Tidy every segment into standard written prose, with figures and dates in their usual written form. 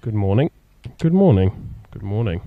Good morning. Good morning. Good morning. Good morning. Good morning. Good morning.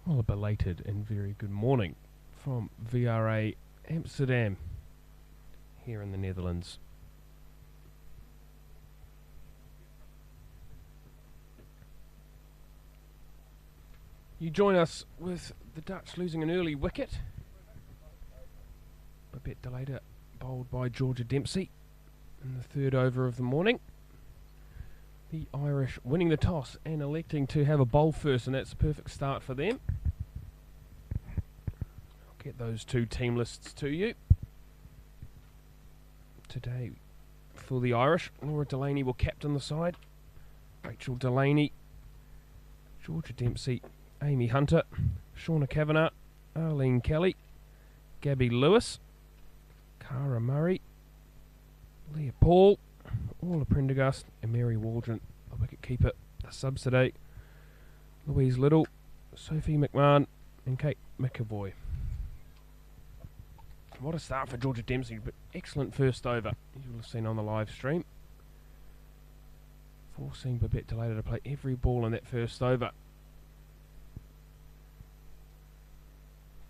Well, a belated and very good morning from VRA Amsterdam here in the Netherlands. You join us with the Dutch losing an early wicket. A bit delayed, bowled by Georgia Dempsey in the third over of the morning. The Irish winning the toss and electing to have a bowl first, and that's a perfect start for them. I'll get those two team lists to you. Today, for the Irish, Laura Delaney will captain the side. Rachel Delaney, Georgia Dempsey, Amy Hunter, Shauna Kavanagh, Arlene Kelly, Gabby Lewis, Cara Murray, Leah Paul, Orla Prendergast and Mary Waldron, the wicket-keeper, the subs today, Louise Little, Sophie McMahon and Kate McAvoy. What a start for Georgia Dempsey, but excellent first over, as you will have seen on the live stream. Forcing Babette Delayder to play every ball in that first over.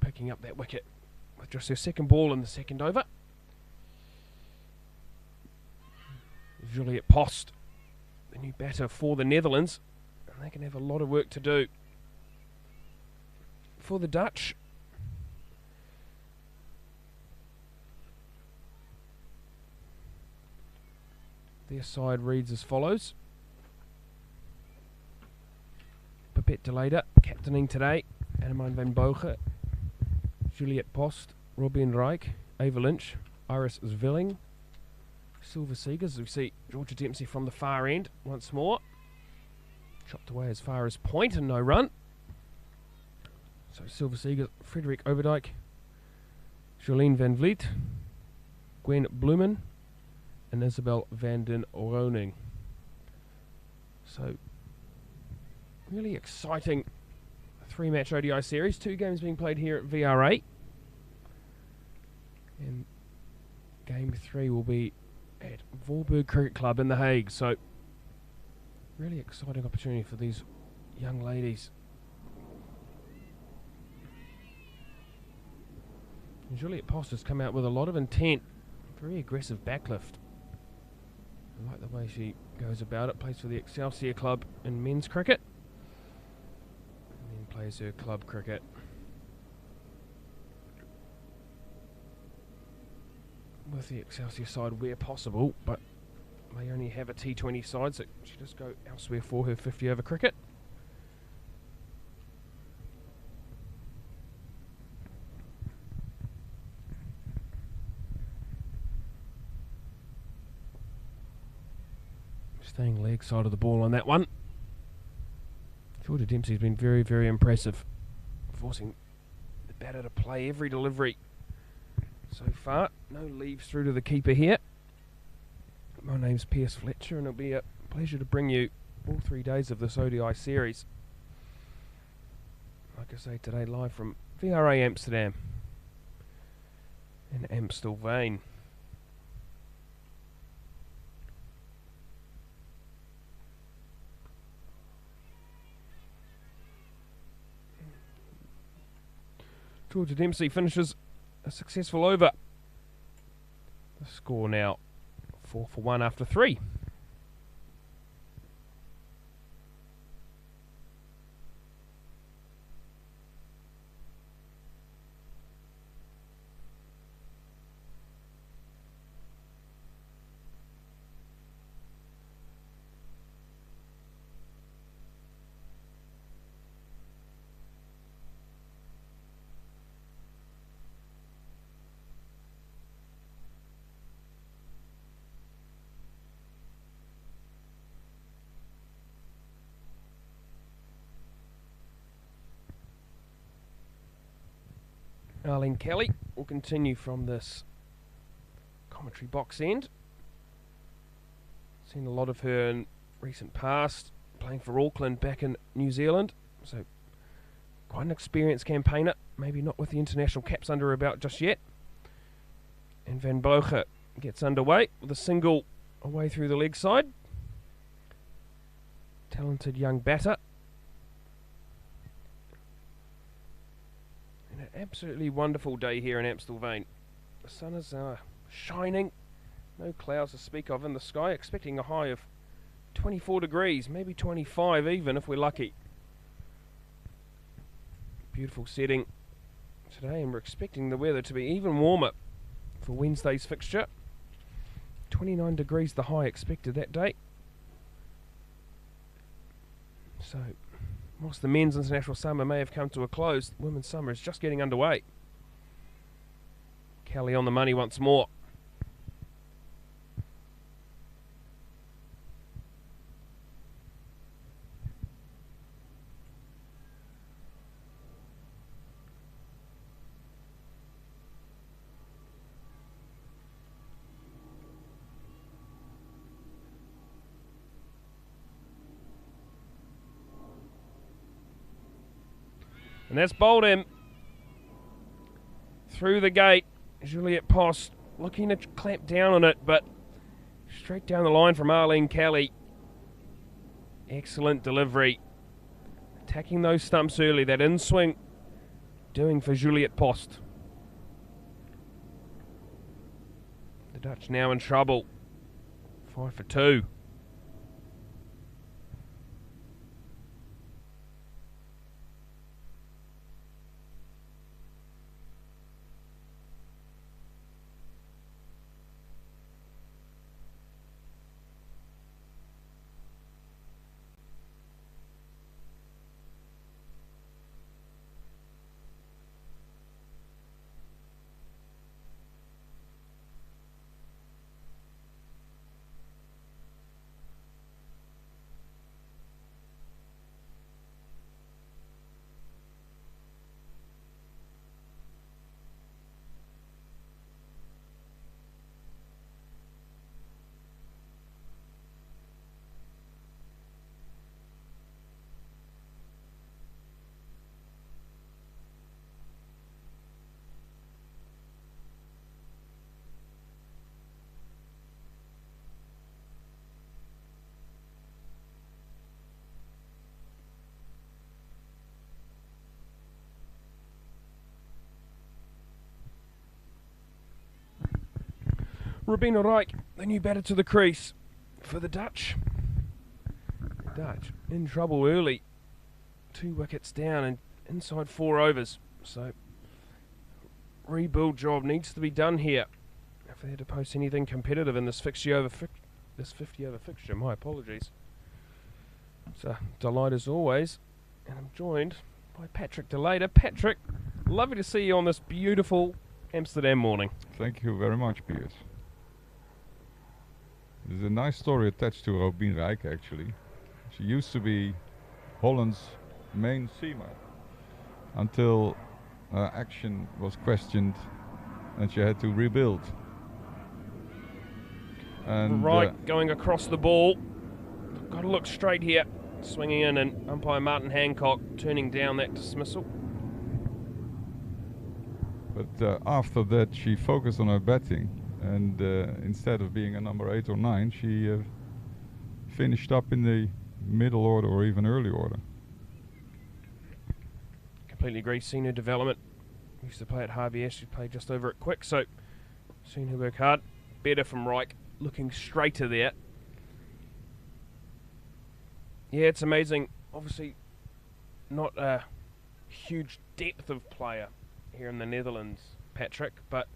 Picking up that wicket with just her second ball in the second over. Juliette Post, the new batter for the Netherlands, and they can have a lot of work to do. For the Dutch, their side reads as follows. Babette Delayder, captaining today, Anneman van Bogen, Juliette Post, Robin Rijk, Ava Lynch, Iris Zvilling, Silver Seegers. We see Georgia Dempsey from the far end once more. Chopped away as far as point and no run. So Silver Seegers, Frederik Overdijk, Jolene van Vliet, Gwen Bloemen and Isabel van den Roning. So Really exciting 3-match ODI series. 2 games being played here at VRA. And game 3 will be at Voorburg Cricket Club in The Hague. So, really exciting opportunity for these young ladies. And Juliet Post has come out with a lot of intent. Very aggressive backlift. I like the way she goes about it. Plays for the Excelsior Club in men's cricket. And then plays her club cricket. With the Excelsior side where possible, but they only have a T20 side, so she just go elsewhere for her 50 over cricket. Staying leg side of the ball on that one. Georgia Dempsey's been very, very impressive, forcing the batter to play every delivery so far. No leaves through to the keeper here. My name's Pierce Fletcher, and it'll be a pleasure to bring you all 3 days of this ODI series. Like I say, today live from VRA Amsterdam in Amstelveen. Georgia Dempsey finishes a successful over. The score now 4 for 1 after 3. Arlene Kelly will continue from this commentary box end. Seen a lot of her in recent past, playing for Auckland back in New Zealand. So quite an experienced campaigner, maybe not with the international caps under her belt just yet. And Van Boge gets underway with a single away through the leg side. Talented young batter. An absolutely wonderful day here in Amstelveen. The sun is shining, no clouds to speak of in the sky, expecting a high of 24 degrees, maybe 25 even if we're lucky. Beautiful setting today, and we're expecting the weather to be even warmer for Wednesday's fixture. 29 degrees the high expected that day. So, whilst the men's international summer may have come to a close, women's summer is just getting underway. Kelly on the money once more. And that's bowled him through the gate. Juliet Post looking to clamp down on it, but straight down the line from Arlene Kelly. Excellent delivery. Attacking those stumps early. That in-swing doing for Juliet Post. The Dutch now in trouble. 5 for 2. Rabina Rijk, the new batter to the crease for the Dutch. The Dutch in trouble early. 2 wickets down and inside 4 overs. So, rebuild job needs to be done here if they had to post anything competitive in this 50 over fixture. My apologies. So, delight as always. And I'm joined by Patrick Delater. Patrick, lovely to see you on this beautiful Amsterdam morning. Thank you very much, Piers. There's a nice story attached to Robin Rijk, actually. She used to be Holland's main seamer until her action was questioned and she had to rebuild. And Going across the ball. Got to look straight here. Swinging in, and umpire Martin Hancock turning down that dismissal. But after that she focused on her batting, and instead of being a number 8 or 9, she finished up in the middle order or even early order. Completely agree. Senior development. Used to play at Harvey S. She played just over at Quick, so seen her work hard. Better from Rijk, looking straighter there. Yeah, it's amazing. Obviously, not a huge depth of player here in the Netherlands, Patrick, but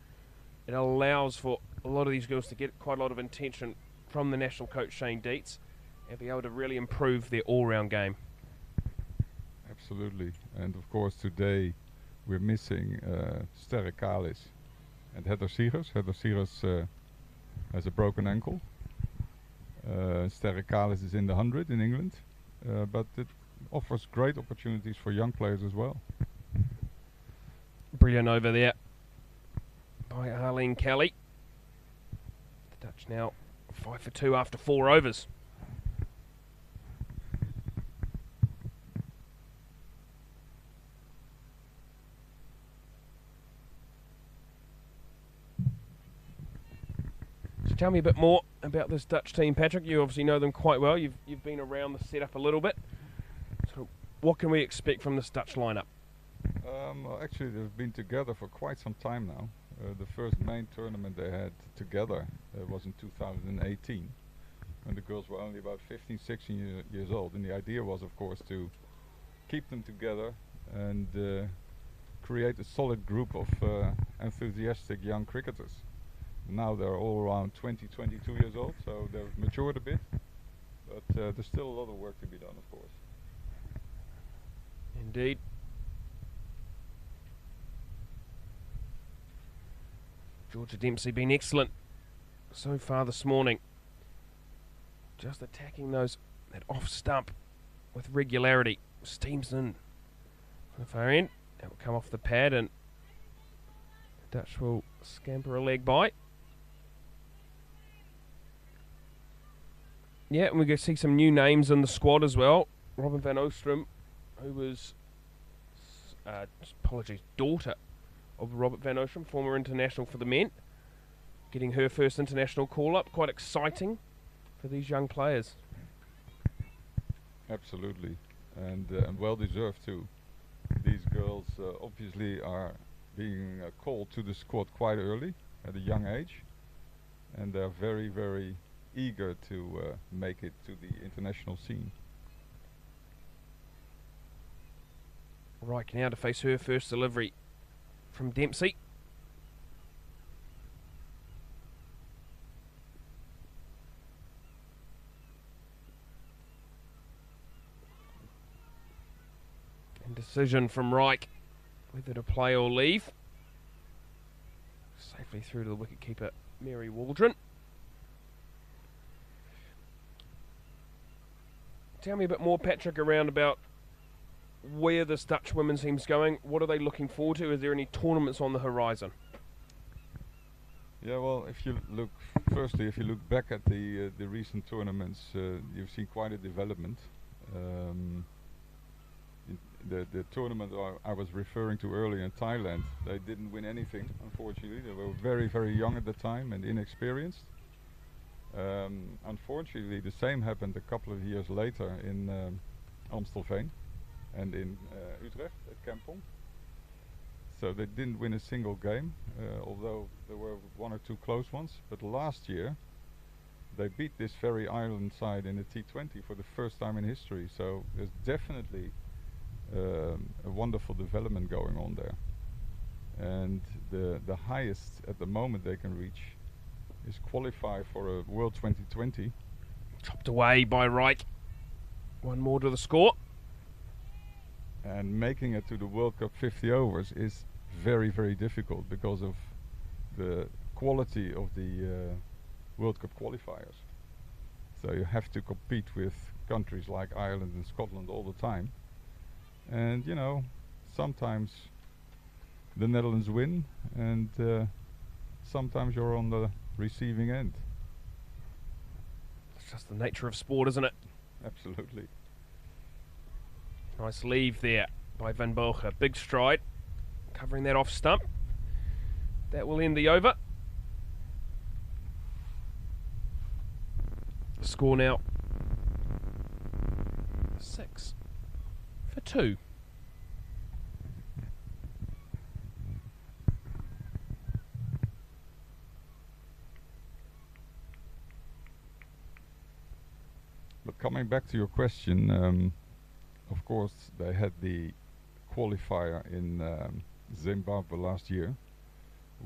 it allows for a lot of these girls to get quite a lot of attention from the national coach Shane Dietz and be able to really improve their all-round game. Absolutely, and of course today we're missing Sterre Kalis and Heather Siegers. Heather Siegers has a broken ankle. Sterre Kalis is in the 100 in England, but it offers great opportunities for young players as well. Brilliant over there by Arlene Kelly. The Dutch now 5 for 2 after 4 overs. So tell me a bit more about this Dutch team, Patrick. You obviously know them quite well. You've been around the setup a little bit. So what can we expect from this Dutch lineup? Well, actually, they've been together for quite some time now. The first main tournament they had together was in 2018, when the girls were only about 15, 16 years old. And the idea was, of course, to keep them together and create a solid group of enthusiastic young cricketers. Now they're all around 20, 22 years old, so they've matured a bit, but there's still a lot of work to be done, of course. Indeed. Georgia Dempsey been excellent so far this morning. Just attacking that off stump with regularity. Steams in from the far end. That will come off the pad and the Dutch will scamper a leg by. Yeah, and we're going to see some new names in the squad as well. Robin van Oostrum, who was, daughter of Robert van Oostrum, former international for the men. Getting her first international call-up. Quite exciting for these young players. Absolutely, and well-deserved too. These girls obviously are being called to the squad quite early, at a young age, and they're very, very eager to make it to the international scene. Right, now to face her first delivery from Dempsey. And decision from Rijk whether to play or leave. Safely through to the wicketkeeper Mary Waldron. Tell me a bit more, Patrick, around about where this Dutch women's team's going. What are they looking forward to? Is there any tournaments on the horizon? Yeah, well, if you look back at the recent tournaments, you've seen quite a development. The tournament I was referring to earlier in Thailand, they didn't win anything, unfortunately. They were very, very young at the time and inexperienced. Unfortunately, the same happened a couple of years later in Amstelveen and in Utrecht at Kampong. So they didn't win a single game, although there were one or two close ones. But last year, they beat this very Ireland side in the T20 for the first time in history. So there's definitely a wonderful development going on there. And the highest at the moment they can reach is qualify for a World 2020. Chopped away by Reich. One more to the score. And making it to the World Cup 50 overs is very, very difficult because of the quality of the World Cup qualifiers. So you have to compete with countries like Ireland and Scotland all the time. And you know, sometimes the Netherlands win and sometimes you're on the receiving end. It's just the nature of sport, isn't it? Absolutely. Nice leave there by Van Boelge. Big stride, covering that off stump. That will end the over. Score now 6-2. But coming back to your question, of course they had the qualifier in Zimbabwe last year,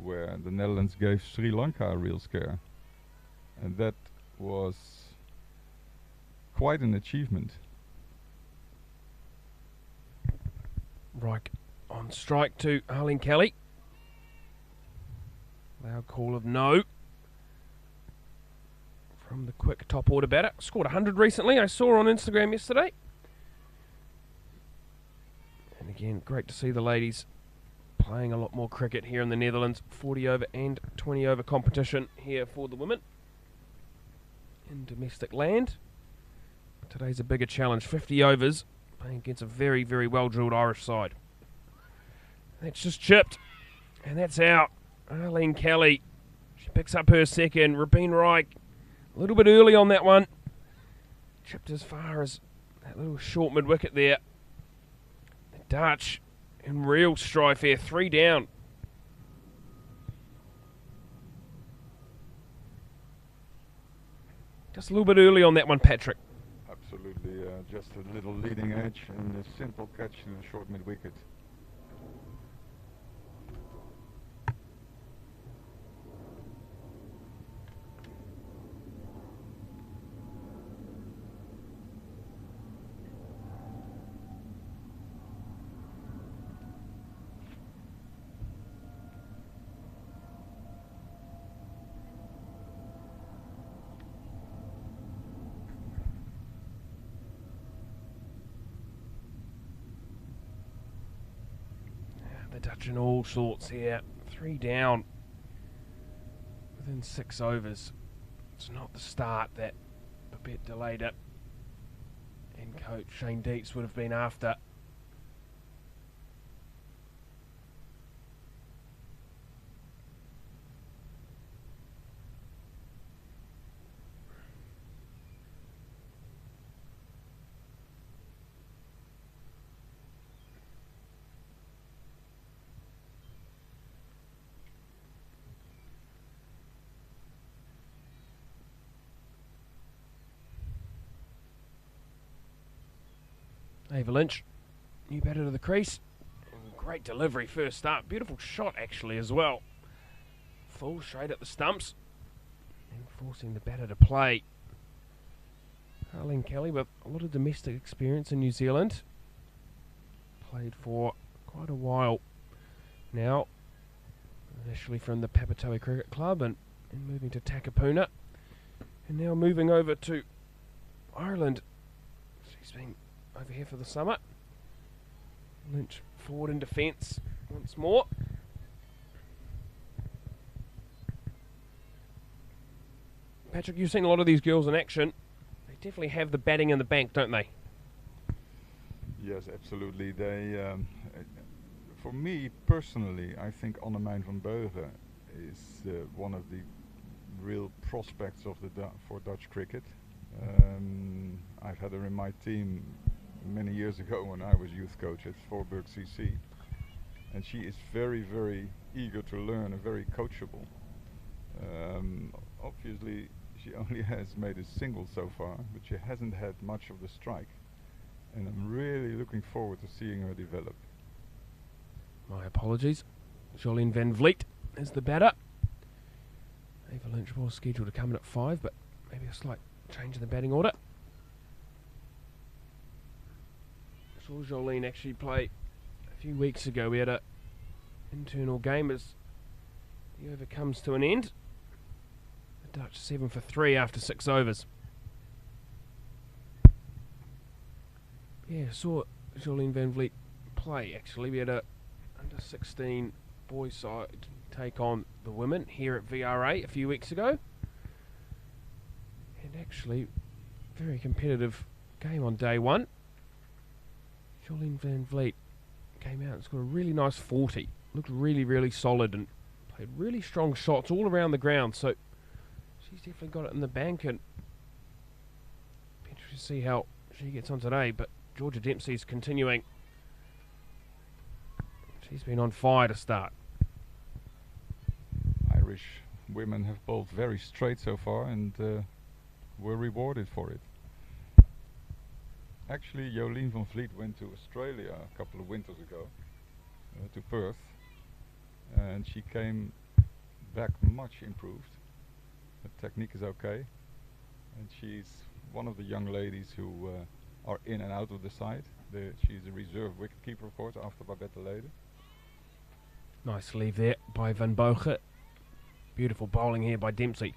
where the Netherlands gave Sri Lanka a real scare, and that was quite an achievement. Reich on strike to Arlene Kelly. Loud call of no from the quick top order batter. Scored 100 recently, I saw on Instagram yesterday. And again, great to see the ladies playing a lot more cricket here in the Netherlands. 40 over and 20 over competition here for the women in domestic land. Today's a bigger challenge, 50 overs, playing against a very, very well-drilled Irish side. That's just chipped, and that's out. Arlene Kelly, she picks up her second. Rabeen Reich, a little bit early on that one. Chipped as far as that little short mid-wicket there. The Dutch in real strife here, 3 down. Just a little bit early on that one, Patrick. Absolutely, just a little leading edge and a simple catch to the short mid-wicket. The Dutch in all sorts here. 3 down within 6 overs. It's not the start that Babette delayed it and coach Shane Dietz would have been after. Ava Lynch, new batter to the crease. Great delivery first up. Beautiful shot actually as well. Full straight at the stumps and forcing the batter to play. Arlene Kelly with a lot of domestic experience in New Zealand. Played for quite a while now. Initially from the Papatoa Cricket Club and moving to Takapuna. And now moving over to Ireland. She's been over here for the summer. Lynch forward in defence once more. Patrick, you've seen a lot of these girls in action. They definitely have the batting in the bank, don't they? Yes, absolutely. They, for me personally, I think Annemijn van Beugen is one of the real prospects of the for Dutch cricket. I've had her in my team many years ago when I was youth coach at Voorburg CC, and she is very, very eager to learn and very coachable. Obviously, she only has made a single so far, but she hasn't had much of the strike, and I'm really looking forward to seeing her develop. My apologies. Jolien van Vliet is the batter. Eva Lynch was scheduled to come in at 5, but maybe a slight change in the batting order. Saw Jolien actually play a few weeks ago. We had a internal game as the over comes to an end. The Dutch 7 for 3 after 6 overs. Yeah, saw Jolien van Vliet play actually. We had a under 16 boys side take on the women here at VRA a few weeks ago. And actually, very competitive game on day one. Jolien van Vliet came out and scored a really nice 40. Looked really, really solid and played really strong shots all around the ground. So she's definitely got it in the bank, and interested to see how she gets on today. But Georgia Dempsey's continuing. She's been on fire to start. Irish women have bowled very straight so far and were rewarded for it. Actually, Jolien van Vliet went to Australia a couple of winters ago, to Perth, and she came back much improved. Her technique is okay, and she's one of the young ladies who are in and out of the side. She's a reserve wicketkeeper, of course, after Babette Leden. Nice leave there by Van Bogen. Beautiful bowling here by Dempsey.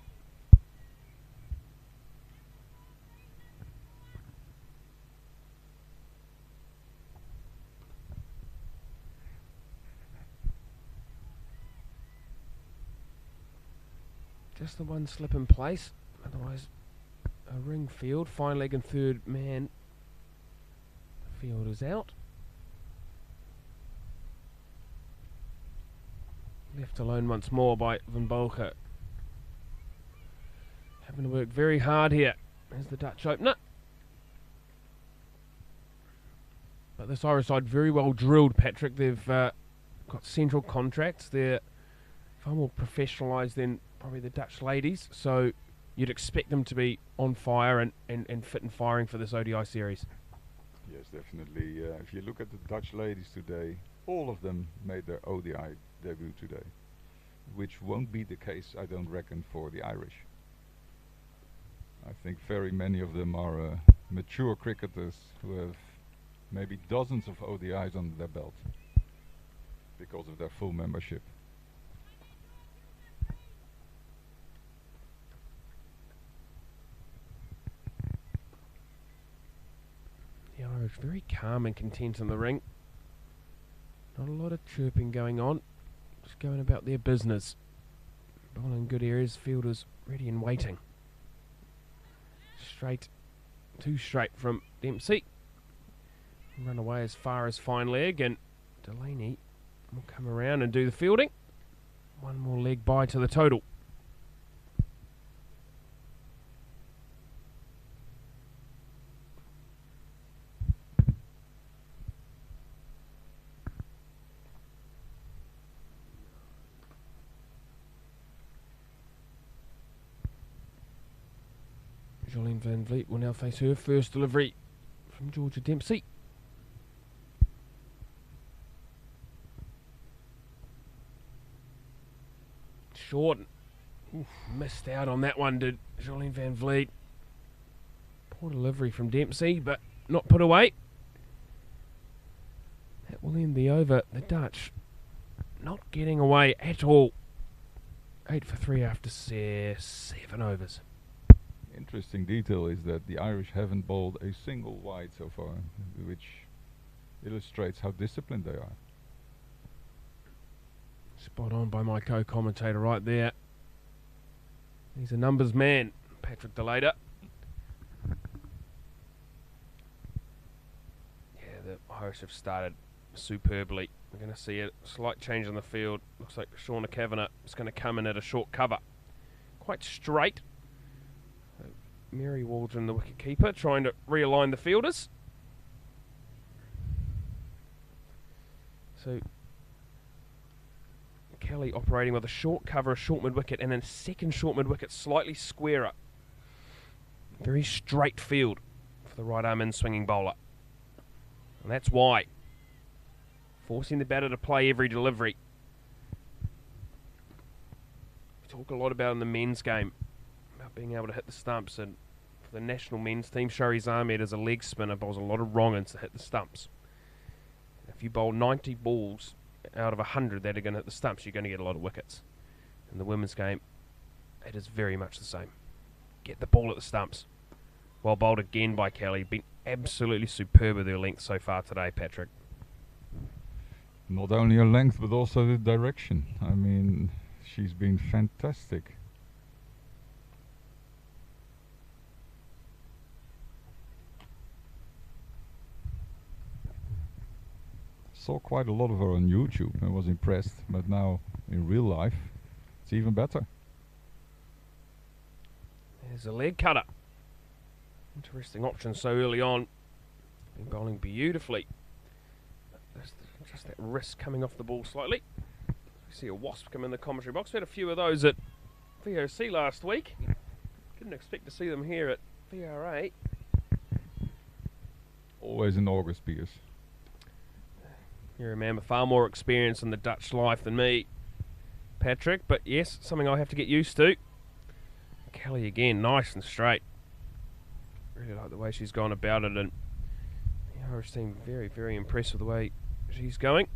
Just the one slip in place, otherwise a ring field, fine leg and third man. The field is out. Left alone once more by Van Bogen. Having to work very hard here as the Dutch opener. But this Irish side very well drilled, Patrick. They've got central contracts. They're far more professionalised than probably the Dutch ladies, so you'd expect them to be on fire and fit and firing for this ODI series. Yes, definitely. If you look at the Dutch ladies today, all of them made their ODI debut today, which won't be the case, I don't reckon, for the Irish. I think very many of them are mature cricketers who have maybe dozens of ODIs under their belt because of their full membership. The Irish very calm and content in the ring. Not a lot of chirping going on. Just going about their business. Bowling in good areas. Fielders ready and waiting. Straight. Too straight from Dempsey. Run away as far as fine leg, and Delaney will come around and do the fielding. One more leg by to the total. Jolien van Vliet will now face her first delivery from Georgia Dempsey. Short. Oof, missed out on that one, did Jolien van Vliet. Poor delivery from Dempsey, but not put away. That will end the over. The Dutch not getting away at all. 8 for 3 after 7 overs. Interesting detail is that the Irish haven't bowled a single wide so far, which illustrates how disciplined they are. Spot on by my co-commentator right there. He's a numbers man, Patrick Delader. Yeah, the Irish have started superbly. We're going to see a slight change in the field. Looks like Shauna Kavanagh is going to come in at a short cover. Quite straight. Mary Waldron, the wicket-keeper, trying to realign the fielders. So Kelly operating with a short cover, a short mid-wicket, and then a second short mid-wicket, slightly squarer. Very straight field for the right-arm in-swinging bowler. And that's why. Forcing the batter to play every delivery. We talk a lot about in the men's game, about being able to hit the stumps, and for the national men's team, Shariz Ahmed as a leg spinner bowls a lot of wrong-uns to hit the stumps. If you bowl 90 balls out of 100 that are going to hit the stumps, you're going to get a lot of wickets. In the women's game, it is very much the same. Get the ball at the stumps. Well bowled again by Kelly. Been absolutely superb with her length so far today, Patrick. Not only her length, but also the direction. I mean, she's been fantastic. Saw quite a lot of her on YouTube and was impressed, but now in real life it's even better. There's a leg cutter. Interesting option so early on. Been bowling beautifully. Just that wrist coming off the ball slightly. We see a wasp come in the commentary box. We had a few of those at VOC last week. Didn't expect to see them here at VRA. Always in August, Piers. You're a man with far more experience in the Dutch life than me, Patrick, but yes, something I have to get used to. Kelly again, nice and straight. Really like the way she's gone about it, and the Irish team very, very impressed with the way she's going.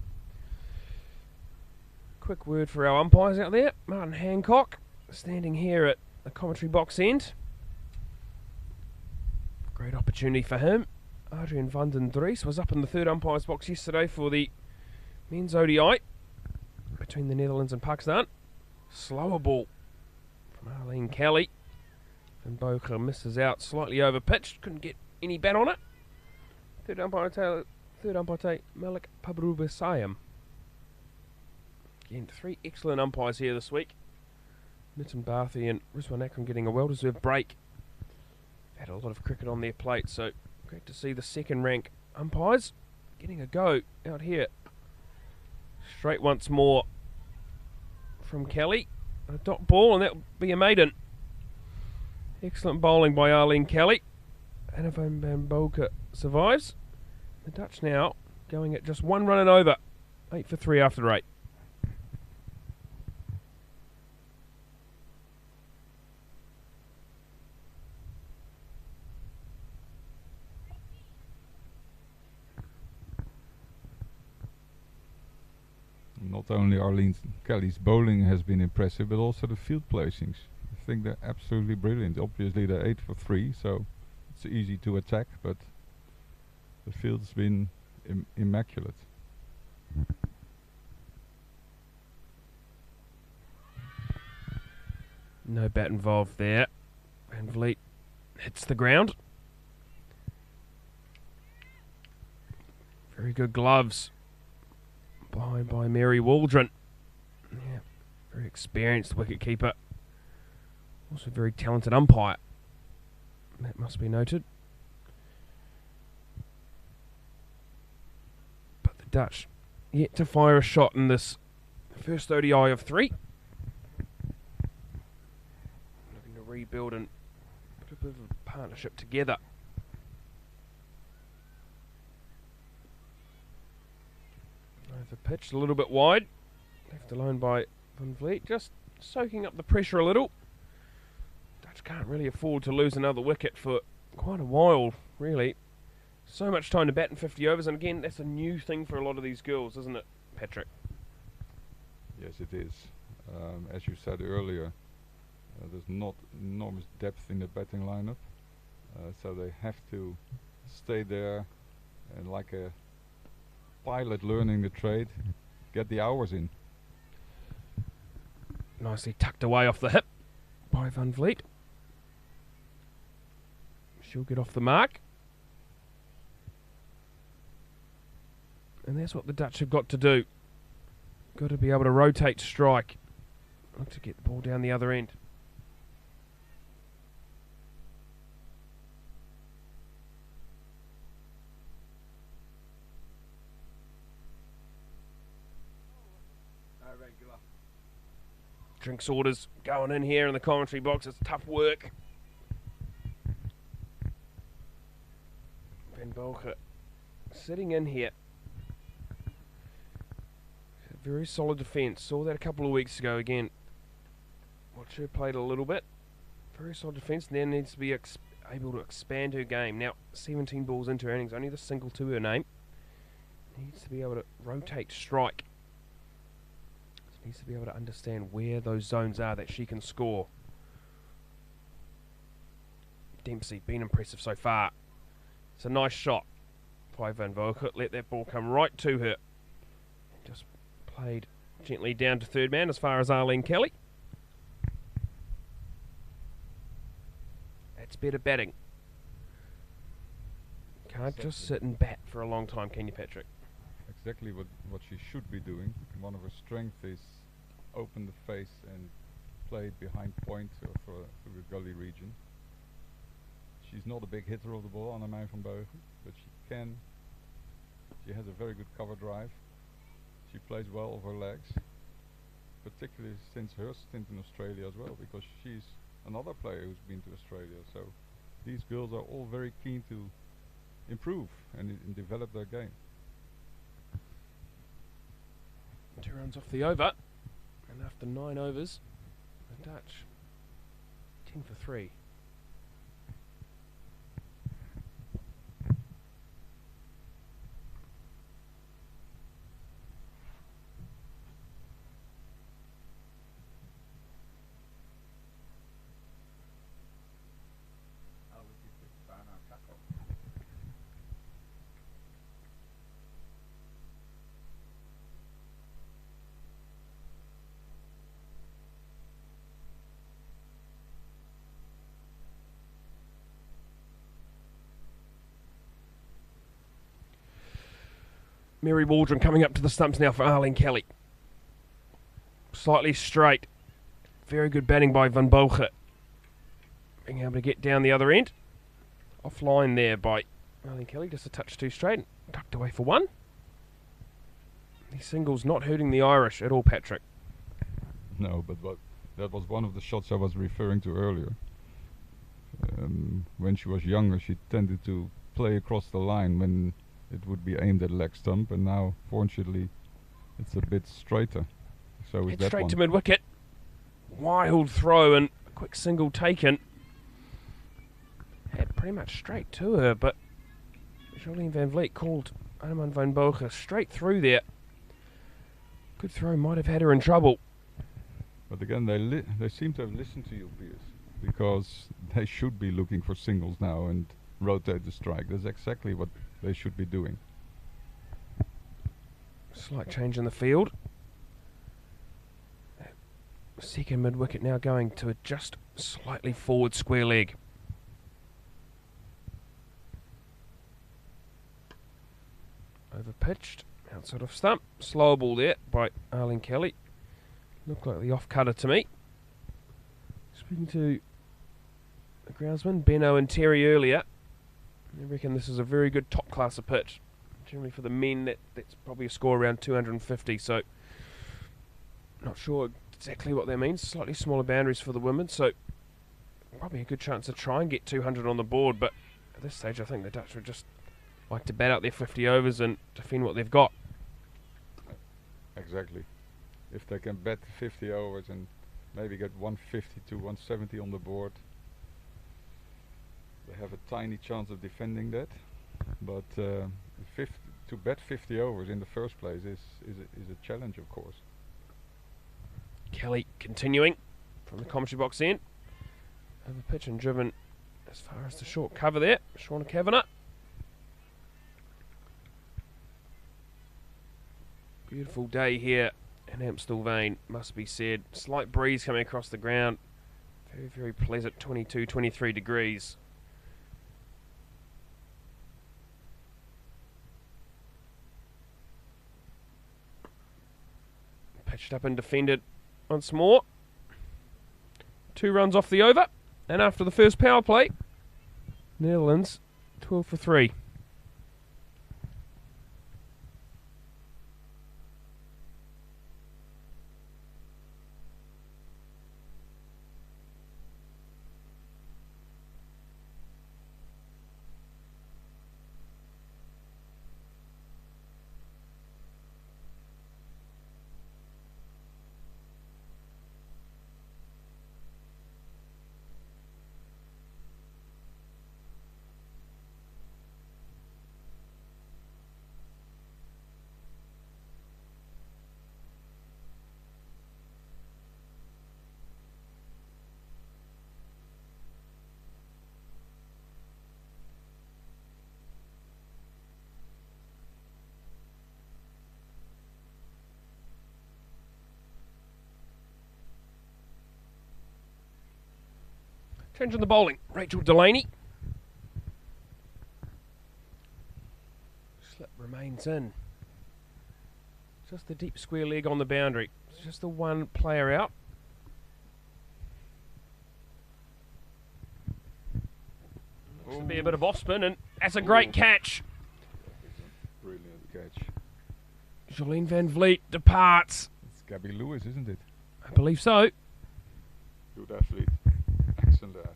Quick word for our umpires out there. Martin Hancock, standing here at the commentary box end. Great opportunity for him. Adrian van den Dries was up in the third umpire's box yesterday for the men's ODI between the Netherlands and Pakistan. Slower ball from Arlene Kelly. And Boker misses out, slightly over pitched, couldn't get any bat on it. Third umpire take Malik Pabrubasayam. Again, three excellent umpires here this week. Nitin Bharti and Rizwan Akram getting a well-deserved break. Had a lot of cricket on their plate, so great to see the second rank umpires getting a go out here. Straight once more from Kelly. A dot ball, and that will be a maiden. Excellent bowling by Arlene Kelly. Anavan Bamboka survives. The Dutch now going at just one run and over. 8 for 3 after 8. Not only Arlene Kelly's bowling has been impressive, but also the field placings. I think they're absolutely brilliant. Obviously they're 8 for 3, so it's easy to attack, but the field's been immaculate. No bat involved there. Van Vliet hits the ground. Very good gloves by Mary Waldron. Yeah, very experienced wicketkeeper. Also very talented umpire. That must be noted. But the Dutch yet to fire a shot in this first ODI of 3. Looking to rebuild and put a bit of a partnership together. Over pitch, a little bit wide. Left alone by Van Vliet. Just soaking up the pressure a little. Dutch can't really afford to lose another wicket for quite a while, really. So much time to bat in 50 overs, and again, that's a new thing for a lot of these girls, isn't it, Patrick? Yes, it is. As you said earlier, there's not enormous depth in the batting lineup, so they have to stay there and, like a pilot learning the trade, get the hours in. Nicely tucked away off the hip by Van Vliet. She'll get off the mark. And that's what the Dutch have got to do. Got to be able to rotate strike. Not to get the ball down the other end. Regular. Drinks orders going in here in the commentary box. It's tough work. Van Bolger sitting in here. Very solid defence. Saw that a couple of weeks ago again. Watch her played a little bit. Very solid defence. Now needs to be able to expand her game. Now 17 balls into her innings. Only the single to her name. Needs to be able to rotate strike. Needs to be able to understand where those zones are that she can score. Dempsey been impressive so far. It's a nice shot by Van Bolger. Let that ball come right to her. Just played gently down to third man as far as Arlene Kelly. That's better batting. Can't just sit and bat for a long time, can you, Patrick? Exactly what she should be doing. One of her strengths is open the face and play it behind point or through the gully region. She's not a big hitter of the ball, Anna Van Bolger, but she has a very good cover drive. She plays well over her legs, particularly since her stint in Australia as well, because she's another player who's been to Australia. So these girls are all very keen to improve and develop their game. 2 runs off the over, and after 9 overs, the Dutch 10 for 3. Mary Waldron coming up to the stumps now for Arlene Kelly. Slightly straight. Very good batting by Van Bolger. Being able to get down the other end. Offline there by Arlene Kelly. Just a touch too straight. Tucked away for 1. These singles not hurting the Irish at all, Patrick. No, but that was one of the shots I was referring to earlier. When she was younger, she tended to play across the line when it would be aimed at leg stump, and now, fortunately, it's a bit straighter. So is that straight one. to mid-wicket. Wild throw and a quick single taken. Had pretty much straight to her, but Jolien Van Vliet called Anna Van Bolger straight through there. Good throw, might have had her in trouble. But again, they seem to have listened to you, Piers, because they should be looking for singles now and rotate the strike. That's exactly what they should be doing. Slight change in the field. Second mid-wicket now going to a just slightly forward square leg. Over pitched, outside off stump. Slow ball there by Arlene Kelly. Looked like the off cutter to me. Speaking to the groundsman, Benno and Terry earlier, I reckon this is a very good top class of pitch. Generally for the men, that's probably a score around 250, so not sure exactly what that means. Slightly smaller boundaries for the women, so probably a good chance to try and get 200 on the board, but at this stage I think the Dutch would just like to bat out their 50 overs and defend what they've got. Exactly. If they can bat 50 overs and maybe get 150 to 170 on the board, they have a tiny chance of defending that. But to bat 50 overs in the first place is a challenge, of course. Kelly continuing from the commentary box end. Over pitch and driven as far as the short cover there. Shauna Kavanagh. Beautiful day here in Amstel Vane, must be said. Slight breeze coming across the ground. Very, very pleasant 22, 23 degrees. Pitched up and defended once more. 2 runs off the over. And after the first power play, Netherlands 12 for 3. Changing the bowling. Rachel Delaney. Slip remains in. Just the deep square leg on the boundary. It's just the one player out. Looks to be a bit of off spin, and that's a great catch. Brilliant catch. Jolene Van Vliet departs. It's Gabby Lewis, isn't it? I believe so. Good athlete. Excellent athlete.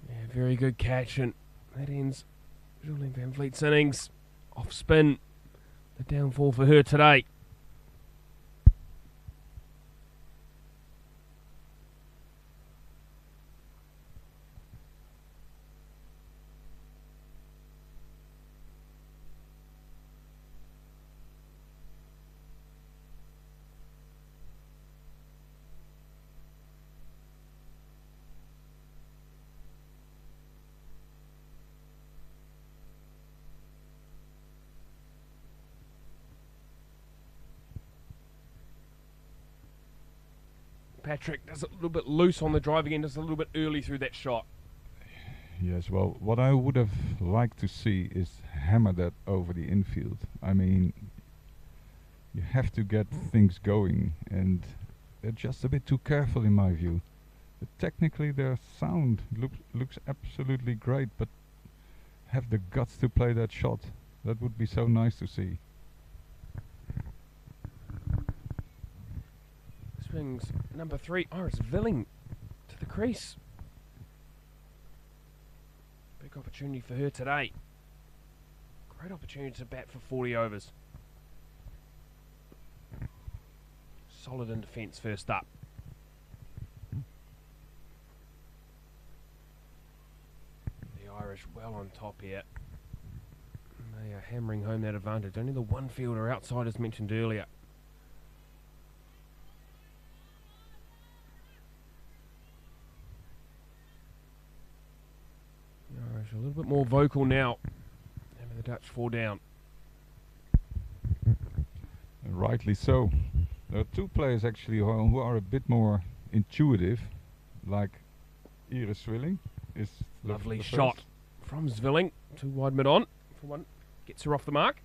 Yeah, very good catch, and that ends Jolene Van Vliet's innings. Off spin. The downfall for her today. Patrick does it a little bit loose on the drive again, just a little bit early through that shot. Yes, well, what I would have liked to see is hammer that over the infield. I mean, you have to get things going, and they're just a bit too careful in my view. But technically their sound looks absolutely great, but have the guts to play that shot. That would be so nice to see. Swings number 3, Iris Villing to the crease. Big opportunity for her today. Great opportunity to bat for 40 overs. Solid in defence first up. The Irish well on top here. They are hammering home that advantage. Only the one fielder outside as mentioned earlier. A little bit more vocal now, having the Dutch 4 down. And rightly so. There are two players actually who are a bit more intuitive, like Iris Zwilling. Is Lovely shot from Zwilling, too wide mid on for one, gets her off the mark.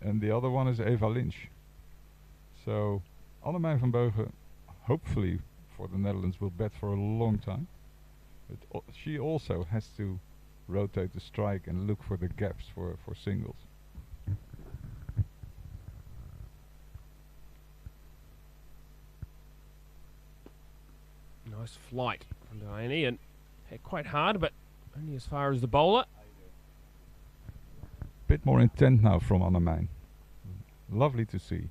And the other one is Eva Lynch. So Annemijn van Beugen, hopefully for the Netherlands, will bat for a long time. But she also has to rotate the strike and look for the gaps for singles. Nice flight from Delaney, and hit quite hard, but only as far as the bowler. Bit more intent now from Annemijn. Lovely to see.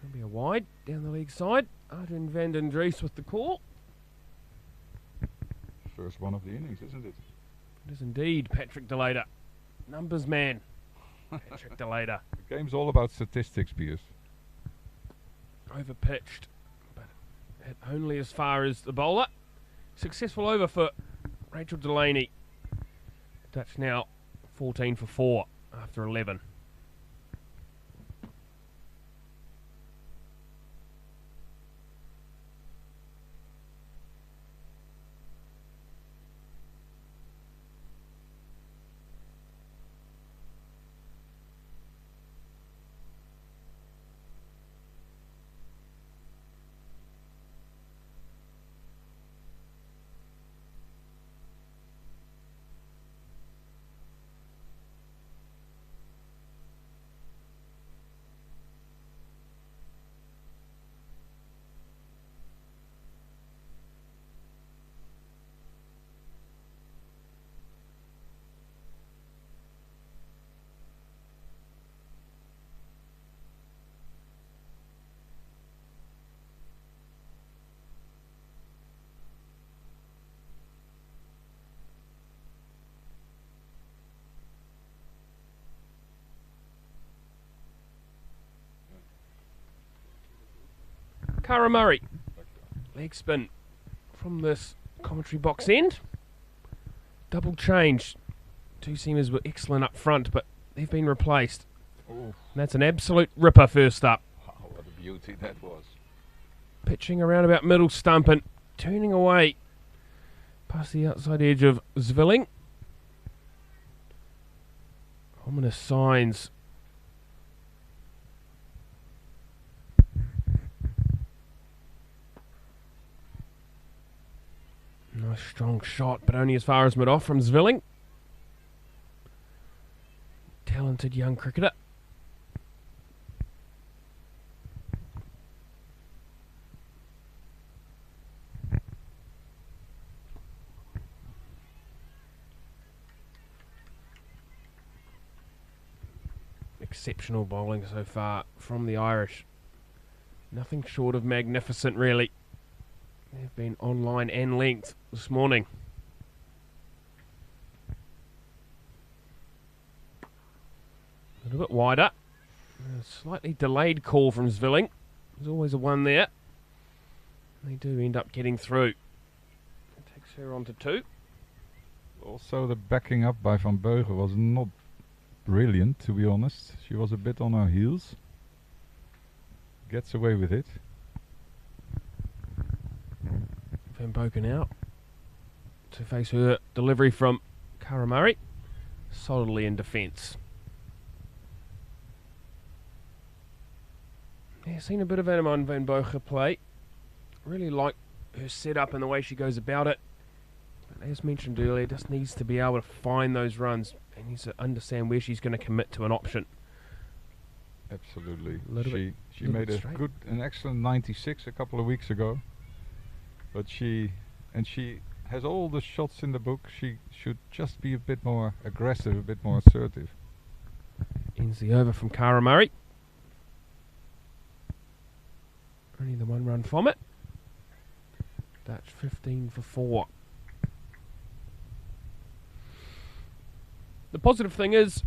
There'll be a wide down the leg side. Arden van den Dries with the call. First one of the innings, isn't it? It is indeed Patrick Delader. Numbers man. Patrick Delader. The game's all about statistics, Piers. Overpitched, but hit only as far as the bowler. Successful over for Rachel Delaney. Dutch now 14 for 4 after 11. Cara Murray, leg spin from this commentary box end. Double change. Two seamers were excellent up front, but they've been replaced. Oh. And that's an absolute ripper first up. Wow, what a beauty that was. Pitching around about middle stump and turning away past the outside edge of Zwilling. Ominous signs. Nice strong shot, but only as far as mid-off from Zwilling. Talented young cricketer. Exceptional bowling so far from the Irish. Nothing short of magnificent, really. They've been online and length this morning. A little bit wider. A slightly delayed call from Zwilling. There's always a one there. They do end up getting through. It takes her on to 2. Also, the backing up by Van Beugel was not brilliant, to be honest. She was a bit on her heels. Gets away with it. Van Boken out to face her delivery from Cara Murray. Solidly in defence. Yeah, seen a bit of Anneman Van Bogen play. Really like her setup and the way she goes about it. But as mentioned earlier, just needs to be able to find those runs and needs to understand where she's going to commit to an option. Absolutely. She little made bit straight. an excellent 96 a couple of weeks ago. But she has all the shots in the book. She should just be a bit more aggressive, a bit more assertive. Ends the over from Cara Murray. Only the 1 run from it. That's 15 for 4. The positive thing is,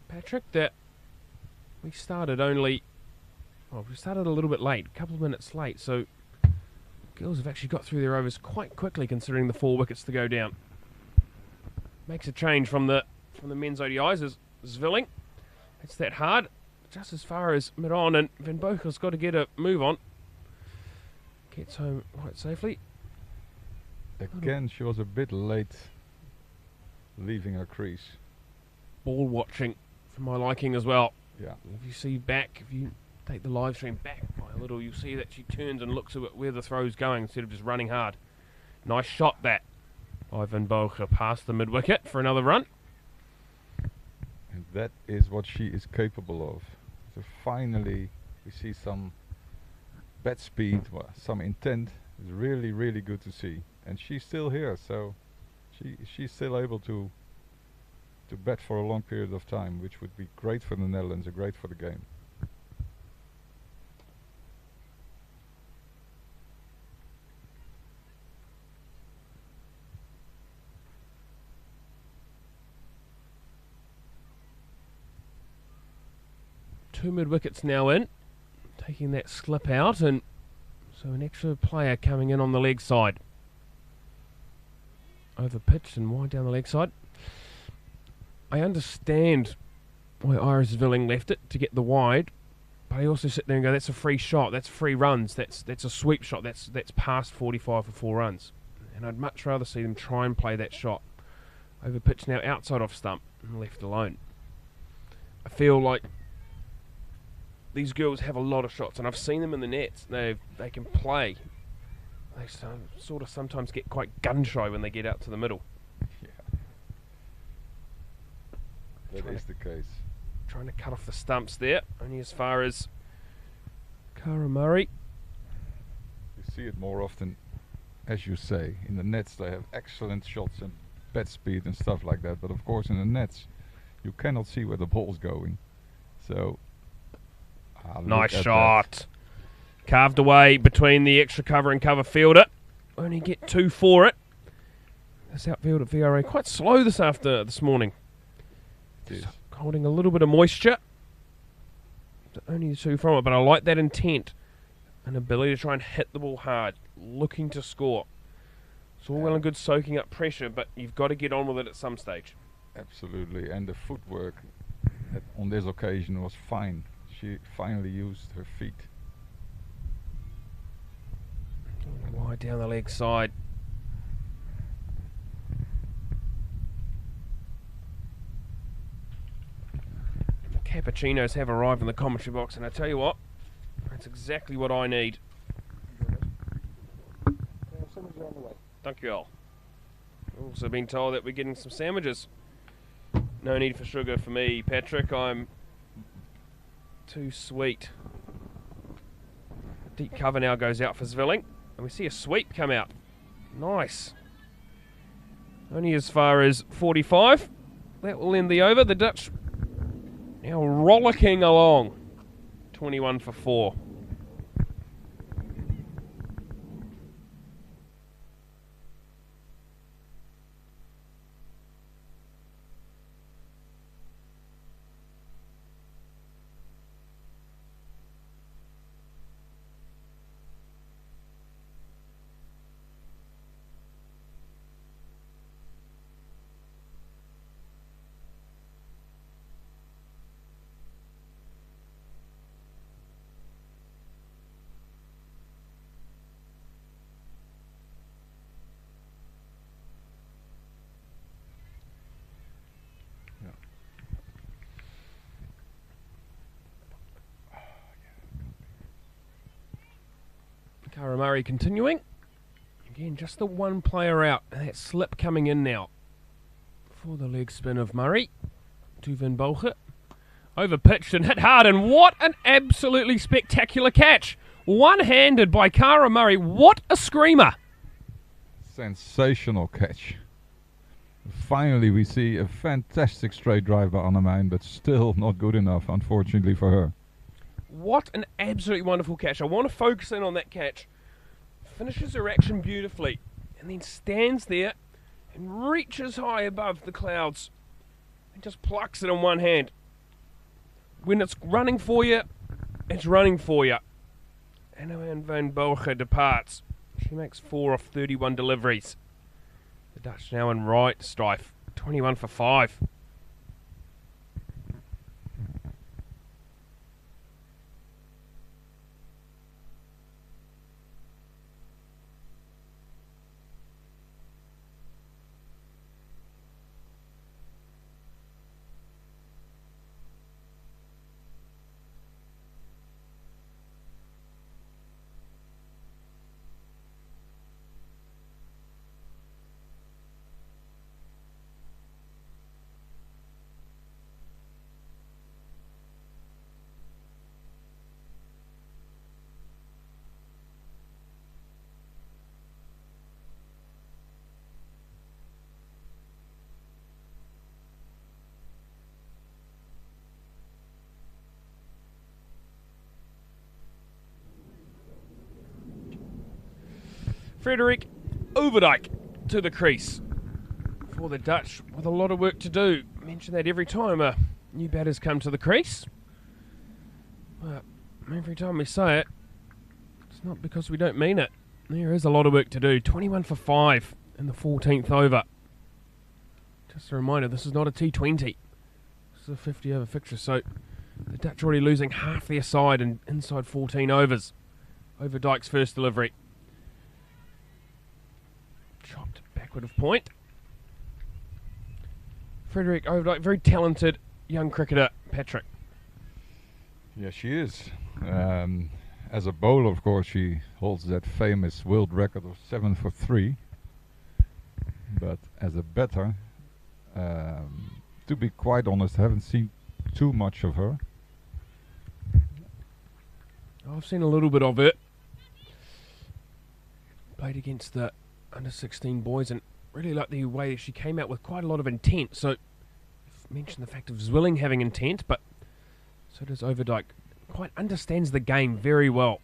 Patrick, that we started a little bit late, a couple of minutes late, so girls have actually got through their overs quite quickly considering the 4 wickets to go down. Makes a change from the men's ODIs as Zwilling. It's that hard, just as far as mid-on, and Van Boekel's got to get a move on. Gets home quite safely. Again, she was a bit late leaving her crease. Ball watching for my liking as well. Yeah. If you take the live stream back by a little, you'll see that she turns and looks at where the throw's going instead of just running hard. Nice shot that by Van Bogen past the mid-wicket for another run. And that is what she is capable of. So finally we see some bat speed, some intent. It's really, really good to see. And she's still here, so she's still able to bat for a long period of time, which would be great for the Netherlands and great for the game. Two mid-wickets now in, taking that slip out, and so an extra player coming in on the leg side. Over pitch and wide down the leg side. I understand why Iris Zwilling left it to get the wide, but I also sit there and go, that's a free shot, that's free runs, that's a sweep shot, that's past 45 for 4 runs. And I'd much rather see them try and play that shot. Over pitch now outside off stump and left alone. I feel like these girls have a lot of shots, and I've seen them in the nets. They can play. They sort of sometimes get quite gun-shy when they get out to the middle. Yeah, that is the case. Trying to cut off the stumps there, only as far as Cara Murray. You see it more often, as you say. In the nets they have excellent shots and bat speed and stuff like that, but of course in the nets you cannot see where the ball's going. So nice shot. Carved away between the extra cover and cover fielder. Only get 2 for it. This outfield at VRA quite slow this morning. Just holding a little bit of moisture. Only 2 from it, but I like that intent and ability to try and hit the ball hard, looking to score. It's all well and good soaking up pressure, but you've got to get on with it at some stage. Absolutely, and the footwork on this occasion was fine. She finally used her feet. Wide down the leg side. The cappuccinos have arrived in the commentary box, and I tell you what, that's exactly what I need. Thank you all. Also been told that we're getting some sandwiches. No need for sugar for me, Patrick. I'm too sweet. Deep cover now goes out for Zwilling, and we see a sweep come out. Nice. Only as far as 45. That will end the over. The Dutch now rollicking along. 21 for 4. Cara Murray continuing. Again, just the one player out. And that slip coming in now. For the leg spin of Murray. To Van Bolge. Over pitched and hit hard. And what an absolutely spectacular catch. One-handed by Cara Murray. What a screamer. Sensational catch. Finally we see a fantastic straight drive by Annemijn, but still not good enough, unfortunately for her. What an absolutely wonderful catch. I want to focus in on that catch. Finishes her action beautifully. And then stands there and reaches high above the clouds. And just plucks it in one hand. When it's running for you, it's running for you. Annemijn Van Bolge departs. She makes 4 off 31 deliveries. The Dutch now in right strife. 21 for 5. Frederik Overdijk to the crease for the Dutch with a lot of work to do. I mention that every time a new batter's come to the crease. But every time we say it, it's not because we don't mean it. There is a lot of work to do. 21 for 5 in the 14th over. Just a reminder, this is not a T20. This is a 50 over fixture, so the Dutch already losing half their side in inside 14 overs. Overdijk's first delivery. Chopped backward of point. Frederik Overdijk, very talented young cricketer, Patrick. Yeah, she is. As a bowler, of course, she holds that famous world record of 7 for 3. But as a batter, to be quite honest, I haven't seen too much of her. I've seen a little bit of it. Played against the under 16 boys and really like the way she came out with quite a lot of intent. So, I've mentioned the fact of Zwilling having intent, but so does Overdijk. Quite understands the game very well.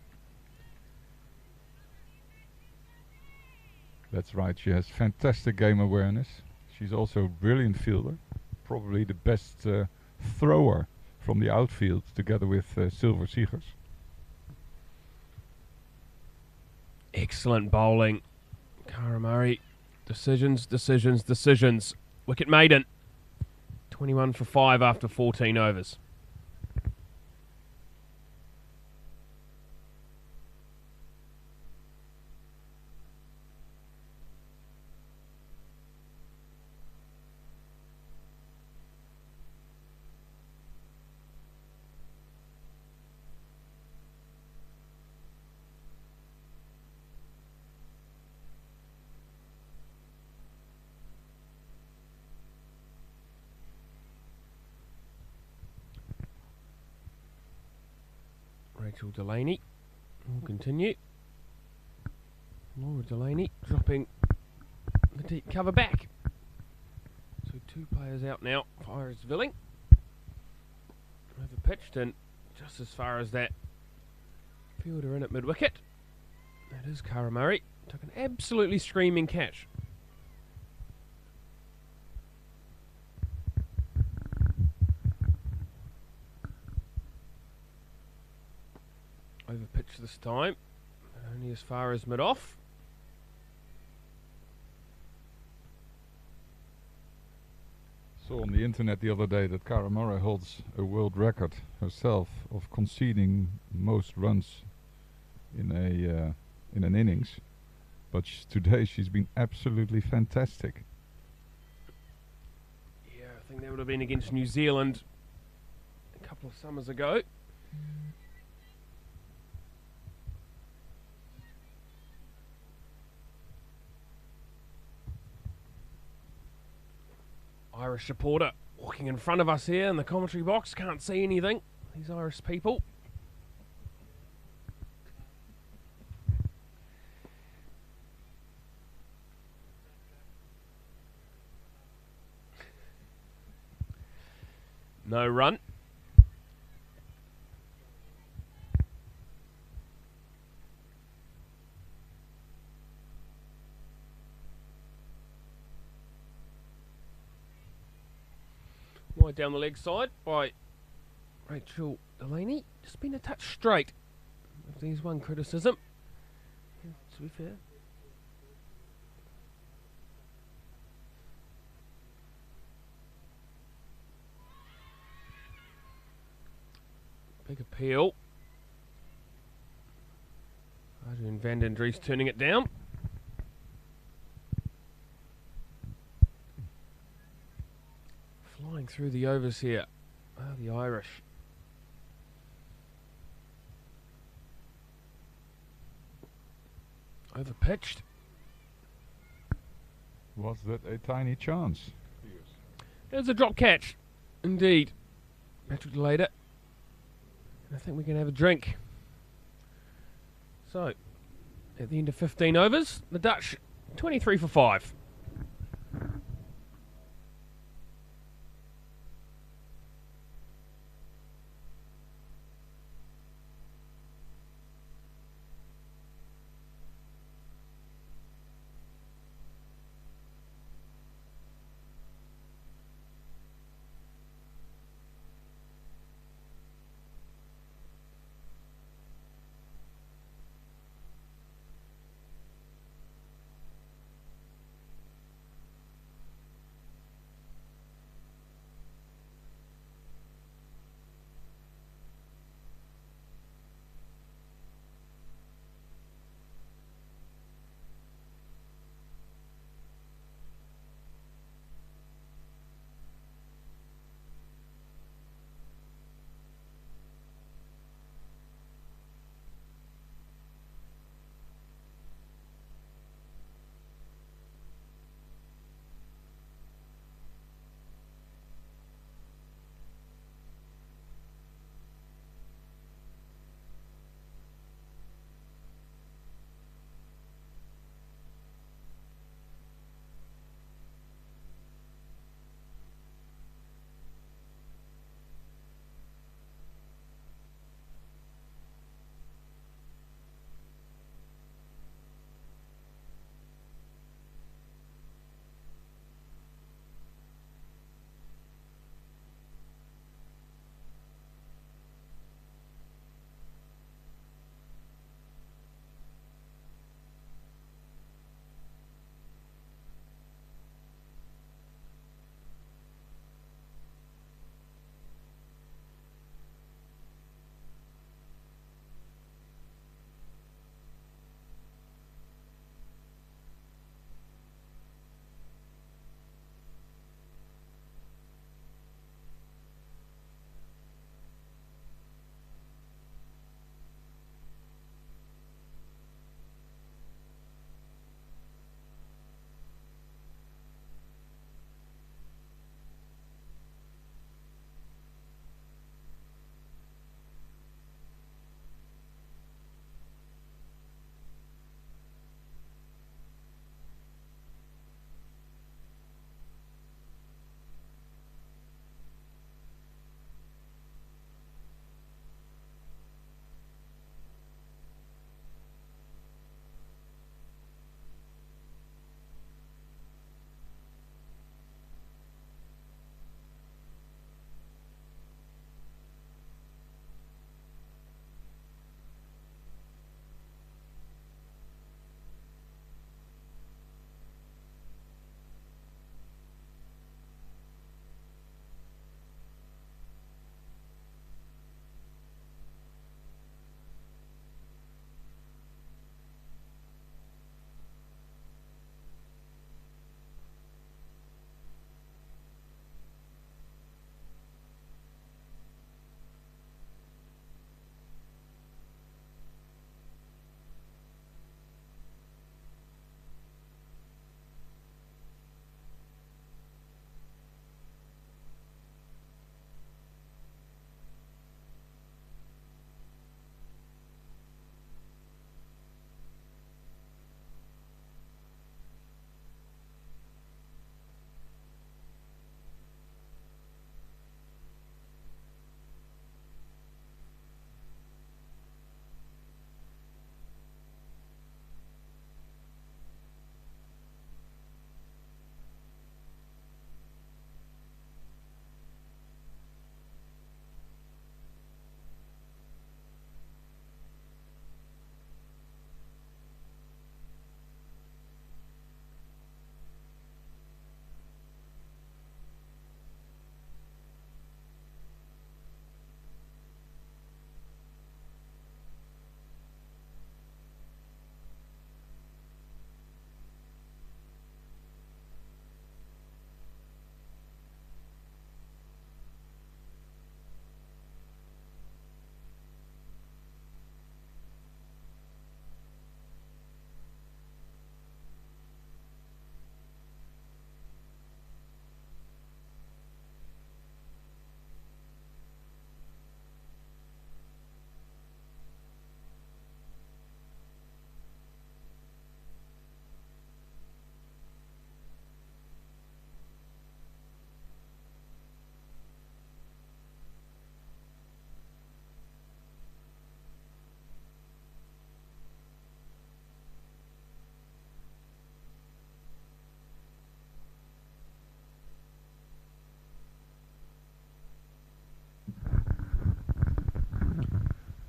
That's right, she has fantastic game awareness. She's also a brilliant fielder. Probably the best thrower from the outfield, together with Silver Seegers. Excellent bowling. Cara Murray. Decisions, decisions, decisions. Wicket maiden. 21 for 5 after 14 overs. Rachel Delaney will continue. Laura Delaney dropping the deep cover back. So 2 players out now for Iris Villing. Over pitched and just as far as that fielder in at mid-wicket. That is Cara Murray. Took an absolutely screaming catch. Over pitch this time, only as far as mid-off. Saw on the internet the other day that Cara Murray holds a world record herself of conceding most runs in an innings, but today she's been absolutely fantastic. Yeah, I think that would have been against New Zealand a couple of summers ago. Irish supporter walking in front of us here in the commentary box. Can't see anything. These Irish people. No run. Wide down the leg side by Rachel Delaney. Just been a touch straight. If there's one criticism, yeah, to be fair. Big appeal. Adrian van den Dries turning it down. Flying through the overs here. The Irish. Over pitched. Was that a tiny chance? There's a drop catch. Indeed. Patrick delayed it. I think we can have a drink. So, at the end of 15 overs, the Dutch 23 for 5.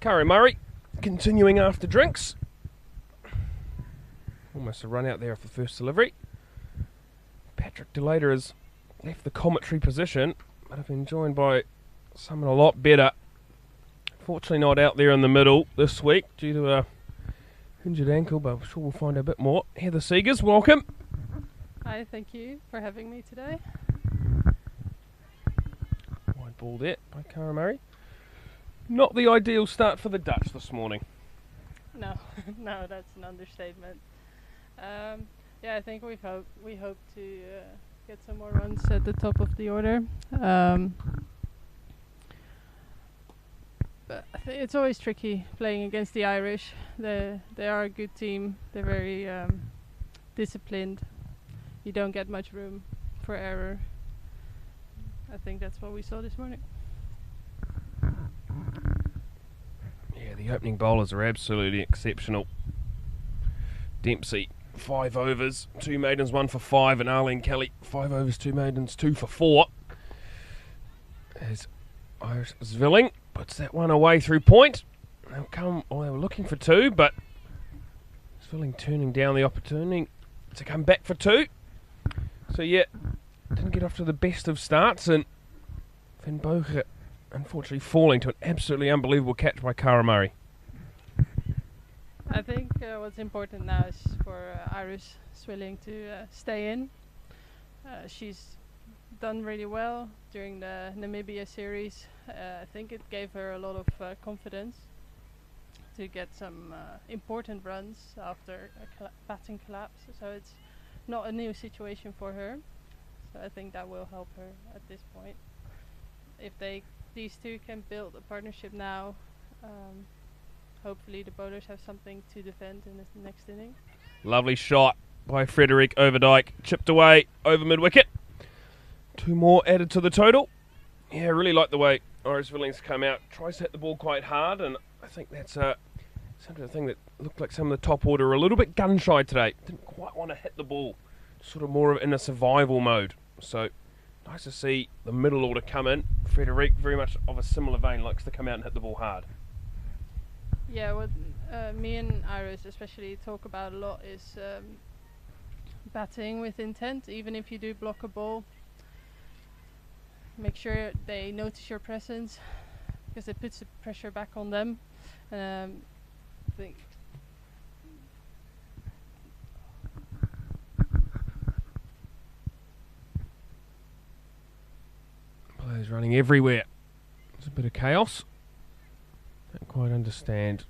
Cara Murray continuing after drinks. Almost a run out there of the first delivery. Patrick DeLater has left the commentary position, but have been joined by someone a lot better. Fortunately not out there in the middle this week due to a injured ankle, but I'm sure we'll find out a bit more. Heather Seegers, welcome. Hi, thank you for having me today. Wide ball there by Cara Murray. Not the ideal start for the Dutch this morning. No, no, that's an understatement. Yeah, I think we hope to get some more runs at the top of the order. But it's always tricky playing against the Irish. They are a good team. They're very disciplined. You don't get much room for error. I think that's what we saw this morning. Yeah, the opening bowlers are absolutely exceptional. Dempsey, 5 overs, 2 maidens, 1 for 5, and Arlene Kelly, 5 overs, 2 maidens, 2 for 4. As Iris Zvilling puts that one away through point. They were looking for 2, but Zvilling turning down the opportunity to come back for 2. So yeah, didn't get off to the best of starts, and Van Boger unfortunately falling to an absolutely unbelievable catch by Cara Murray. I think what's important now is for Iris Zwilling to stay in. She's done really well during the Namibia series. I think it gave her a lot of confidence to get some important runs after a batting collapse. So it's not a new situation for her. So I think that will help her at this point. If these two can build a partnership now, hopefully the bowlers have something to defend in the next inning. Lovely shot by Frederik Overdyk. Chipped away over mid-wicket. 2 more added to the total. Yeah, I really like the way Iris Zwilling's come out. Tries to hit the ball quite hard, and I think that's something the thing that looked like some of the top order were a little bit gun-shy today. Didn't quite want to hit the ball. Sort of more in a survival mode. So nice to see the middle order come in. Frederik, very much of a similar vein, likes to come out and hit the ball hard. Yeah, what me and Iris especially talk about a lot is batting with intent. Even if you do block a ball, make sure they notice your presence, because it puts the pressure back on them. I think players running everywhere. There's a bit of chaos. Don't quite understand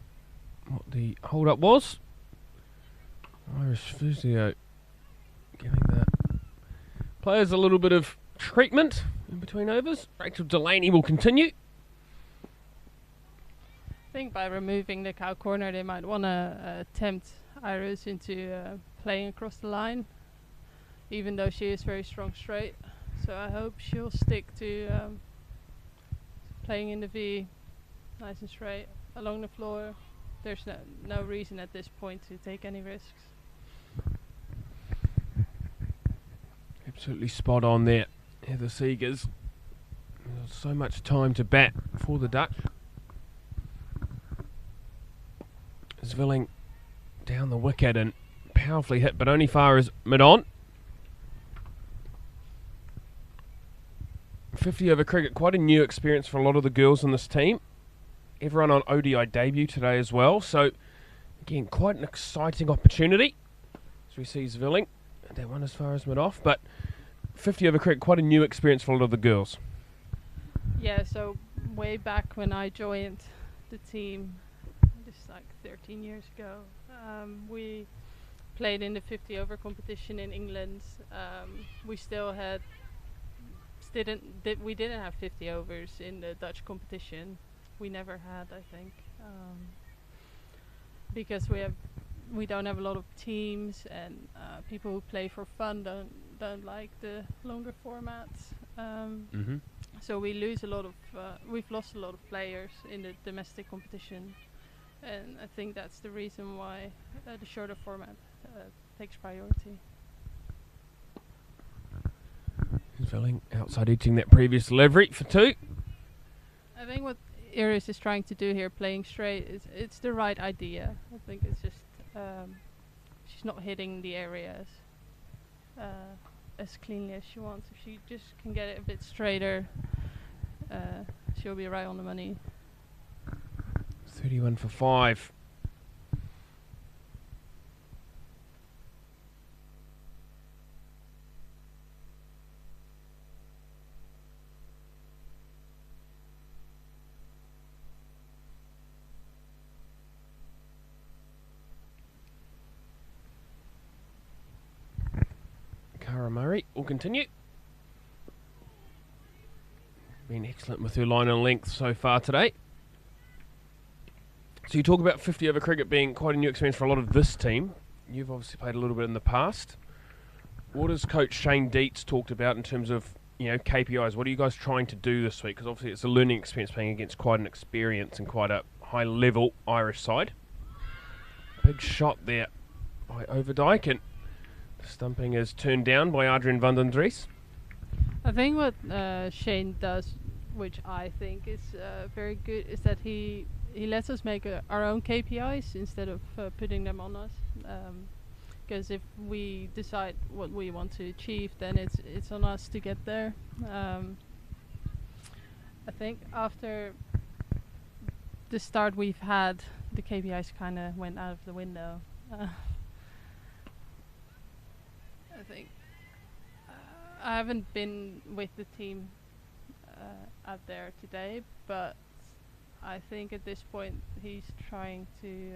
what the hold-up was. Irish physio giving the players a little bit of treatment in between overs. Rachel Delaney will continue. I think by removing the cow corner, they might want to tempt Iris into playing across the line, even though she is very strong straight. So I hope she'll stick to playing in the V, nice and straight along the floor. There's no reason at this point to take any risks. Absolutely spot on there. Heather Seegers. There's so much time to bat for the Dutch. Zwilling down the wicket and powerfully hit, but only far as mid-on. 50 over cricket, quite a new experience for a lot of the girls in this team. Everyone on ODI debut today as well, so again, quite an exciting opportunity as we see Zwilling. That one as far as mid-off, but 50 over cricket, quite a new experience for a lot of the girls. Yeah, so way back when I joined the team, just like 13 years ago, we played in the 50 over competition in England. We still had we didn't have 50 overs in the Dutch competition. We never had, I think, because we don't have a lot of teams, and people who play for fun don't like the longer formats. So we lose a lot of we've lost a lot of players in the domestic competition, and I think that's the reason why the shorter format takes priority. Zwilling outside edging that previous delivery for 2. I think what Iris is trying to do here, playing straight, it's the right idea. I think it's just she's not hitting the areas as cleanly as she wants. If she just can get it a bit straighter, she'll be right on the money. 31 for 5. Cara Murray will continue. Been excellent with her line and length so far today. So you talk about 50 over cricket being quite a new experience for a lot of this team. You've obviously played a little bit in the past. What has Coach Shane Dietz talked about in terms of, you know, KPIs? What are you guys trying to do this week? Because obviously it's a learning experience playing against quite an experience and quite a high level Irish side. Big shot there by Overdyke, and the stumping is turned down by Adrian van den Dries. I think what Shane does, which I think is very good, is that he lets us make our own KPIs instead of putting them on us. Because if we decide what we want to achieve, then it's on us to get there. I think after the start we've had, the KPIs kind of went out of the window. I think I haven't been with the team out there today, but I think at this point he's trying to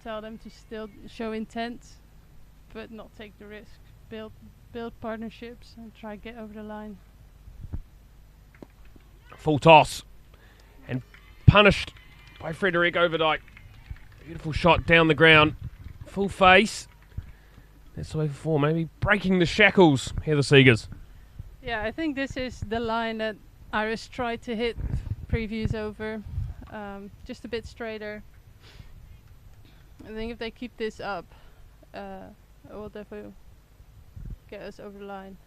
tell them to still show intent, but not take the risk. Build partnerships and try to get over the line. Full toss and punished by Frederik Overdyke. Beautiful shot down the ground. Full face. That's the way for 4. Maybe breaking the shackles. Heather Seegers. Yeah, I think this is the line that Iris tried to hit previews over. Just a bit straighter. I think if they keep this up, it will definitely get us over the line.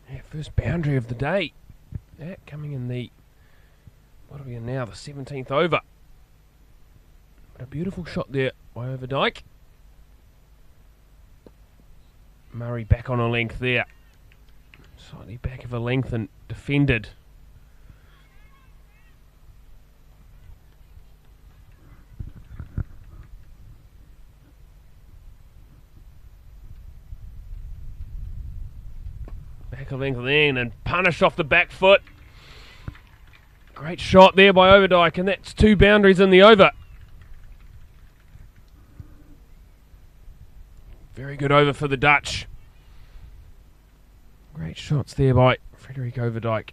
Yeah, first boundary of the day. Yeah, coming in the, what are we in now, the 17th over. But a beautiful shot there by Overdyke. Murray back on a length there. Slightly back of a length and defended. Back of length then and punished off the back foot. Great shot there by Overdyke, and that's 2 boundaries in the over. Very good over for the Dutch. Great shots there by Frederik Overdyke.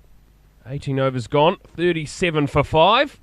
18 overs gone, 37 for 5.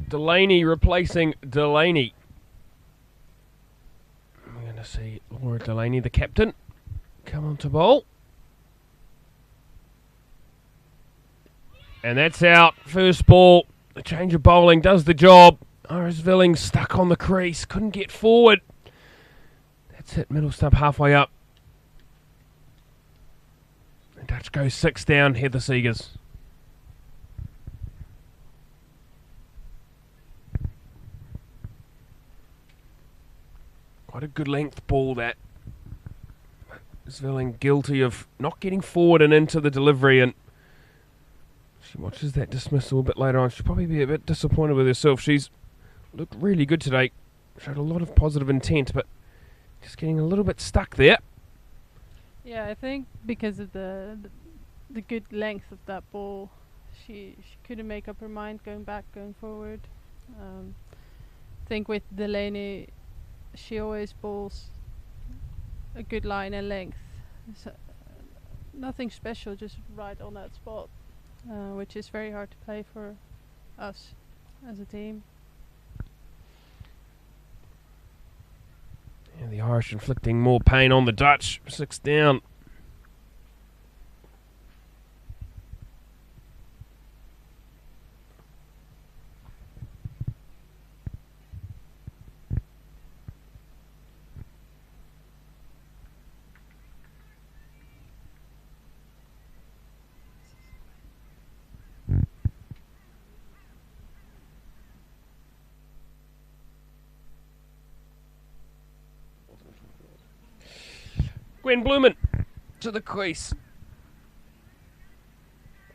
Delaney replacing Delaney. We're going to see Laura Delaney, the captain, come on to bowl. And that's out. First ball. The change of bowling does the job. Iris Villing stuck on the crease. Couldn't get forward. That's it. Middle stump halfway up. The Dutch goes 6 down. Heather Seegers. Quite a good length ball that. Zvilling guilty of not getting forward and into the delivery, and she watches that dismissal a bit later on. She'll probably be a bit disappointed with herself. She's looked really good today. Showed a lot of positive intent, but just getting a little bit stuck there. Yeah, I think because of the good length of that ball, she couldn't make up her mind going back, going forward. I think with Delaney, she always bowls a good line and length. So, nothing special, just right on that spot, which is very hard to play for us as a team. And the Irish inflicting more pain on the Dutch. 6 down. Gwen Blumen to the crease.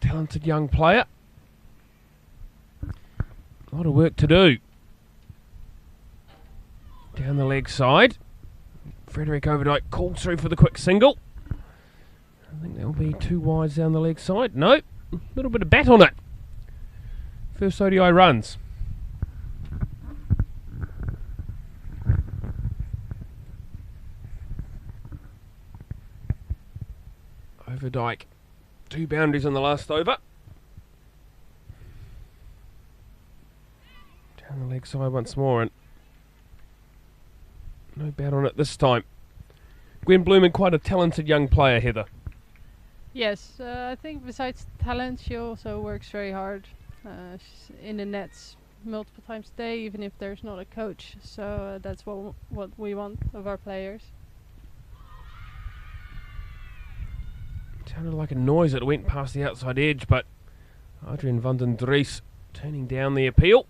Talented young player. A lot of work to do. Down the leg side. Frederick Overdyke calls through for the quick single. I think there'll be 2 wides down the leg side. No, a little bit of bat on it. First ODI runs. Overdyke, 2 boundaries on the last over. Down the leg side once more, and no bat on it this time. Gwen Blumen, quite a talented young player, Heather. Yes, I think besides talent, she also works very hard. She's in the nets multiple times a day, even if there's not a coach. So that's what we want of our players. Sounded like a noise that went past the outside edge, but Adrian van den Dries turning down the appeal.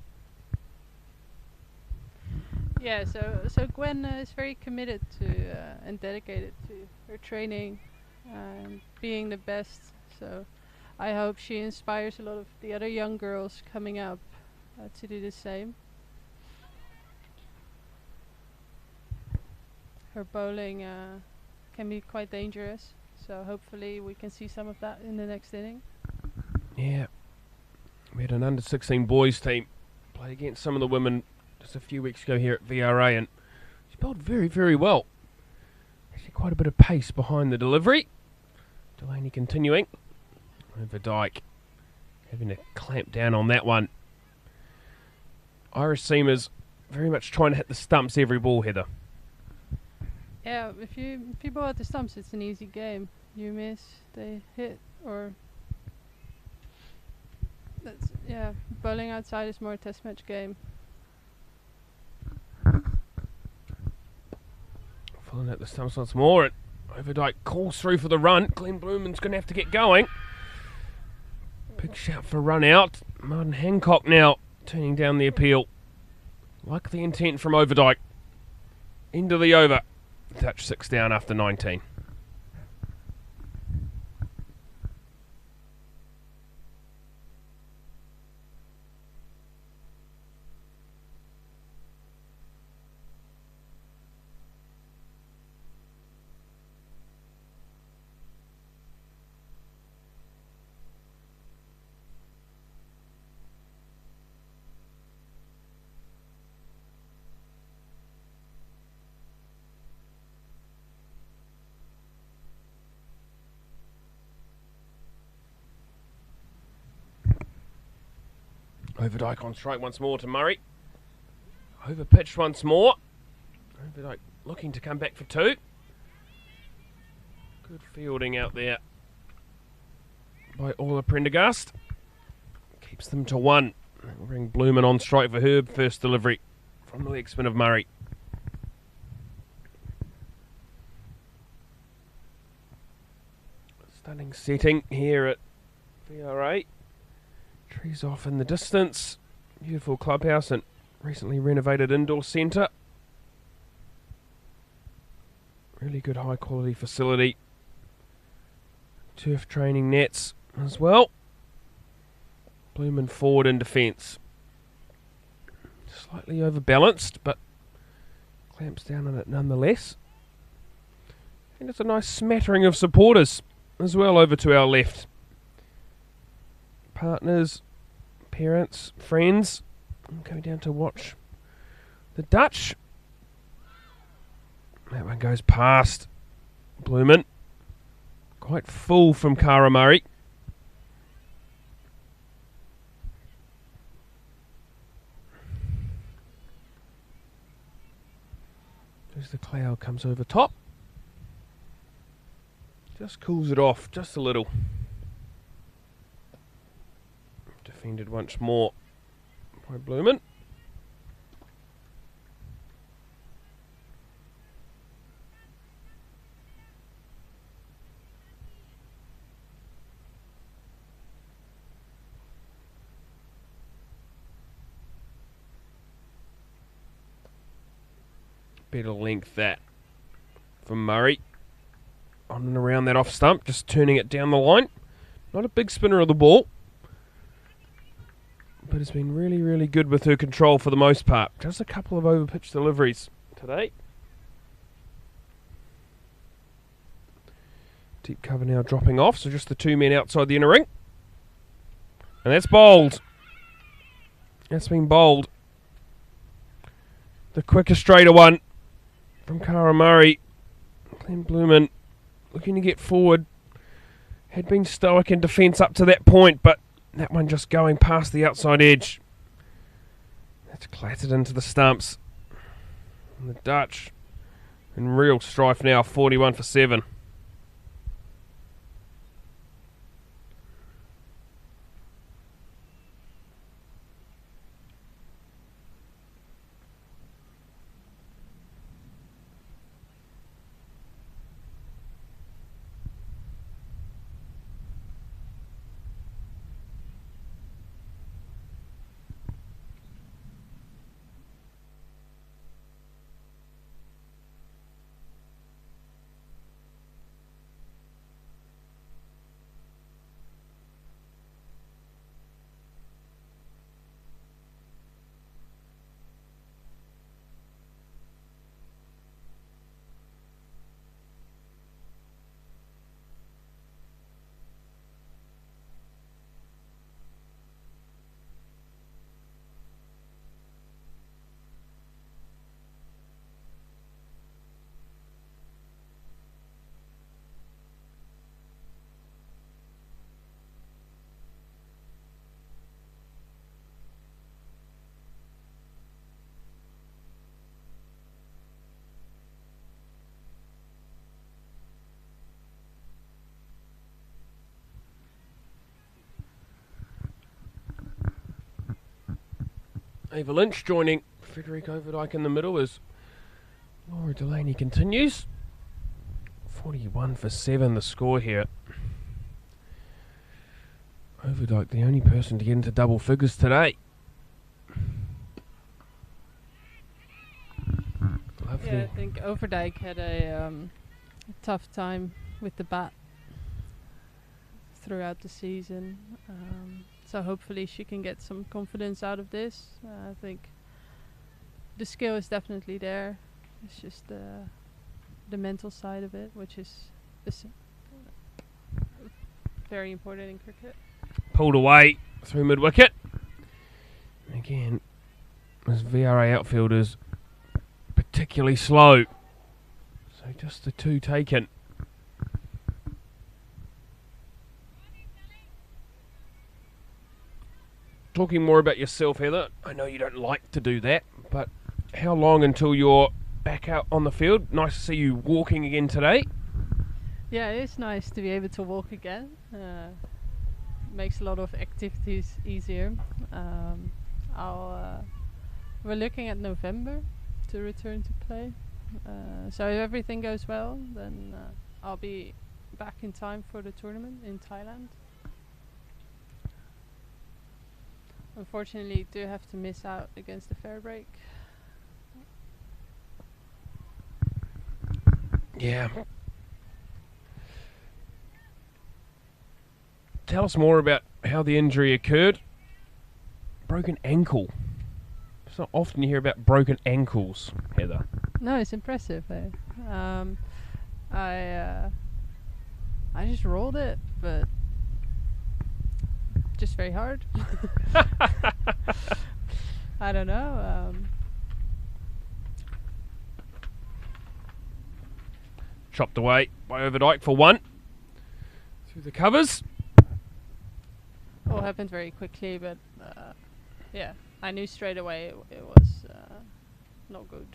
Yeah, so Gwen is very committed to and dedicated to her training and being the best. So I hope she inspires a lot of the other young girls coming up to do the same. Her bowling can be quite dangerous. So hopefully we can see some of that in the next inning. Yeah. We had an under-16 boys team play against some of the women just a few weeks ago here at VRA, and she bowled very, very well. Actually quite a bit of pace behind the delivery. Delaney continuing. Overdyke having to clamp down on that one. Irish seamers very much trying to hit the stumps every ball, Heather. Yeah, if you bowl at the stumps, it's an easy game. You miss, they hit, or that's bowling outside is more a test match game. Falling at the stumps once more, and Overdyke calls through for the run. Glenn Blumen's going to have to get going. Big shout for run out. Martin Hancock now turning down the appeal. Like the intent from Overdyke. Into the over. Dutch 6 down after 19. Overdyke on strike once more to Murray. Overpitched once more. Overdyke looking to come back for 2. Good fielding out there by Orla Prendergast. Keeps them to 1. We'll bring Blumen on strike for her first delivery from the leg spin of Murray. Stunning setting here at VRA. Trees off in the distance. Beautiful clubhouse and recently renovated indoor centre. Really good high quality facility. Turf training nets as well. Bloomin' forward in defence. Slightly overbalanced, but clamps down on it nonetheless. And it's a nice smattering of supporters as well over to our left. Partners, parents, friends. I'm going down to watch the Dutch. That one goes past Bloomin'. Quite full from Cara Murray. There's the cloud, comes over top. Just cools it off just a little. Defended once more by Bloomin'. Better length that from Murray. On and around that off stump, just turning it down the line. Not a big spinner of the ball, but has been really, really good with her control for the most part. Just a couple of over-pitch deliveries today. Deep cover now dropping off, so just the two men outside the inner ring. And that's bowled. That's been bowled. The quicker, straighter one from Cara Murray. Glenn Bloomin' looking to get forward. Had been stoic in defence up to that point, but that one just going past the outside edge. That's clattered into the stumps. And the Dutch in real strife now, 41 for 7. Ava Lynch joining Frederick Overdyke in the middle as Laura Delaney continues. 41 for 7 the score here. Overdyke the only person to get into double figures today. Lovely. Yeah, I think Overdyke had a tough time with the bat throughout the season. So hopefully she can get some confidence out of this. I think the skill is definitely there. It's just the mental side of it, which is very important in cricket. Pulled away through mid-wicket. Again, as VRA outfielders, particularly slow. So just the two taken. Talking more about yourself, Heather. I know you don't like to do that, but how long until you're back out on the field? Nice to see you walking again today. Yeah, it is nice to be able to walk again. Makes a lot of activities easier. We're looking at November to return to play. So if everything goes well, then I'll be back in time for the tournament in Thailand. Unfortunately, do have to miss out against the fair break. Yeah. Tell us more about how the injury occurred. Broken ankle. It's not often you hear about broken ankles, Heather. No, it's impressive though. I just rolled it, but just very hard. I don't know. Chopped away by Overdyke for one. Through the covers. All happened very quickly, but yeah, I knew straight away it was not good.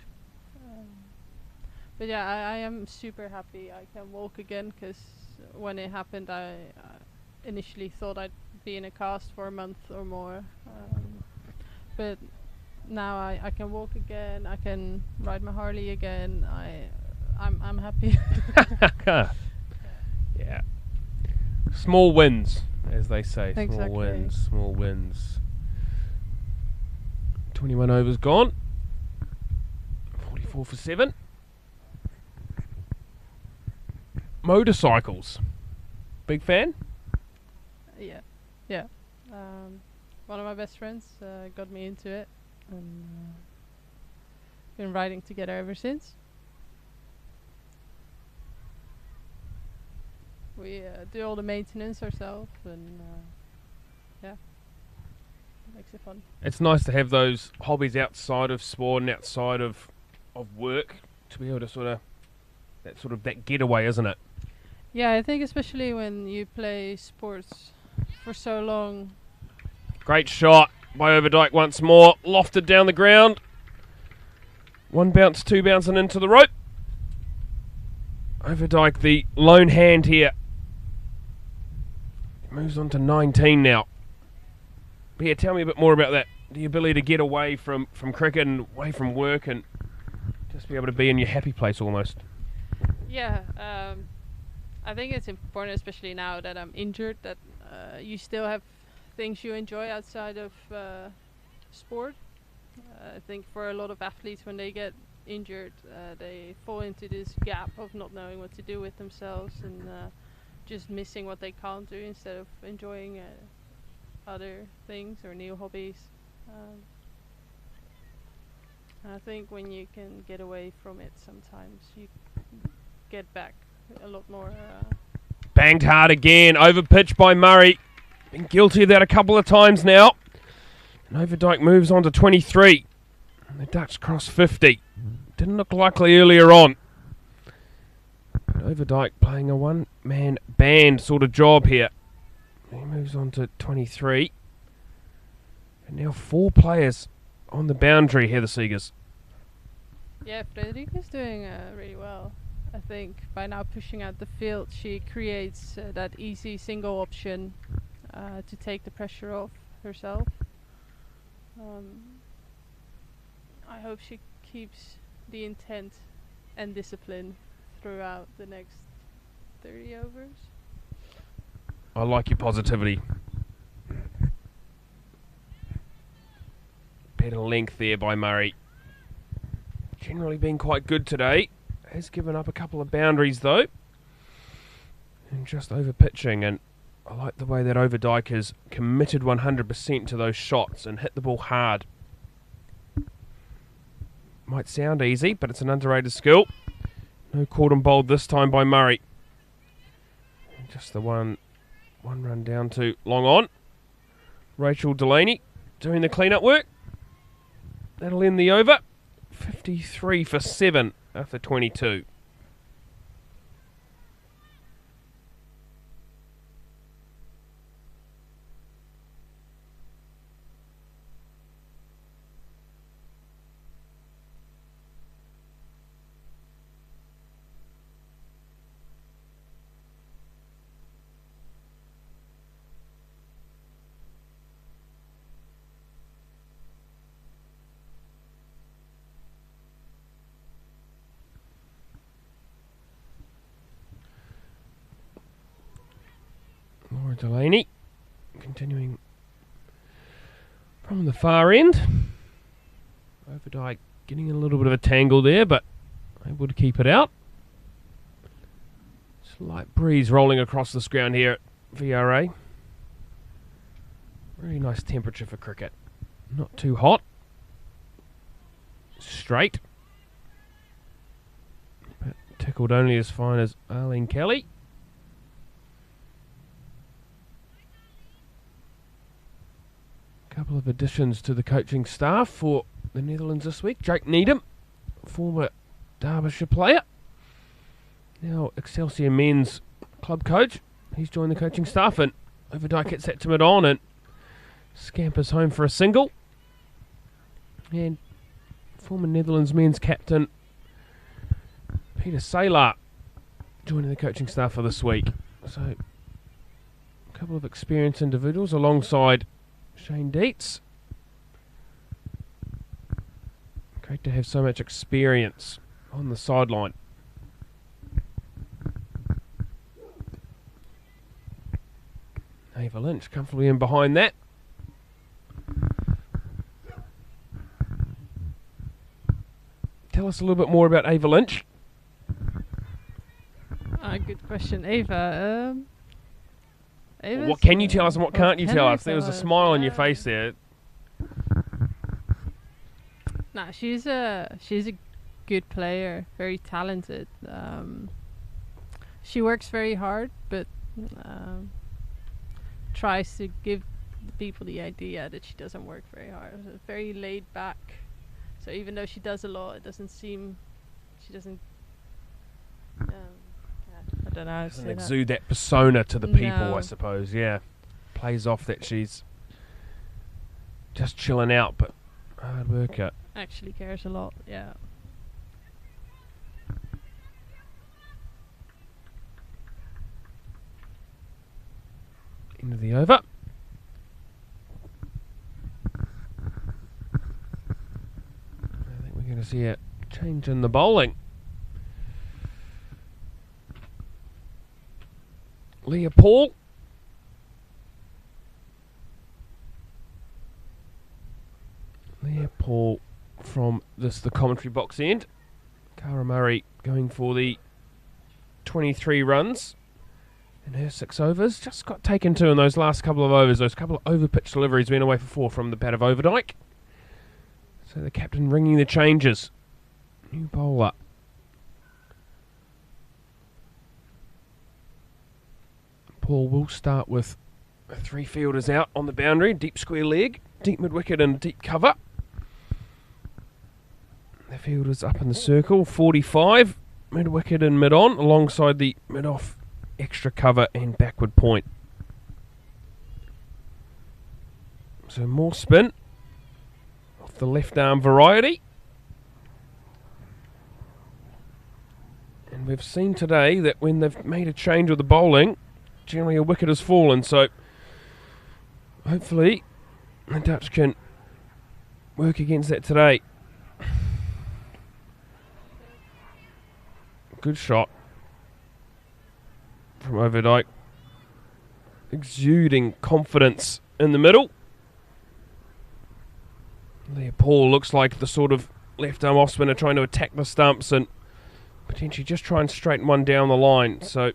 But yeah, I am super happy I can walk again, because when it happened, I initially thought I'd be in a cast for a month or more. But now I can walk again. I can ride my Harley again. I'm happy. Yeah. Small wins, as they say. Exactly. Small wins. 21 overs gone. 44 for 7. Motorcycles. Big fan? Yeah. One of my best friends got me into it, and been riding together ever since. We do all the maintenance ourselves, and yeah, makes it fun. It's nice to have those hobbies outside of sport and outside of work, to be able to that getaway, isn't it? Yeah, I think especially when you play sports for so long. Great shot by Overdyke once more. Lofted down the ground. One bounce, two bouncing into the rope. Overdyke, the lone hand here. Moves on to 19 now. But yeah, tell me a bit more about that. The ability to get away from cricket and away from work and just be able to be in your happy place almost. Yeah, I think it's important, especially now that I'm injured, that you still have things you enjoy outside of sport. I think for a lot of athletes, when they get injured, they fall into this gap of not knowing what to do with themselves, and just missing what they can't do instead of enjoying other things or new hobbies. I think when you can get away from it, sometimes you get back a lot more. Banged hard again, over pitch by Murray. Been guilty of that a couple of times now. And Overdyke moves on to 23. And the Dutch cross 50. Didn't look likely earlier on. But Overdyke playing a one-man band sort of job here. He moves on to 23. And now 4 players on the boundary here, the Seegers. Yeah, Frederica's doing really well. I think by now pushing out the field, she creates that easy single option to take the pressure off herself. I hope she keeps the intent and discipline throughout the next 30 overs. I like your positivity. Better length there by Murray. Generally been quite good today. Has given up a couple of boundaries though. And just over pitching, and I like the way that Overdyke has committed 100% to those shots and hit the ball hard. Might sound easy, but it's an underrated skill. No caught and bowled this time by Murray. And just the one run down to long on. Rachel Delaney doing the clean-up work. That'll end the over. 53 for 7 after 22. Laura Delaney continuing from the far end. Overdyke getting in a little bit of a tangle there, but able to keep it out. Slight breeze rolling across this ground here at VRA. Really nice temperature for cricket. Not too hot. Straight. But tickled only as fine as Arlene Kelly. Couple of additions to the coaching staff for the Netherlands this week. Jake Needham, former Derbyshire player. Now Excelsior men's club coach. He's joined the coaching staff, and Overdijk gets that to mid-on and scampers home for a single. And former Netherlands men's captain Peter Saylor joining the coaching staff for this week. So a couple of experienced individuals alongside Shane Dietz. Great to have so much experience on the sideline. Ava Lynch comfortably in behind that. Tell us a little bit more about Ava Lynch. Good question, Ava. What can you tell us and what can't you tell us? There was a smile on your Yeah. face there. Nah, she's a good player, very talented. She works very hard, but tries to give the people the idea that she doesn't work very hard. So very laid back. So even though she does a lot, it doesn't seem she doesn't. I don't know. How to Doesn't say that. exude that persona to the people, I No. suppose. Yeah, plays off that she's just chilling out, but hard worker. Actually cares a lot. Yeah. Into the over. I think we're going to see a change in the bowling. Leah Paul. Leah Paul from the commentary box end. Cara Murray going for the 23 runs in her 6 overs. Just got taken 2 in those last couple of overs. Those couple of over-pitch deliveries went away for 4 from the bat of Overdijk. So the captain ringing the changes. New bowler. Paul will start with 3 fielders out on the boundary. Deep square leg, deep mid-wicket and deep cover. The fielders up in the circle. 45, mid-wicket and mid-on, alongside the mid-off extra cover and backward point. So more spin off the left arm variety. And we've seen today that when they've made a change with the bowling, generally a wicket has fallen. So hopefully the Dutch can work against that today. Good shot from Overdijk. Exuding confidence in the middle. Leah Paul looks like the sort of left arm off spinner trying to attack the stumps and potentially just try and straighten one down the line. So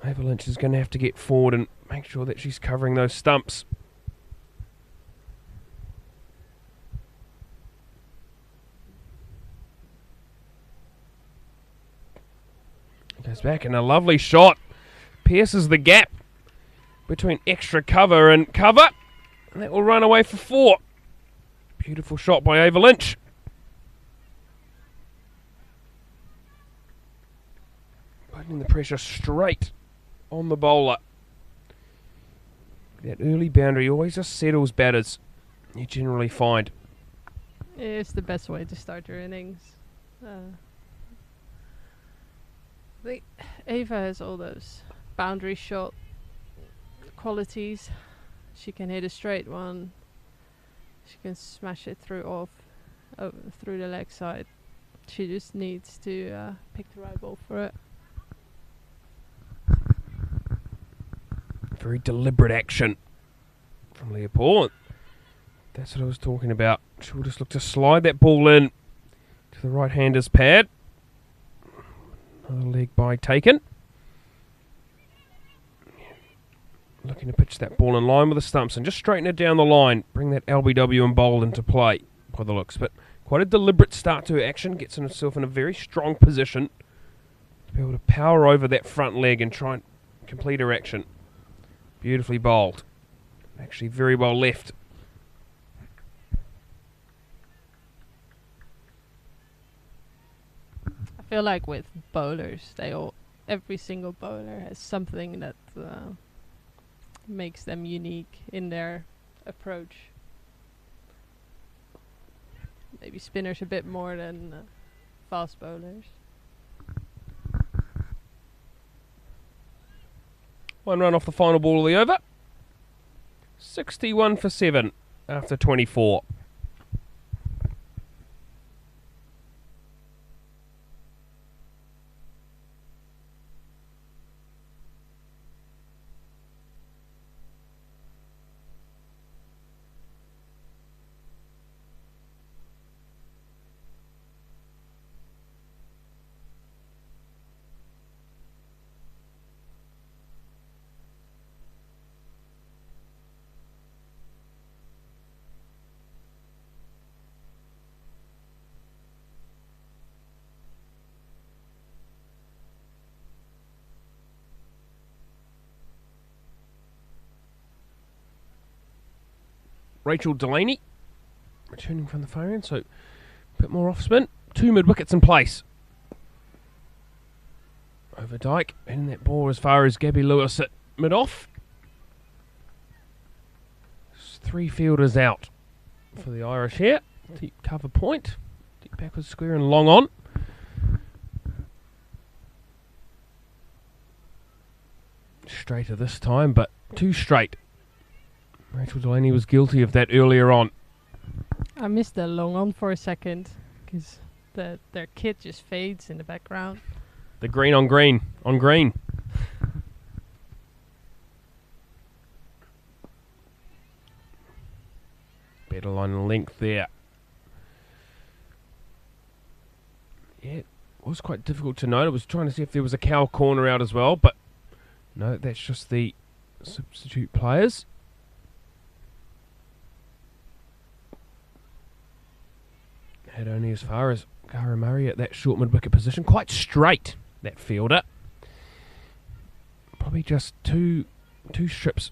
Ava Lynch is going to have to get forward and make sure that she's covering those stumps. Goes back and a lovely shot. Pierces the gap between extra cover and cover. And that will run away for 4. Beautiful shot by Ava Lynch. Putting the pressure straight on the bowler. That early boundary always just settles batters, you generally find. It's the best way to start your innings. Ava has all those boundary shot qualities. She can hit a straight one. She can smash it through the leg side. She just needs to pick the right ball for it. Very deliberate action from Leah Paul. That's what I was talking about. She'll just look to slide that ball in to the right-hander's pad. Another leg by taken. Looking to pitch that ball in line with the stumps and just straighten it down the line. Bring that LBW and bowl into play by the looks. But quite a deliberate start to her action. Gets himself in a very strong position to be able to power over that front leg and try and complete her action. Beautifully bowled. Actually very well left. I feel like with bowlers, every single bowler has something that makes them unique in their approach. Maybe spinners a bit more than fast bowlers. One run off the final ball of the over. 61 for 7 after 24. Rachel Delaney returning from the far end, so a bit more off spin. 2 mid wickets in place. Over Dyke, and that ball as far as Gabby Lewis at mid off. 3 fielders out for the Irish here. Deep cover point, deep backwards square and long on. Straighter this time, but too straight. Rachel Delaney was guilty of that earlier on. I missed the long on for a second because their kit just fades in the background. The green on green on green. Better line and length there. Yeah, it was quite difficult to note. I was trying to see if there was a cow corner out as well, but no, that's just the substitute players. Had only as far as Cara Murray at that short mid-wicket position. Quite straight, that fielder. Probably just two strips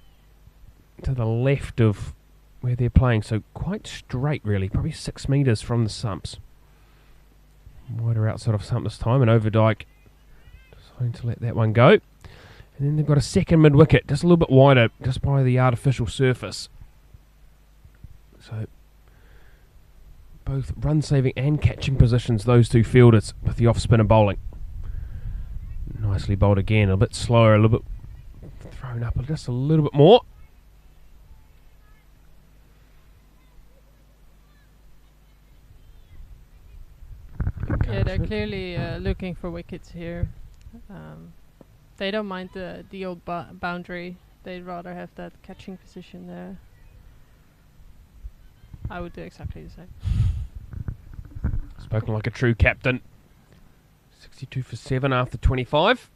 to the left of where they're playing. So quite straight, really. Probably 6 metres from the stumps. Wider outside of stump this time. And Overdyke deciding to let that one go. And then they've got a second mid-wicket. Just a little bit wider, just by the artificial surface. So both run-saving and catching positions, those two fielders, with the off-spinner bowling. Nicely bowled again, a bit slower, a little bit thrown up just a little bit more. Yeah, they're clearly looking for wickets here. They don't mind the old boundary. They'd rather have that catching position there. I would do exactly the same. Spoken like a true captain. 62 for 7 after 25.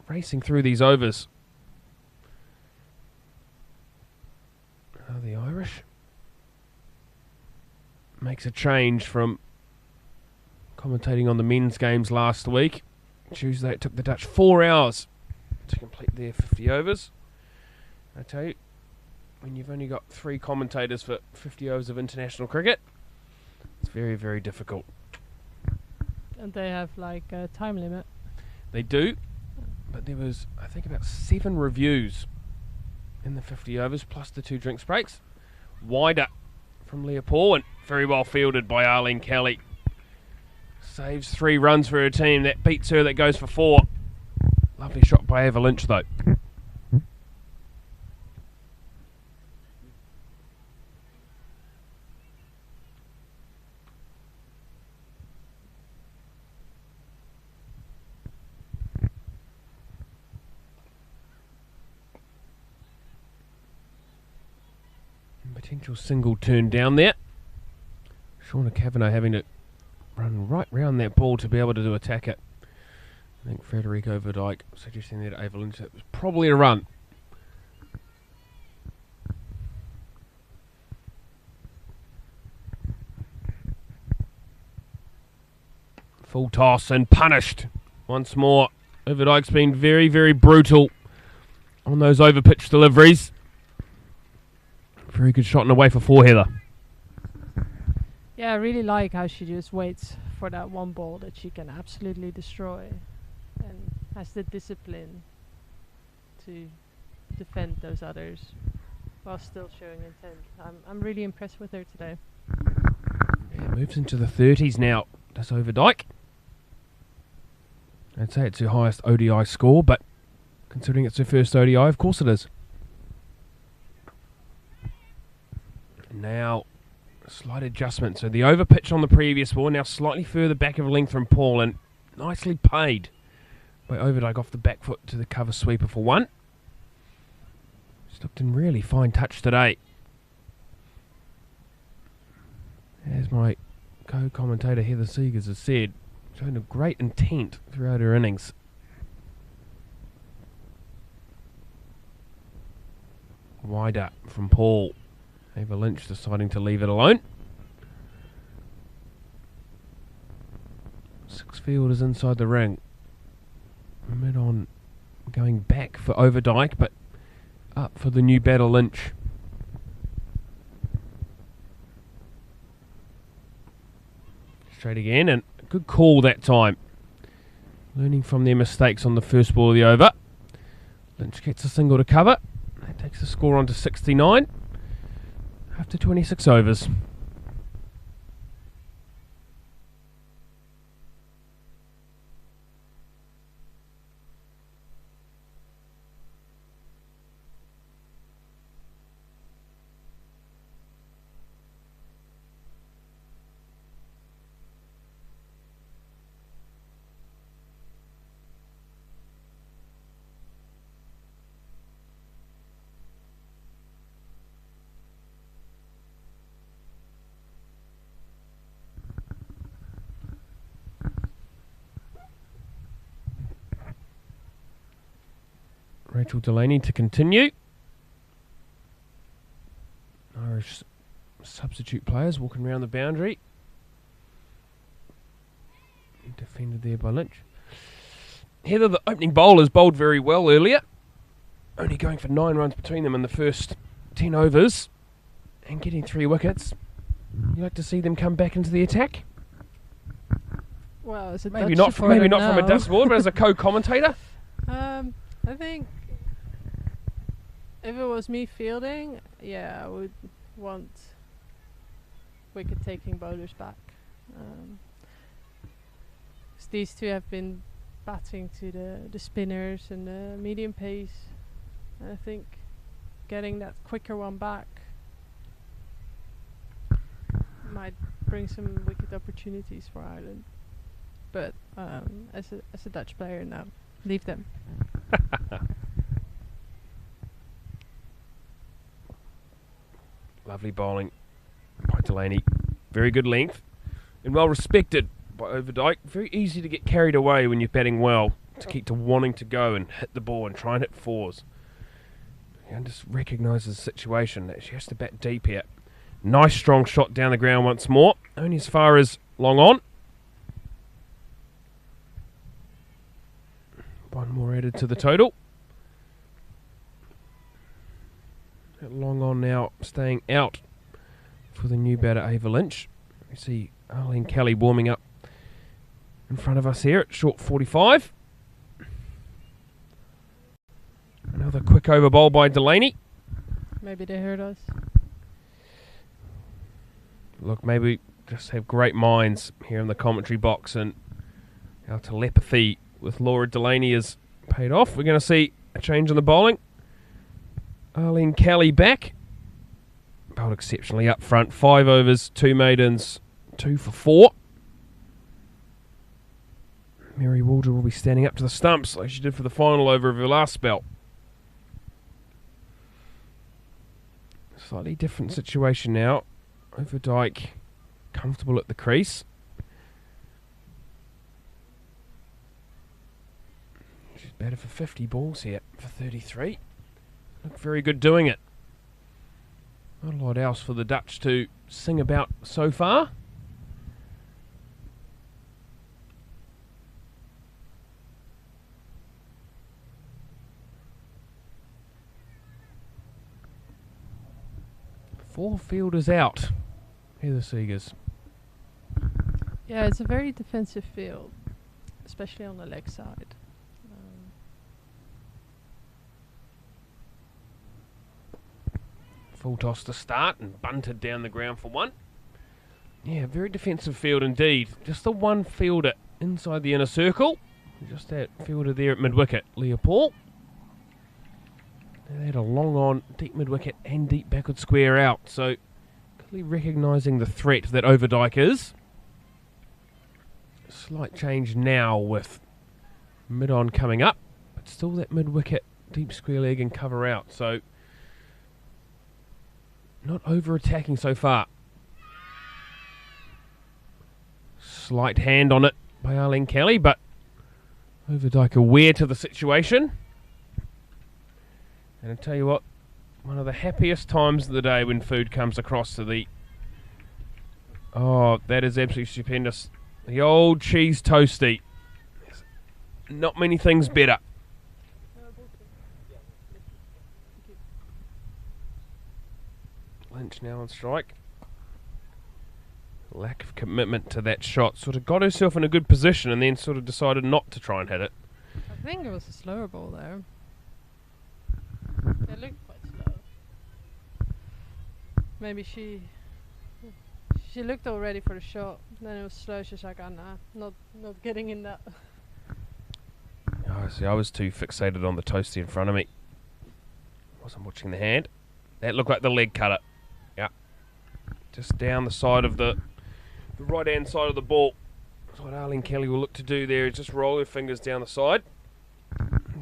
Racing through these overs. The Irish makes a change from commentating on the men's games last week. Tuesday it took the Dutch 4 hours to complete their 50 overs. I tell you, when you've only got 3 commentators for 50 overs of international cricket, it's very, very difficult. And they have like a time limit. They do, but there was, I think, about 7 reviews in the 50 overs, plus the 2 drinks breaks. Wider from Leah Paul, and very well fielded by Arlene Kelly. Saves 3 runs for her team. That beats her, that goes for 4. Lovely shot by Ava Lynch, though. Potential single turn down there. Shauna Kavanagh having to run right round that ball to be able to attack it. I think Frederico Verdijk suggesting that Ava Lynch, it was probably a run. Full toss and punished once more. Overdijk's been very, very brutal on those over-pitch deliveries. Very good shot and away for 4, Heather. Yeah, I really like how she just waits for that one ball that she can absolutely destroy and has the discipline to defend those others while still showing intent. I'm really impressed with her today. Yeah, moves into the 30s now. Does Overdijk. I'd say it's her highest ODI score, but considering it's her first ODI, of course it is. Now, slight adjustment. So the over pitch on the previous ball, now slightly further back of length from Paul, and nicely paid by Overdijk off the back foot to the cover sweeper for 1. She's looked in really fine touch today. As my co-commentator Heather Seegers has said, shown a great intent throughout her innings. Wide up from Paul. Ava Lynch deciding to leave it alone. 6 fielders inside the ring. Mid on going back for Overdijk, but up for the new batter Lynch. Straight again, and a good call that time. Learning from their mistakes on the first ball of the over. Lynch gets a single to cover. That takes the score on to 69 after 26 overs. Rachel Delaney to continue. Irish substitute players walking around the boundary. Defended there by Lynch. Heather, the opening bowlers bowled very well earlier. Only going for 9 runs between them in the first 10 overs. And getting 3 wickets. You like to see them come back into the attack? Well, as a Maybe Dutch not, supporter, maybe not from a no. dashboard, but as a co-commentator. I think if it was me fielding, yeah, I would want wicket-taking bowlers back. 'Cause these two have been batting to the spinners and the medium pace. And I think getting that quicker one back might bring some wicket opportunities for Ireland. But as a Dutch player, no, leave them. Lovely bowling by Delaney. Very good length and well respected by Overdijk. Very easy to get carried away when you're batting well, to keep to wanting to go and hit the ball and try and hit 4s. And just recognises the situation that she has to bat deep here. Nice strong shot down the ground once more. Only as far as long on. One more added to the total. That long on now staying out for the new batter Ava Lynch. We see Arlene Kelly warming up in front of us here at short 45. Another quick over bowl by Delaney. Maybe they heard us. Look, maybe just have great minds here in the commentary box, and our telepathy with Laura Delaney is paid off. We're going to see a change in the bowling. Arlene Kelly back. Bowled exceptionally up front. 5 overs, 2 maidens, 2 for 4. Mary Waldron will be standing up to the stumps like she did for the final over of her last spell. Slightly different situation now. Overdijk comfortable at the crease. batted for 50 balls here for 33. Looked very good doing it. Not a lot else for the Dutch to sing about so far. Four fielders out. Heather Seegers. Yeah, it's a very defensive field, especially on the leg side. Full toss to start and bunted down the ground for one. Yeah, very defensive field indeed. Just the one fielder inside the inner circle. Just that fielder there at mid-wicket, Leopold. They had a long on, deep mid-wicket and deep backward square out. So, clearly recognising the threat that Overdyke is. Slight change now with mid-on coming up. But still that mid-wicket, deep square leg and cover out. So, not over-attacking so far. Slight hand on it by Arlene Kelly, but Overdyke aware to the situation. And I'll tell you what, one of the happiest times of the day when food comes across to the... Oh, that is absolutely stupendous. The old cheese toasty. There's not many things better. Lynch now on strike. Lack of commitment to that shot. Sort of got herself in a good position and then sort of decided not to try and hit it. I think it was a slower ball there. It looked quite slow. Maybe she looked all ready for the shot. Then it was slow. She's like, oh nah, not getting in that. Oh, see, I was too fixated on the toasty in front of me. Wasn't watching the hand. That looked like the leg cutter. Yeah. Just down the side of the right hand side of the ball. That's what Arlene Kelly will look to do there, is just roll her fingers down the side.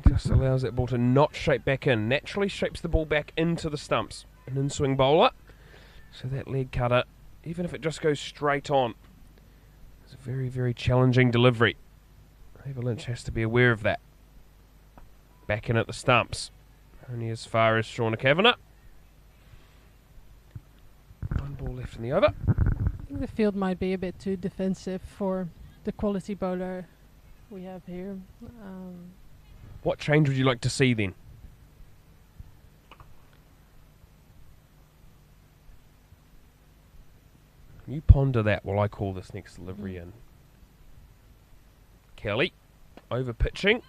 Just allows that ball to not shape back in. Naturally shapes the ball back into the stumps. An in-swing bowler. So that leg cutter, even if it just goes straight on, it's a very, very challenging delivery. Ava Lynch has to be aware of that. Back in at the stumps. Only as far as Shauna Kavanagh. One ball left in the over. I think the field might be a bit too defensive for the quality bowler we have here. What change would you like to see then? You ponder that while I call this next delivery in. Kelly, over pitching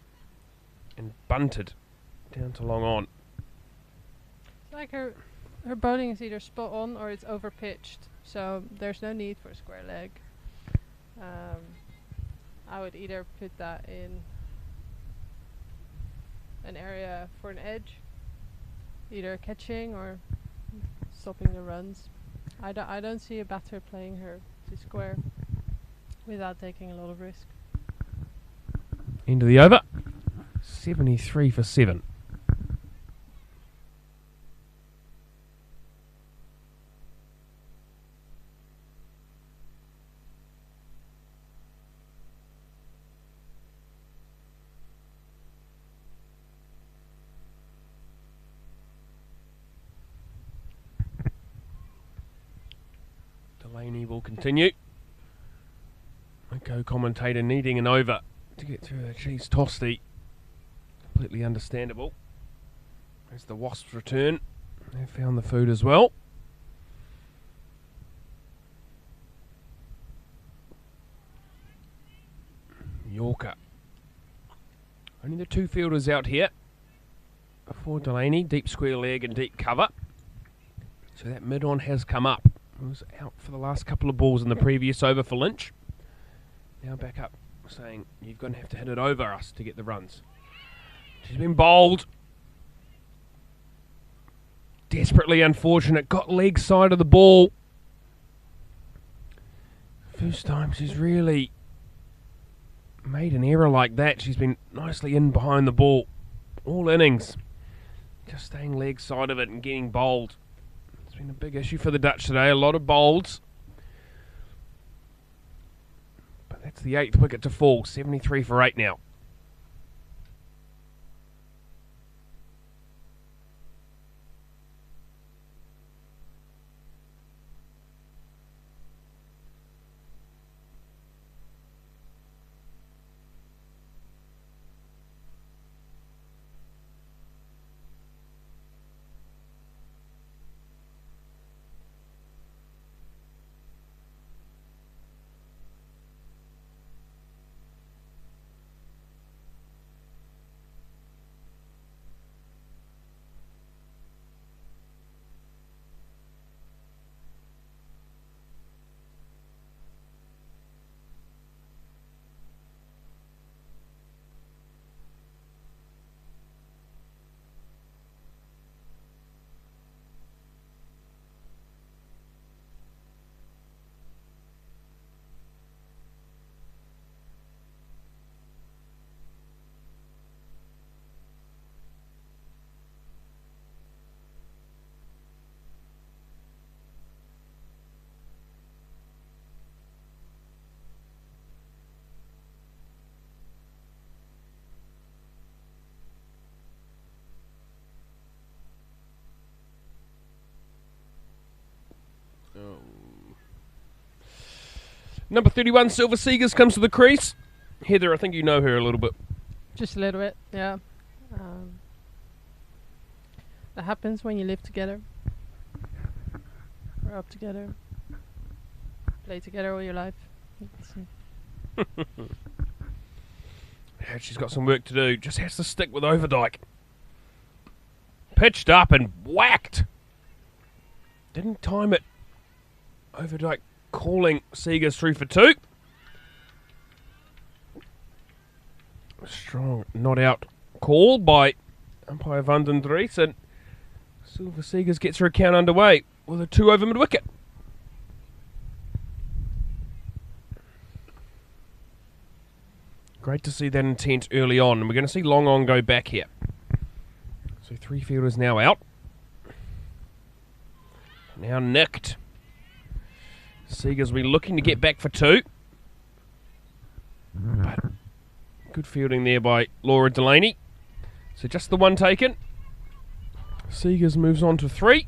and bunted down to long on. It's like her bowling is either spot on or it's over pitched, so there's no need for a square leg. I would either put that in an area for an edge, either catching or stopping the runs. I don't see a batter playing her to square without taking a lot of risk. Into the over. 73 for 7. Delaney will continue. My co-commentator needing an over to get through a cheese toasty. Completely understandable. There's the Wasps return. They found the food as well. Yorker. Only the two fielders out here for Delaney. Deep square leg and deep cover. So that mid-on has come up. It was out for the last couple of balls in the previous over for Lynch. Now back up, saying you're going to have to hit it over us to get the runs. She's been bowled. Desperately unfortunate. Got leg side of the ball. First time she's really made an error like that. She's been nicely in behind the ball. All innings. Just staying leg side of it and getting bowled. It's been a big issue for the Dutch today. A lot of bowls. But that's the 8th wicket to fall. 73 for 8 now. Number 31, Silver Seegers, comes to the crease. Heather, I think you know her a little bit. Just a little bit, yeah. That happens when you live together, grow up together, play together all your life. Yeah, she's got some work to do. Just has to stick with Overdyke. Pitched up and whacked. Didn't time it. Overdyke calling Seegers through for 2. Strong not out call by umpire Van den Dries, and Silver Seegers gets her account underway with a 2 over mid-wicket. Great to see that intent early on, and we're going to see long on go back here. So 3 fielders now out. Now nicked. Seegers will be looking to get back for 2. But good fielding there by Laura Delaney. So just the 1 taken. Seegers moves on to 3.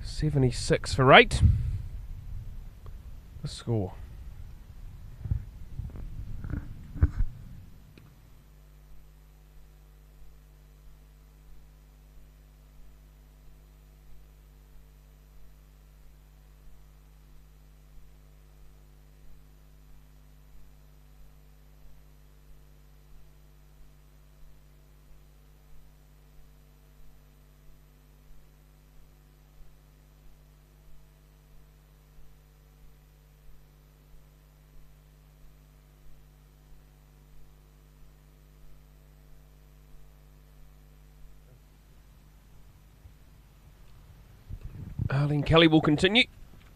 76 for 8. The score. Arlene Kelly will continue.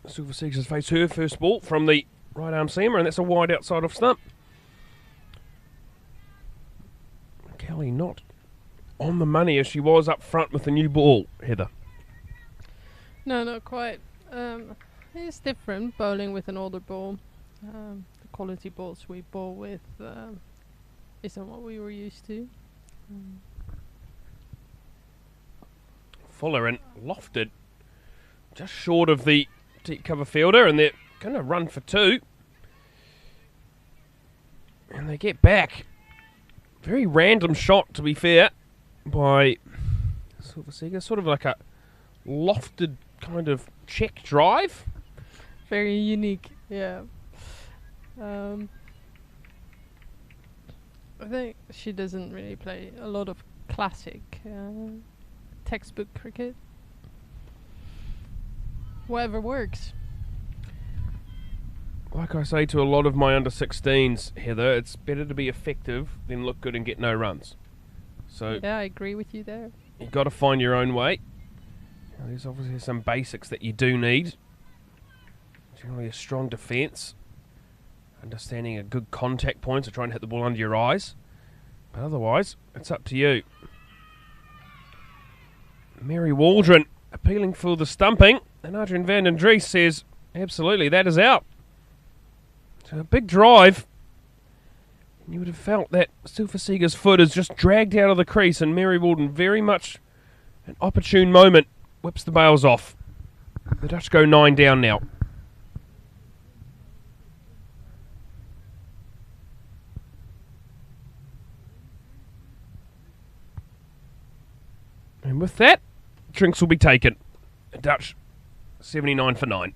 Silver Seegers face her first ball from the right arm seamer, and that's a wide outside off stump. Kelly not on the money as she was up front with the new ball, Heather. No, not quite. It's different bowling with an older ball. The quality balls we bowl with isn't what we were used to. Fuller and lofted just short of the deep cover fielder, and they're going to run for 2. And they get back. Very random shot, to be fair, by Silver Seegers. Sort of like a lofted kind of check drive. Very unique, yeah. I think she doesn't really play a lot of classic textbook cricket. Whatever works. Like I say to a lot of my under-16s, Heather, it's better to be effective than look good and get no runs. So Yeah, I agree with you there. you've got to find your own way. Now, there's obviously some basics that you do need. Generally a strong defence, understanding a good contact point, so try and hit the ball under your eyes. But otherwise, it's up to you. Mary Waldron appealing for the stumping, and Adrian Van den Dries says, absolutely, that is out. So a big drive. And you would have felt that Silver Seegers' foot is just dragged out of the crease, and Mary Waldron, very much an opportune moment, whips the bails off. The Dutch go 9 down now. And with that, drinks will be taken. The Dutch 79 for 9.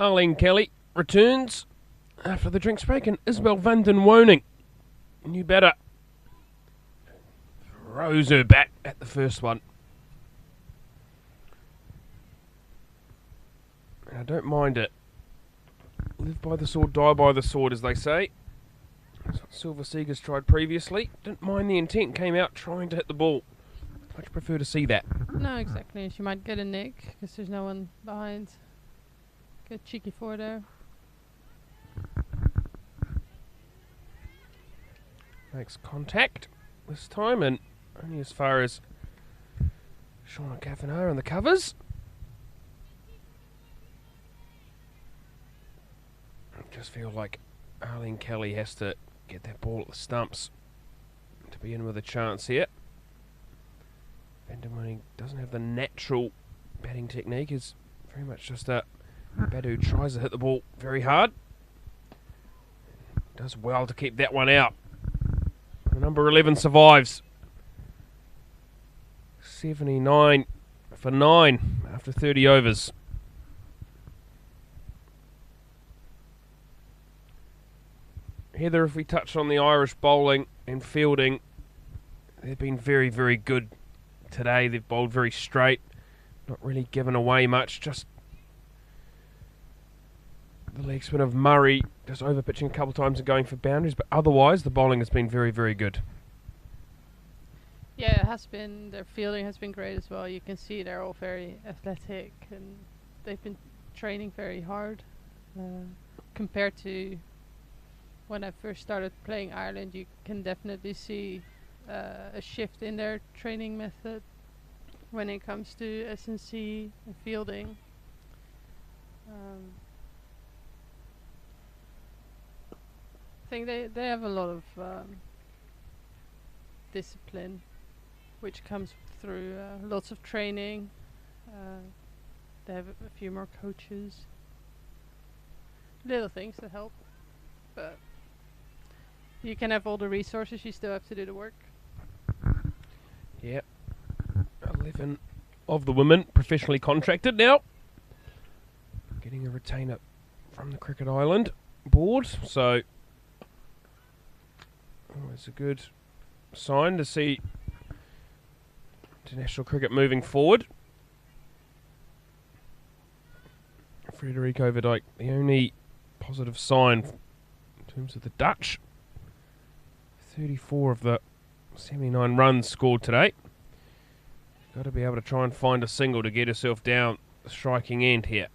Arlene Kelly returns after the drinks break, and Isabel van den Woning, new batter, throws her back at the first one. And I don't mind it. Live by the sword, die by the sword, as they say. That's what Silver Seegers tried previously. Didn't mind the intent, came out trying to hit the ball. Much prefer to see that. No, exactly. She might get a nick because there's no one behind. Get cheeky for there. Makes contact this time, and only as far as Shauna Kavanagh on the covers. I just feel like Arlene Kelly has to get that ball at the stumps to be in with a chance here. Van den Woning doesn't have the natural batting technique. Is very much just a batter who tries to hit the ball very hard. Does well to keep that one out. The number 11 survives. 79 for 9 after 30 overs. Heather, if we touch on the Irish bowling and fielding, they've been very, very good today. They've bowled very straight, not really given away much. Just the leg spin of Murray, just over pitching a couple of times and going for boundaries, but otherwise the bowling has been very, very good. Yeah, it has been. Their fielding has been great as well. You can see they're all very athletic and they've been training very hard. Compared to when I first started playing Ireland, you can definitely see a shift in their training method when it comes to S&C and fielding. I think they have a lot of discipline, which comes through lots of training. They have a few more coaches. Little things that help, but you can have all the resources, you still have to do the work. Yep. 11 of the women professionally contracted now. Getting a retainer from the Cricket Island board, so always a good sign to see international cricket moving forward. Frederico Verdijk, the only positive sign in terms of the Dutch. 34 of the 79 runs scored today. Got to be able to try and find a single to get herself down the striking end here.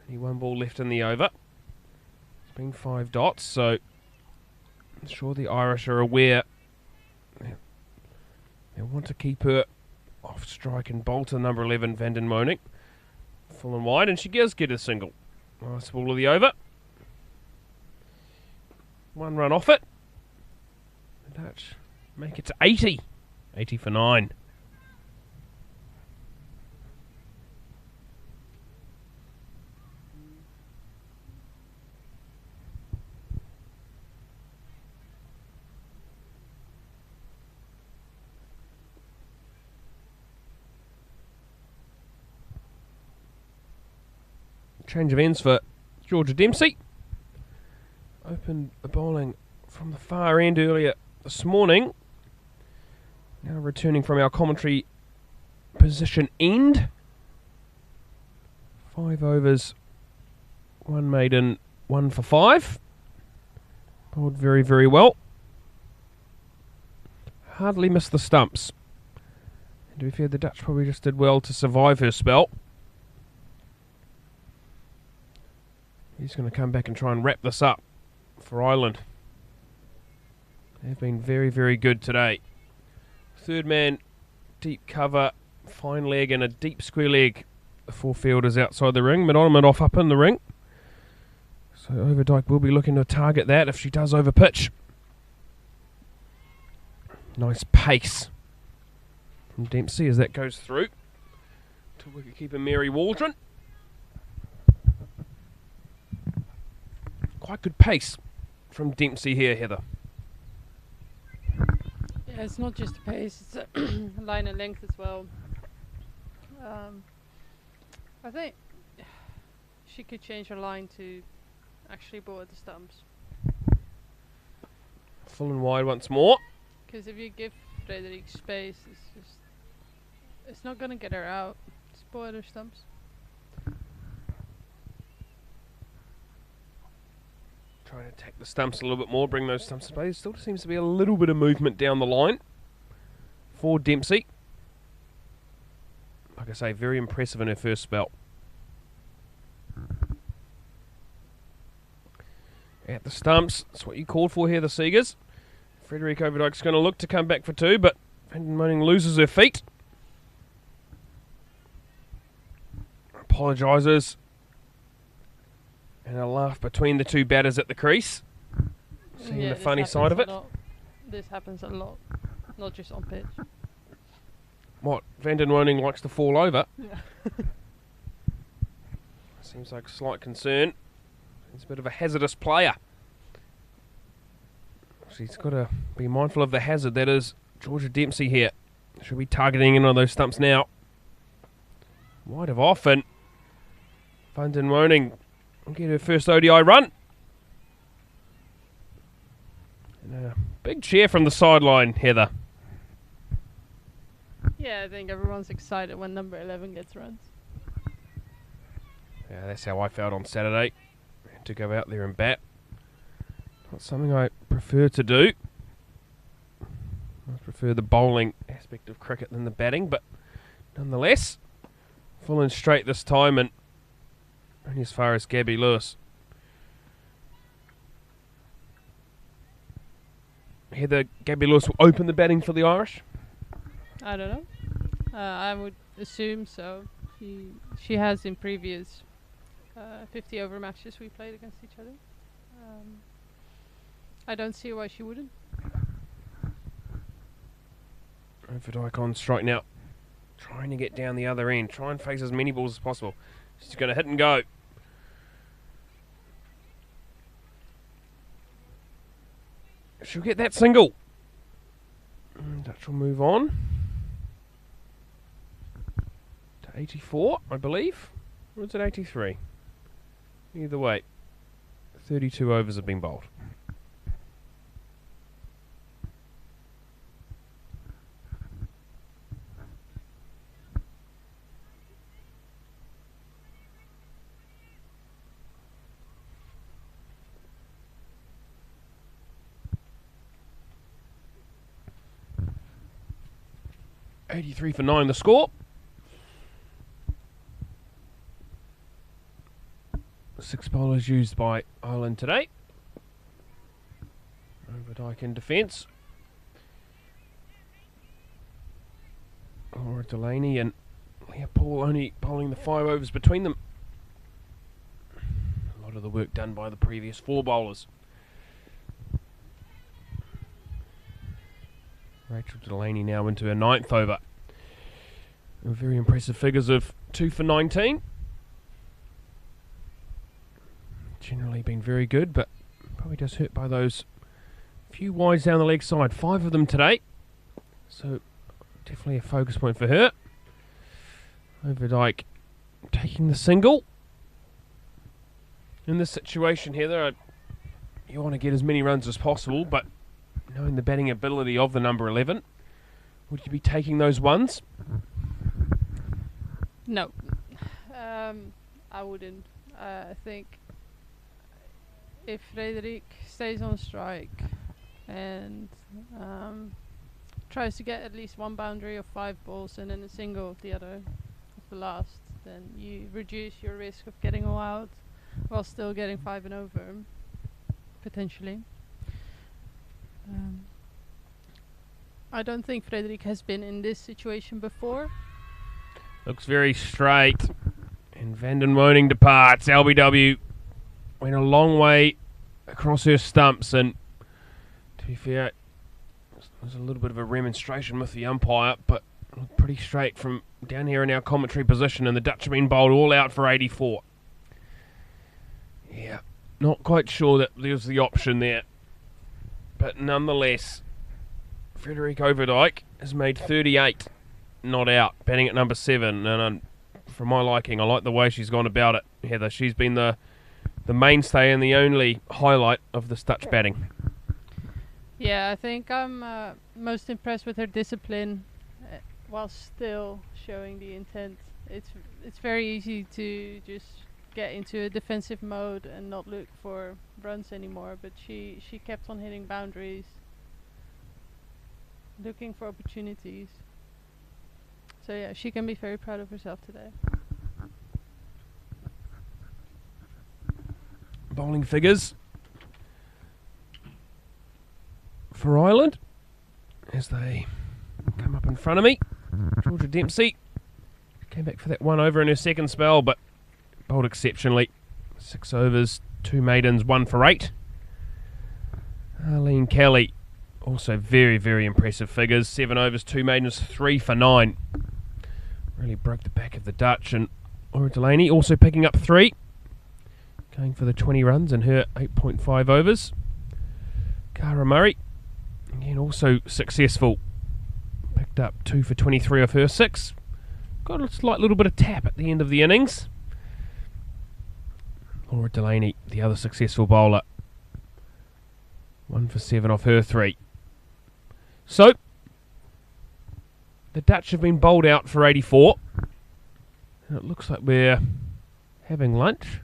Only one ball left in the over. It's been 5 dots, so I'm sure the Irish are aware they want to keep her off strike and bowl to number 11, Van den Woning. Full and wide, and she does get a single. Nice ball of the over. 1 run off it. The Dutch make it to 80. 80 for 9. Change of ends for Georgia Dempsey. Opened the bowling from the far end earlier this morning. Now returning from our commentary position end. 5 overs, 1 maiden, 1 for 5. Bowled very, very well. Hardly missed the stumps. And to be fair, the Dutch probably just did well to survive her spell. He's going to come back and try and wrap this up for Ireland. They've been very, very good today. Third man, deep cover, fine leg and a deep square leg. The 4 fielders outside the ring, mid on, mid off up in the ring. So Overdyke will be looking to target that if she does over pitch. Nice pace from Dempsey as that goes through to wicketkeeper Mary Waldron. Quite good pace from Dempsey here, Heather. Yeah, it's not just the pace, it's a line and length as well. I think she could change her line to actually ball at the stumps. Full and wide once more. Because if you give Frederik space, it's not gonna get her out. Just ball at her stumps. Trying to attack the stumps a little bit more, bring those stumps to play. Still seems to be a little bit of movement down the line for Dempsey. Like I say, very impressive in her first spell. At the stumps, that's what you called for here, the Seegers. Frederik Overdijk's going to look to come back for two, but Van den Moning loses her feet. Apologises. And a laugh between the two batters at the crease. Seeing the funny side of it. This happens a lot, not just on pitch. What, Van den Moning likes to fall over? Yeah. Seems like a slight concern. He's a bit of a hazardous player. She's got to be mindful of the hazard that is Georgia Dempsey here. She'll be targeting in on those stumps now. Wide of off, and Van den Moning will get her first ODI run. And a big cheer from the sideline, Heather. Yeah, I think everyone's excited when number 11 gets runs. Yeah, that's how I felt on Saturday. To go out there and bat. Not something I prefer to do. I prefer the bowling aspect of cricket than the batting, but nonetheless, full and straight this time, and only as far as Gabby Lewis. Heather, Gabby Lewis will open the batting for the Irish? I don't know. I would assume so. She has in previous 50 over matches we played against each other. I don't see why she wouldn't. Overdijk on strike now. Trying to get down the other end. Try and face as many balls as possible. She's going to hit and go. She'll get that single. And Dutch will move on to 84, I believe. Or is it 83? Either way, 32 overs have been bowled. .83 for 9 the score. 6 bowlers used by Ireland today. Overdijk in defence. Laura Delaney and Leah Paul only bowling the 5 overs between them. A lot of the work done by the previous 4 bowlers. Rachel Delaney now into her 9th over. Very impressive figures of 2 for 19. Generally been very good, but probably just hurt by those few wides down the leg side. 5 of them today. So definitely a focus point for her. Overdijk taking the single. In this situation, Heather, you want to get as many runs as possible, but knowing the batting ability of the number 11, would you be taking those ones? No. I wouldn't. I think if Frederik stays on strike and tries to get at least one boundary of 5 balls and then a single of the other of the last, then you reduce your risk of getting all out while still getting 5 and over, potentially. I don't think Frederik has been in this situation before. Looks very straight. And Van den Moning departs. LBW went a long way across her stumps, and to be fair, there's a little bit of a remonstration with the umpire, but pretty straight from down here in our commentary position, and the Dutch have been bowled all out for 84. Yeah, not quite sure that there's the option there. But nonetheless, Frederik Overdijk has made 38 not out, batting at number 7. And for my liking. I like the way she's gone about it, Heather. She's been the mainstay and the only highlight of this Dutch batting. Yeah, I think I'm most impressed with her discipline, while still showing the intent. It's very easy to just get into a defensive mode and not look for runs anymore. But she kept on hitting boundaries, looking for opportunities. So yeah, she can be very proud of herself today. Bowling figures for Ireland as they come up in front of me. Georgia Dempsey came back for that 1 over in her second spell, but bowled exceptionally. 6 overs, 2 maidens, 1 for 8. Arlene Kelly, also very, very impressive figures. 7 overs, 2 maidens, 3 for 9. Really broke the back of the Dutch. And Laura Delaney also picking up 3. Going for the 20 runs in her 8.5 overs. Cara Murray, again, also successful. Picked up 2 for 23 of her 6. Got a slight little bit of tap at the end of the innings. Laura Delaney, the other successful bowler. 1 for 7 off her 3. So, the Dutch have been bowled out for 84. And it looks like we're having lunch.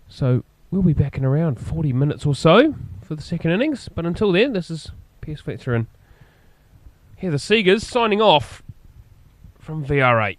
So, we'll be back in around 40 minutes or so for the second innings. But until then, this is Piers Fletcher and Heather Seegers signing off from VR8.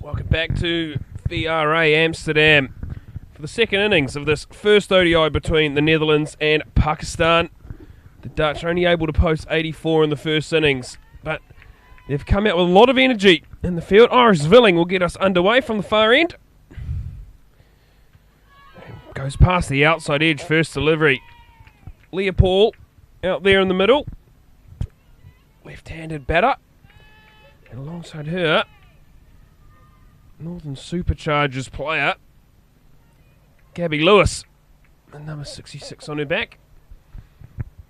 Welcome back to VRA Amsterdam for the second innings of this first ODI between the Netherlands and Pakistan. The Dutch are only able to post 84 in the first innings, but they've come out with a lot of energy in the field. Iris Villing will get us underway from the far end. Goes past the outside edge, first delivery. Leah Paul out there in the middle. Left-handed batter. And alongside her, Northern Superchargers player, Gabby Lewis, and number 66 on her back.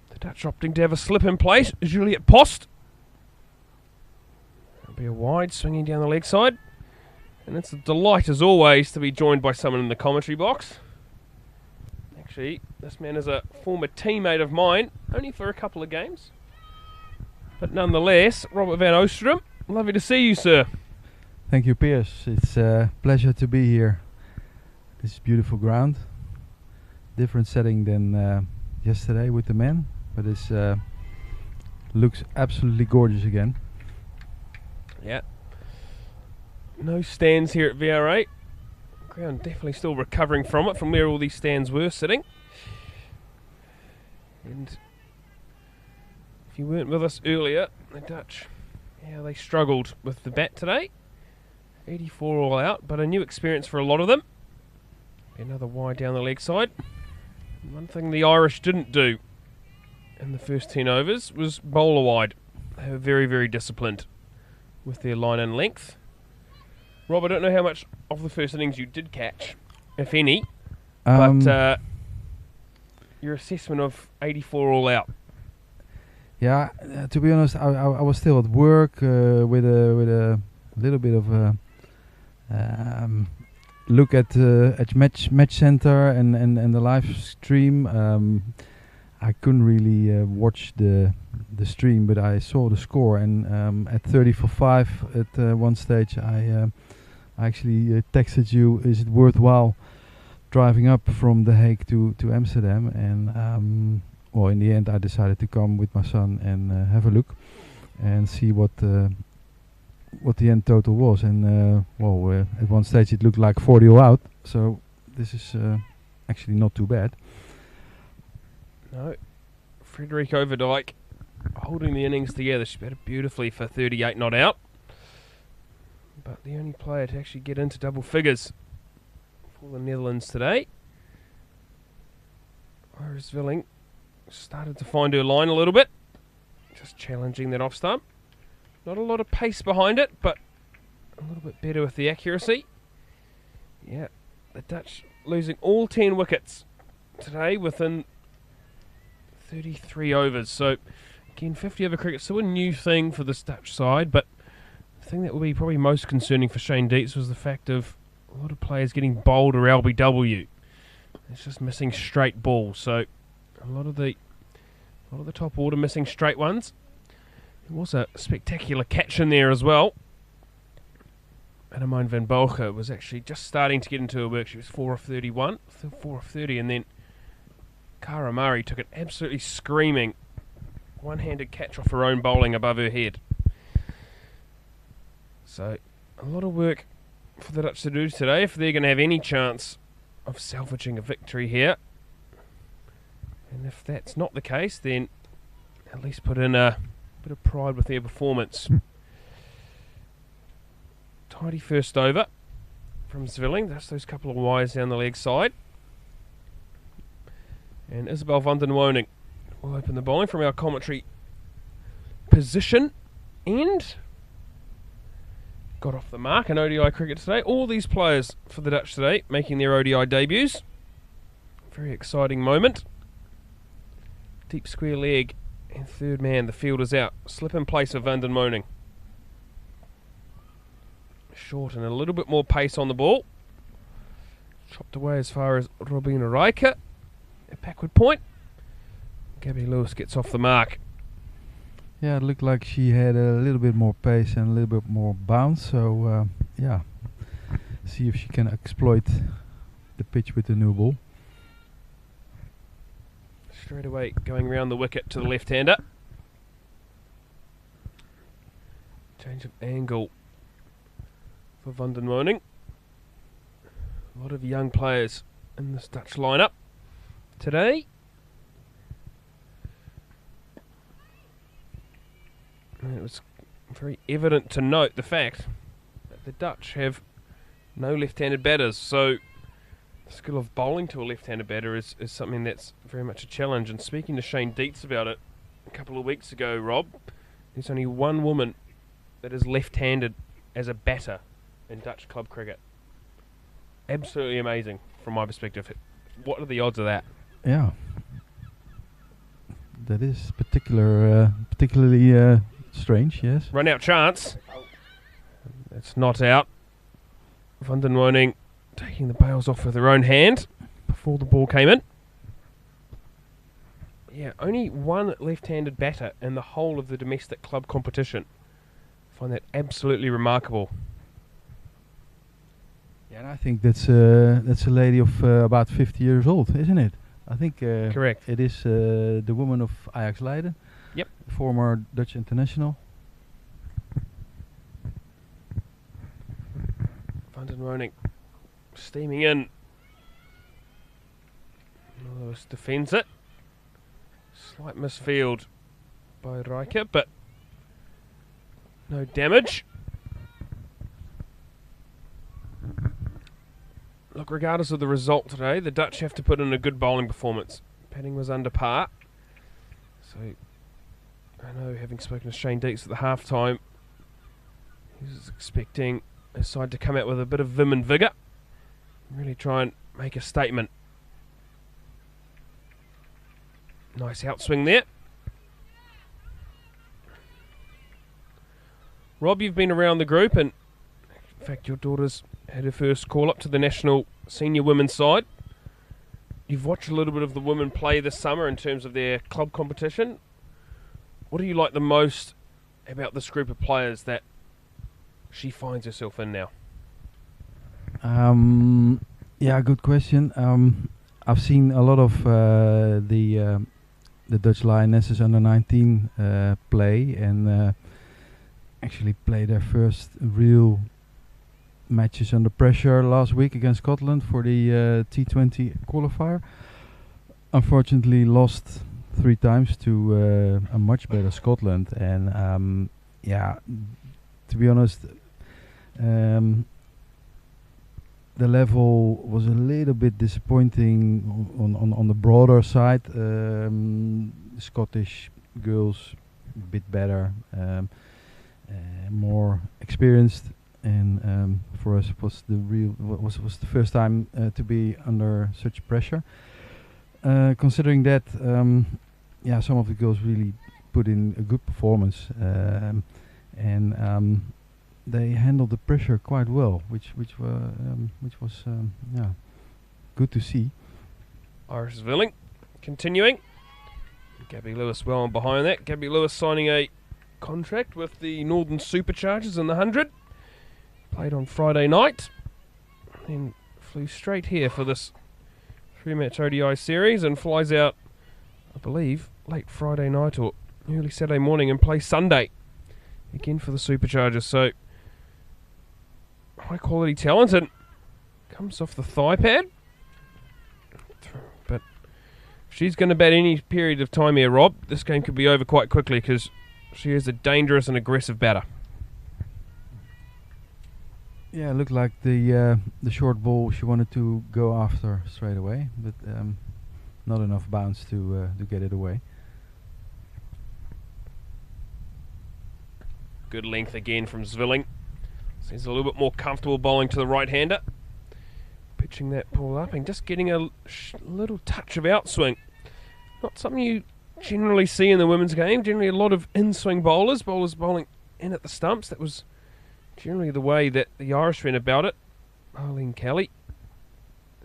The Dutch opting to have a slip in place. Juliet Post. It'll be a wide, swinging down the leg side. And it's a delight, as always, to be joined by someone in the commentary box. Actually, this man is a former teammate of mine, only for a couple of games. But nonetheless, Robert van Oostrum, lovely to see you, sir. Thank you, Piers. It's a pleasure to be here. This is beautiful ground. Different setting than yesterday with the men, but this looks absolutely gorgeous again. Yeah. No stands here at VRA. Ground definitely still recovering from it, from where all these stands were sitting. And if you weren't with us earlier, the Dutch, yeah, they struggled with the bat today. 84 all out, but a new experience for a lot of them. Another wide down the leg side. One thing the Irish didn't do in the first 10 overs was bowler wide. They were very, very disciplined with their line and length. Rob, I don't know how much of the first innings you did catch, if any, but your assessment of 84 all out. Yeah, to be honest, I was still at work with a little bit of a look at match center and the live stream. I couldn't really watch the stream, but I saw the score, and at 30 for 5 at one stage I actually texted you, is it worthwhile driving up from The Hague to Amsterdam? And well, in the end I decided to come with my son and have a look and see what the end total was. And at one stage it looked like 40 all out, so this is actually not too bad. No, Frederik Overdijk holding the innings together. She batted beautifully for 38 not out, but the only player to actually get into double figures for the Netherlands today. Iris Villing started to find her line a little bit, just challenging that off stump. Not a lot of pace behind it, but a little bit better with the accuracy. Yeah, the Dutch losing all 10 wickets today within 33 overs. So, again, 50 over cricket, still a new thing for this Dutch side, but the thing that will be probably most concerning for Shane Dietz was the fact of a lot of players getting bowled or LBW. It's just missing straight balls, so a lot of the top order missing straight ones. There was a spectacular catch in there as well. Annemijn van Bolge was actually just starting to get into her work. She was 4 of 31, 4 of 30, and then Cara Murray took an absolutely screaming one-handed catch off her own bowling above her head. So, a lot of work for the Dutch to do today if they're going to have any chance of salvaging a victory here. And if that's not the case, then at least put in a bit of pride with their performance. Tidy first over from Zwilling. That's those couple of wires down the leg side. And Isabel van den Woning will open the bowling from our commentary position. And got off the mark in ODI cricket today. All these players for the Dutch today making their ODI debuts. Very exciting moment. Deep square leg and third man, the fielder's out. Slip in place of Van den Woning. Short and a little bit more pace on the ball. Chopped away as far as Robina Rijker. A backward point. Gabby Lewis gets off the mark. Yeah, it looked like she had a little bit more pace and a little bit more bounce. So, yeah, see if she can exploit the pitch with the new ball. Straight away going round the wicket to the left-hander. Change of angle for Van den Woning. A lot of young players in this Dutch lineup today. And it was very evident to note the fact that the Dutch have no left-handed batters, so the skill of bowling to a left-handed batter is something that's very much a challenge. And speaking to Shane Dietz about it a couple of weeks ago, Rob, there's only one woman that is left-handed as a batter in Dutch club cricket. Absolutely amazing from my perspective. What are the odds of that? Yeah, that is particularly strange. Yes. Run out chance. It's not out. Van den Woning taking the bails off with her own hand before the ball came in. Yeah, only one left-handed batter in the whole of the domestic club competition. I find that absolutely remarkable. Yeah, and I think that's a lady of about 50 years old, isn't it? I think Correct. it is the woman of Ajax Leiden. Yep. Former Dutch international. Van den Woning steaming in. Lewis defends it. Slight misfield by Riker, but no damage. Look, regardless of the result today, the Dutch have to put in a good bowling performance. Batting was under par. So, I know, having spoken to Shane Dietz at the half-time, he was expecting his side to come out with a bit of vim and vigour. Really try and make a statement. Nice outswing there. Rob, you've been around the group, and in fact your daughter's had her first call up to the national senior women's side. You've watched a little bit of the women play this summer in terms of their club competition. What do you like the most about this group of players that she finds herself in now? Yeah, good question. I've seen a lot of the Dutch Lionesses under 19 play and actually play their first real matches under pressure last week against Scotland for the T20 qualifier. Unfortunately lost 3 times to a much better Scotland, and yeah, to be honest, the level was a little bit disappointing on the broader side. Scottish girls a bit better, more experienced, and for us it was was the first time to be under such pressure. Considering that, yeah, some of the girls really put in a good performance, and they handled the pressure quite well, which was yeah, good to see. Iris Villing continuing. Gabby Lewis well on behind that. Gabby Lewis signing a contract with the Northern Superchargers in the 100. Played on Friday night. Then flew straight here for this 3-match ODI series and flies out, I believe, late Friday night or early Saturday morning and plays Sunday again for the Superchargers. So, high quality talent, and comes off the thigh pad. But if she's going to bat any period of time here, Rob, this game could be over quite quickly because she is a dangerous and aggressive batter. Yeah, it looked like the short ball she wanted to go after straight away, but not enough bounce to get it away. Good length again from Zvilling. Seems a little bit more comfortable bowling to the right-hander. Pitching that ball up and just getting a little touch of outswing. Not something you generally see in the women's game. Generally a lot of in-swing bowlers bowling in at the stumps. That was generally the way that the Irish went about it. Arlene Kelly,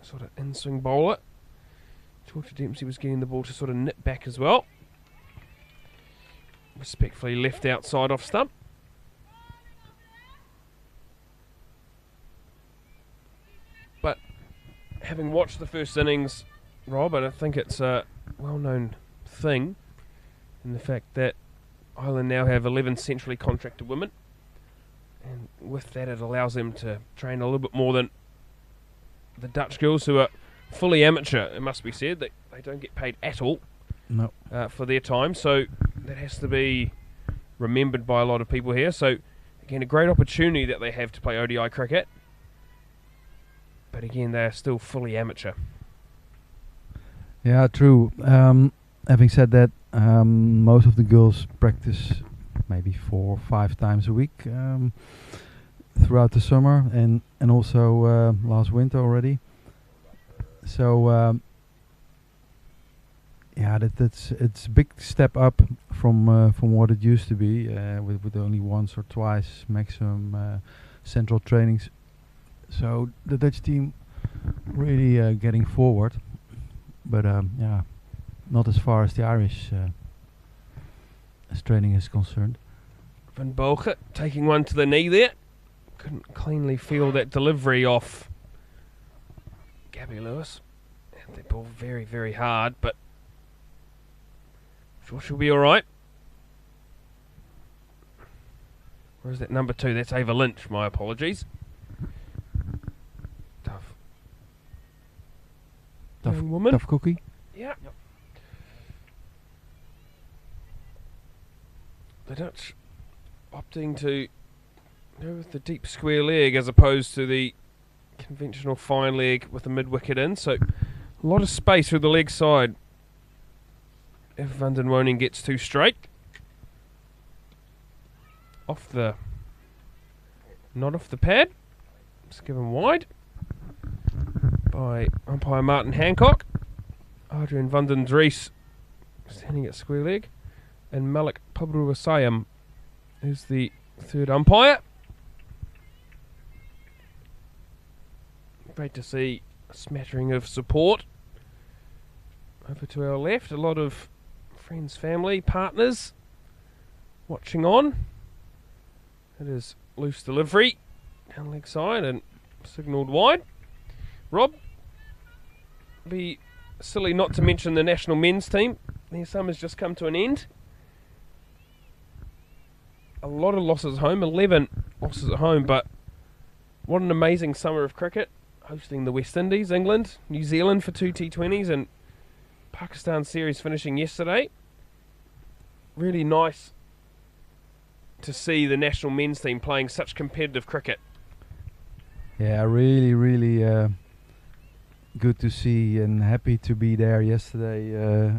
sort of in-swing bowler. Georgia Dempsey was getting the ball to sort of nip back as well. Respectfully left outside off stump. But having watched the first innings, Rob, I think it's a well-known thing in the fact that Ireland now have 11 centrally contracted women. And with that, it allows them to train a little bit more than the Dutch girls, who are fully amateur, it must be said. They don't get paid at all No. for their time, so that has to be remembered by a lot of people here. So, again, a great opportunity that they have to play ODI cricket. But again, they are still fully amateur. Yeah, true. Having said that, most of the girls practice maybe 4 or 5 times a week throughout the summer and also last winter already. So yeah, it's a big step up from what it used to be with only once or twice maximum central trainings. So the Dutch team really getting forward, but yeah, not as far as the Irish as training is concerned. Van Bogen taking one to the knee there. Couldn't cleanly feel that delivery off Gabby Lewis. They ball very, very hard, but sure she'll be alright. Where's that number 2? That's Ava Lynch, my apologies. Young woman. Tough cookie. Yeah. Yep. The Dutch opting to go with the deep square leg as opposed to the conventional fine leg with the mid-wicket in. So a lot of space through the leg side if Van den Woning gets too straight. Not off the pad. It's given wide by umpire Martin Hancock. Adrian van den Dries standing at square leg, and Malik Pabruasayam is the third umpire. Great to see a smattering of support over to our left. A lot of friends, family, partners watching on. It is loose delivery down leg side and signalled wide. Rob, be silly not to mention the national men's team. Their summer's just come to an end. A lot of losses at home, 11 losses at home, but what an amazing summer of cricket. Hosting the West Indies, England, New Zealand for 2 T20s, and Pakistan series finishing yesterday. Really nice to see the national men's team playing such competitive cricket. Yeah, really good to see and happy to be there yesterday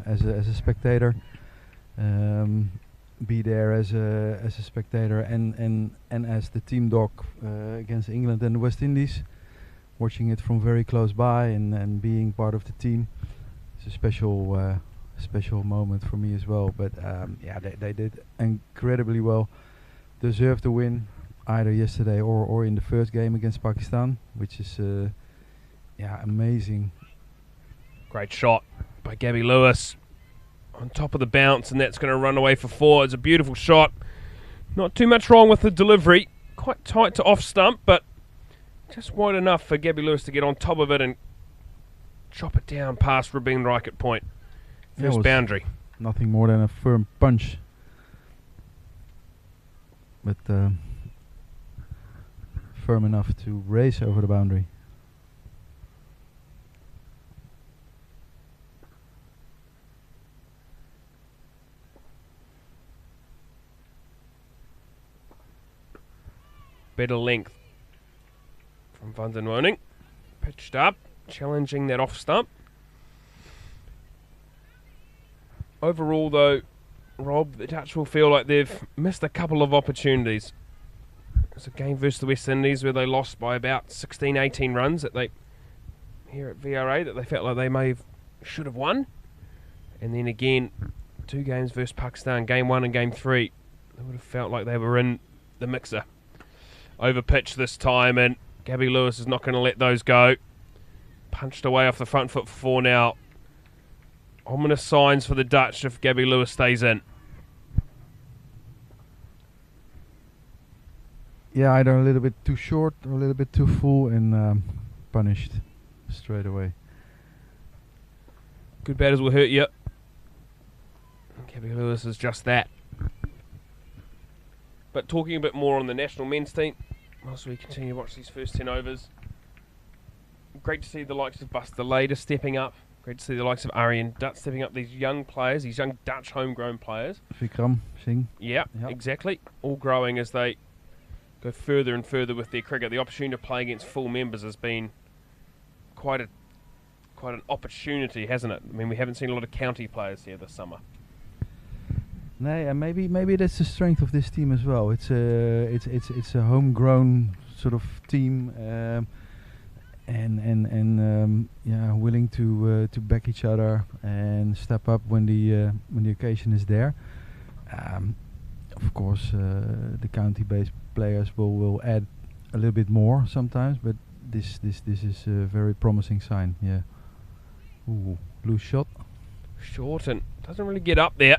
as a spectator. Be there as a spectator and as the team dog against England and the West Indies. Watching it from very close by and being part of the team. It's a special moment for me as well. But yeah, they did incredibly well. Deserved the win either yesterday or in the first game against Pakistan, which is yeah, amazing. Great shot by Gabby Lewis on top of the bounce, and that's going to run away for 4. It's a beautiful shot. Not too much wrong with the delivery. Quite tight to off stump, but just wide enough for Gabby Lewis to get on top of it and chop it down past Rabin Reich at point. First boundary. Nothing more than a firm punch. But firm enough to race over the boundary. Better length from Van den Woning. Pitched up, challenging that off stump. Overall, though, Rob, the Dutch will feel like they've missed a couple of opportunities. It's a game versus the West Indies where they lost by about 16, 18 runs that they, here at VRA, that they felt like they should have won. And then again, 2 games versus Pakistan, game 1 and game 3. They would have felt like they were in the mixer. Over pitch this time, and Gabby Lewis is not going to let those go. Punched away off the front foot for 4 now. Ominous signs for the Dutch if Gabby Lewis stays in. Yeah, either a little bit too short or a little bit too full and punished straight away. Good batters will hurt you. Gabby Lewis is just that. But talking a bit more on the national men's team, whilst we continue to watch these first 10 overs. Great to see the likes of Buster Lader stepping up. Great to see the likes of Aryan Dutt stepping up. These young players, these young Dutch homegrown players. Vikram Singh. Yeah, Yep. exactly. All growing as they go further and further with their cricket. The opportunity to play against full members has been quite an opportunity, hasn't it? I mean, we haven't seen a lot of county players here this summer. No, and maybe that's the strength of this team as well. It's a homegrown sort of team, willing to back each other and step up when the occasion is there. Of course, the county-based players will add a little bit more sometimes, but this is a very promising sign. Yeah. Ooh, loose shot. Short and doesn't really get up there.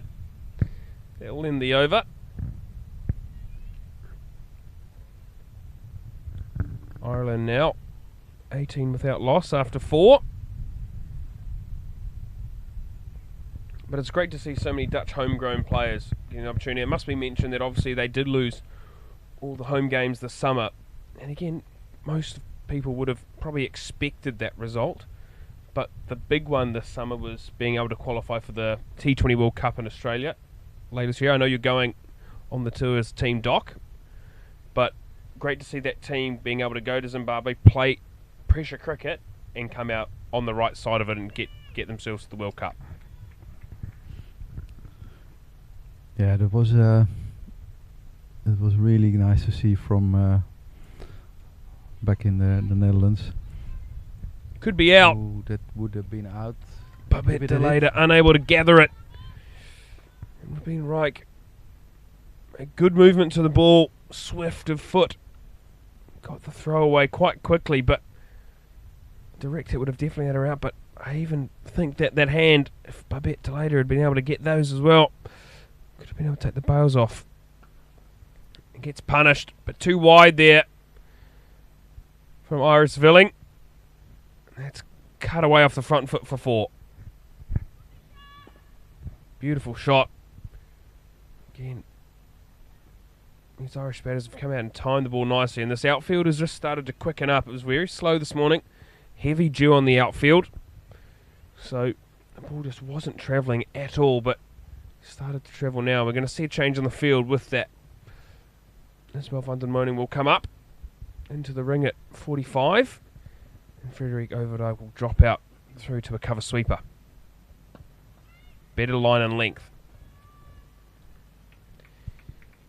They'll end the over. Ireland now 18 without loss after 4. But it's great to see so many Dutch homegrown players getting an opportunity. It must be mentioned that obviously they did lose all the home games this summer. And again, most people would have probably expected that result. But the big one this summer was being able to qualify for the T20 World Cup in Australia later this year. I know you're going on the tour as Team Doc, but great to see that team being able to go to Zimbabwe, play pressure cricket, and come out on the right side of it and get themselves to the World Cup. Yeah, it was really nice to see from back in the Netherlands. Could be out. Oh, that would have been out. Babette later, unable to gather it. It would have been right. A good movement to the ball, swift of foot. Got the throw away quite quickly, but direct hit would have definitely had her out. But I even think that hand, if Babette later had been able to get those as well, could have been able to take the bails off. It gets punished, but too wide there from Iris Villing. That's cut away off the front foot for 4. Beautiful shot. Again, these Irish batters have come out and timed the ball nicely, and this outfield has just started to quicken up. It was very slow this morning. Heavy dew on the outfield. So the ball just wasn't travelling at all, but started to travel now. We're going to see a change on the field with that. Isabel van den Moning will come up into the ring at 45. And Frederick Overdijk will drop out through to a cover sweeper. Better line and length.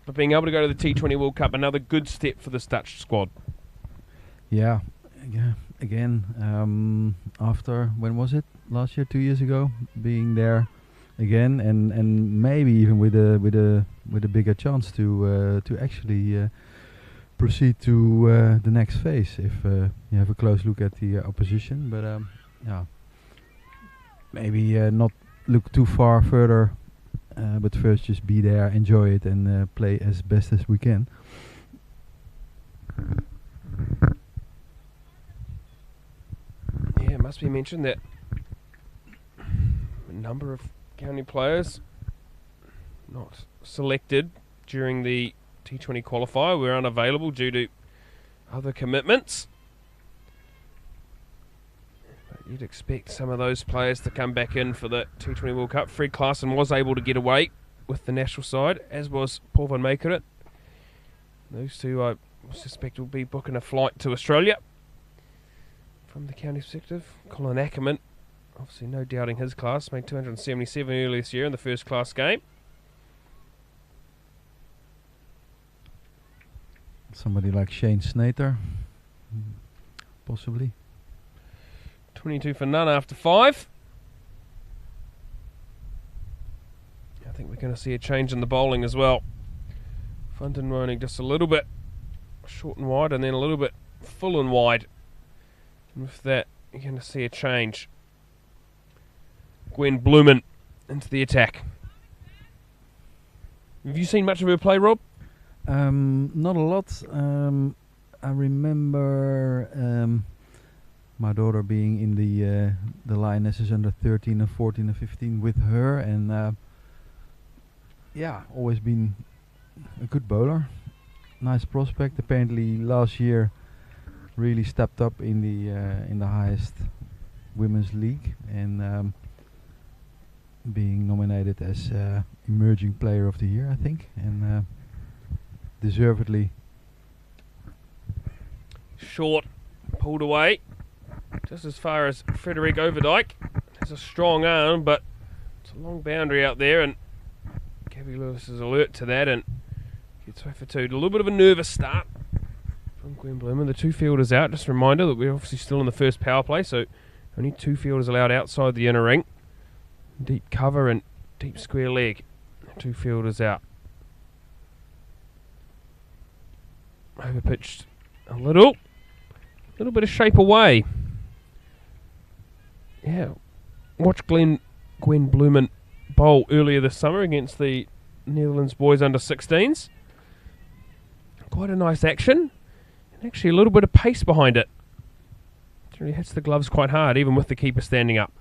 But being able to go to the T20 World Cup, another good step for this Dutch squad. Yeah. Again, after, when was it? Last year, 2 years ago, being there again, and maybe even with a bigger chance to actually proceed to the next phase if you have a close look at the opposition. But yeah, maybe not look too far further, but first just be there, enjoy it, and play as best as we can. Yeah, it must be mentioned that a number of county players not selected during the T20 qualifier were unavailable due to other commitments. But you'd expect some of those players to come back in for the T20 World Cup. Fred Klaassen was able to get away with the national side, as was Paul van Meekeren. Those two, I suspect, will be booking a flight to Australia. From the county perspective, Colin Ackerman, obviously no doubting his class, made 277 earlier this year in the first class game. Somebody like Shane Snater, possibly. 22 for none after 5. I think we're going to see a change in the bowling as well. Van den Moning just a little bit short and wide, and then a little bit full and wide. And with that, you're going to see a change. Gwen Blumen into the attack. Have you seen much of her play, Rob? Not a lot. I remember my daughter being in the Lionesses under 13 and 14 and 15 with her, and yeah, always been a good bowler. nice prospect. Apparently last year really stepped up in the highest women's league, and being nominated as emerging player of the year, I think, and deservedly. Short, pulled away, just as far as Frederick Overdyke. Has a strong arm, but it's a long boundary out there, and Gabby Lewis is alert to that and gets away for two. A little bit of a nervous start from Gwen Bloomer. The two fielders out. Just a reminder that we're obviously still in the first power play, so only two fielders allowed outside the inner ring. Deep cover and deep square leg. Two fielders out. Overpitched a little bit of shape away. Yeah, watch Gwen Bloomen bowl earlier this summer against the Netherlands boys under 16s. Quite a nice action, and actually a little bit of pace behind it. It really hits the gloves quite hard, even with the keeper standing up.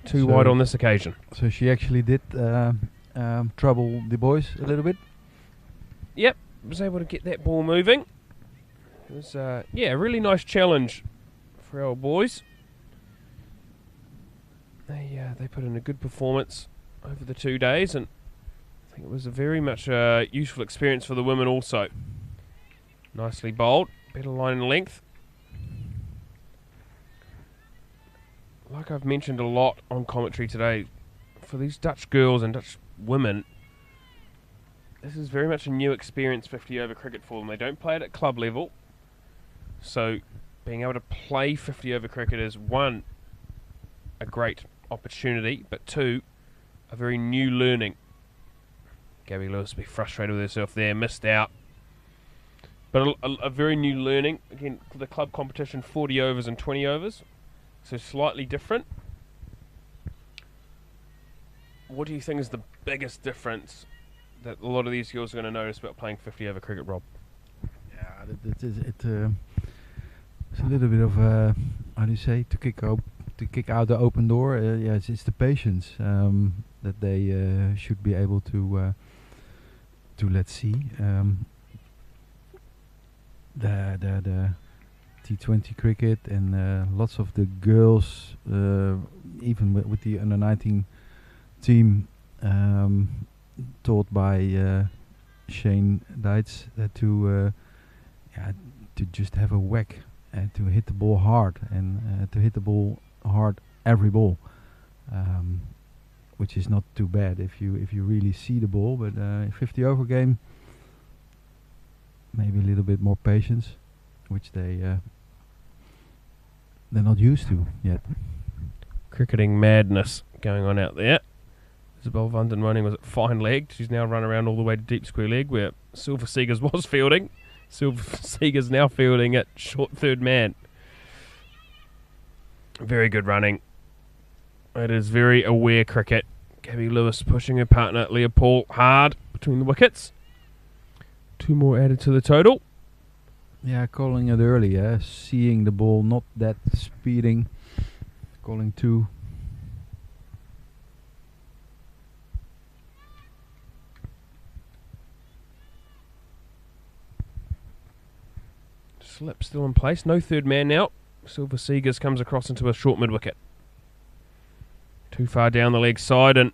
Too wide on this occasion. So she actually did trouble the boys a little bit. Yep, was able to get that ball moving. It was, a really nice challenge for our boys. They put in a good performance over the 2 days, and I think it was a very much useful experience for the women also. Nicely bowled, better line and length. Like I've mentioned a lot on commentary today, for these Dutch girls and Dutch women, this is very much a new experience, 50 over cricket for them. They don't play it at club level, so being able to play 50 over cricket is, one, a great opportunity, but two, a very new learning. Gabby Lewis will be frustrated with herself there, missed out. But a very new learning. Again, the club competition, 40 overs and 20 overs, so slightly different. What do you think is the biggest difference that a lot of these girls are going to notice about playing 50 over cricket, Rob? Yeah, it's a little bit of how do you say, to kick out the open door. It's the patience that they should be able to let's see. The T20 cricket and lots of the girls, even with the under 19 team, taught by Shane Dietz to just have a whack and to hit the ball hard, and to hit the ball hard every ball, which is not too bad if you really see the ball. But 50 over game, maybe a little bit more patience, which they're not used to yet. Cricketing madness going on out there. Isabel van den Woning was at fine leg. She's now run around all the way to deep square leg, where Silver Seegers was fielding. Silver Seegers now fielding at short third man. Very good running. It is very aware cricket. Gabby Lewis pushing her partner Leah Paul hard between the wickets. Two more added to the total. Yeah, calling it early, seeing the ball, not that speeding. Calling two. Slip still in place. No third man now. Silver Seegers comes across into a short mid-wicket. Too far down the leg side, and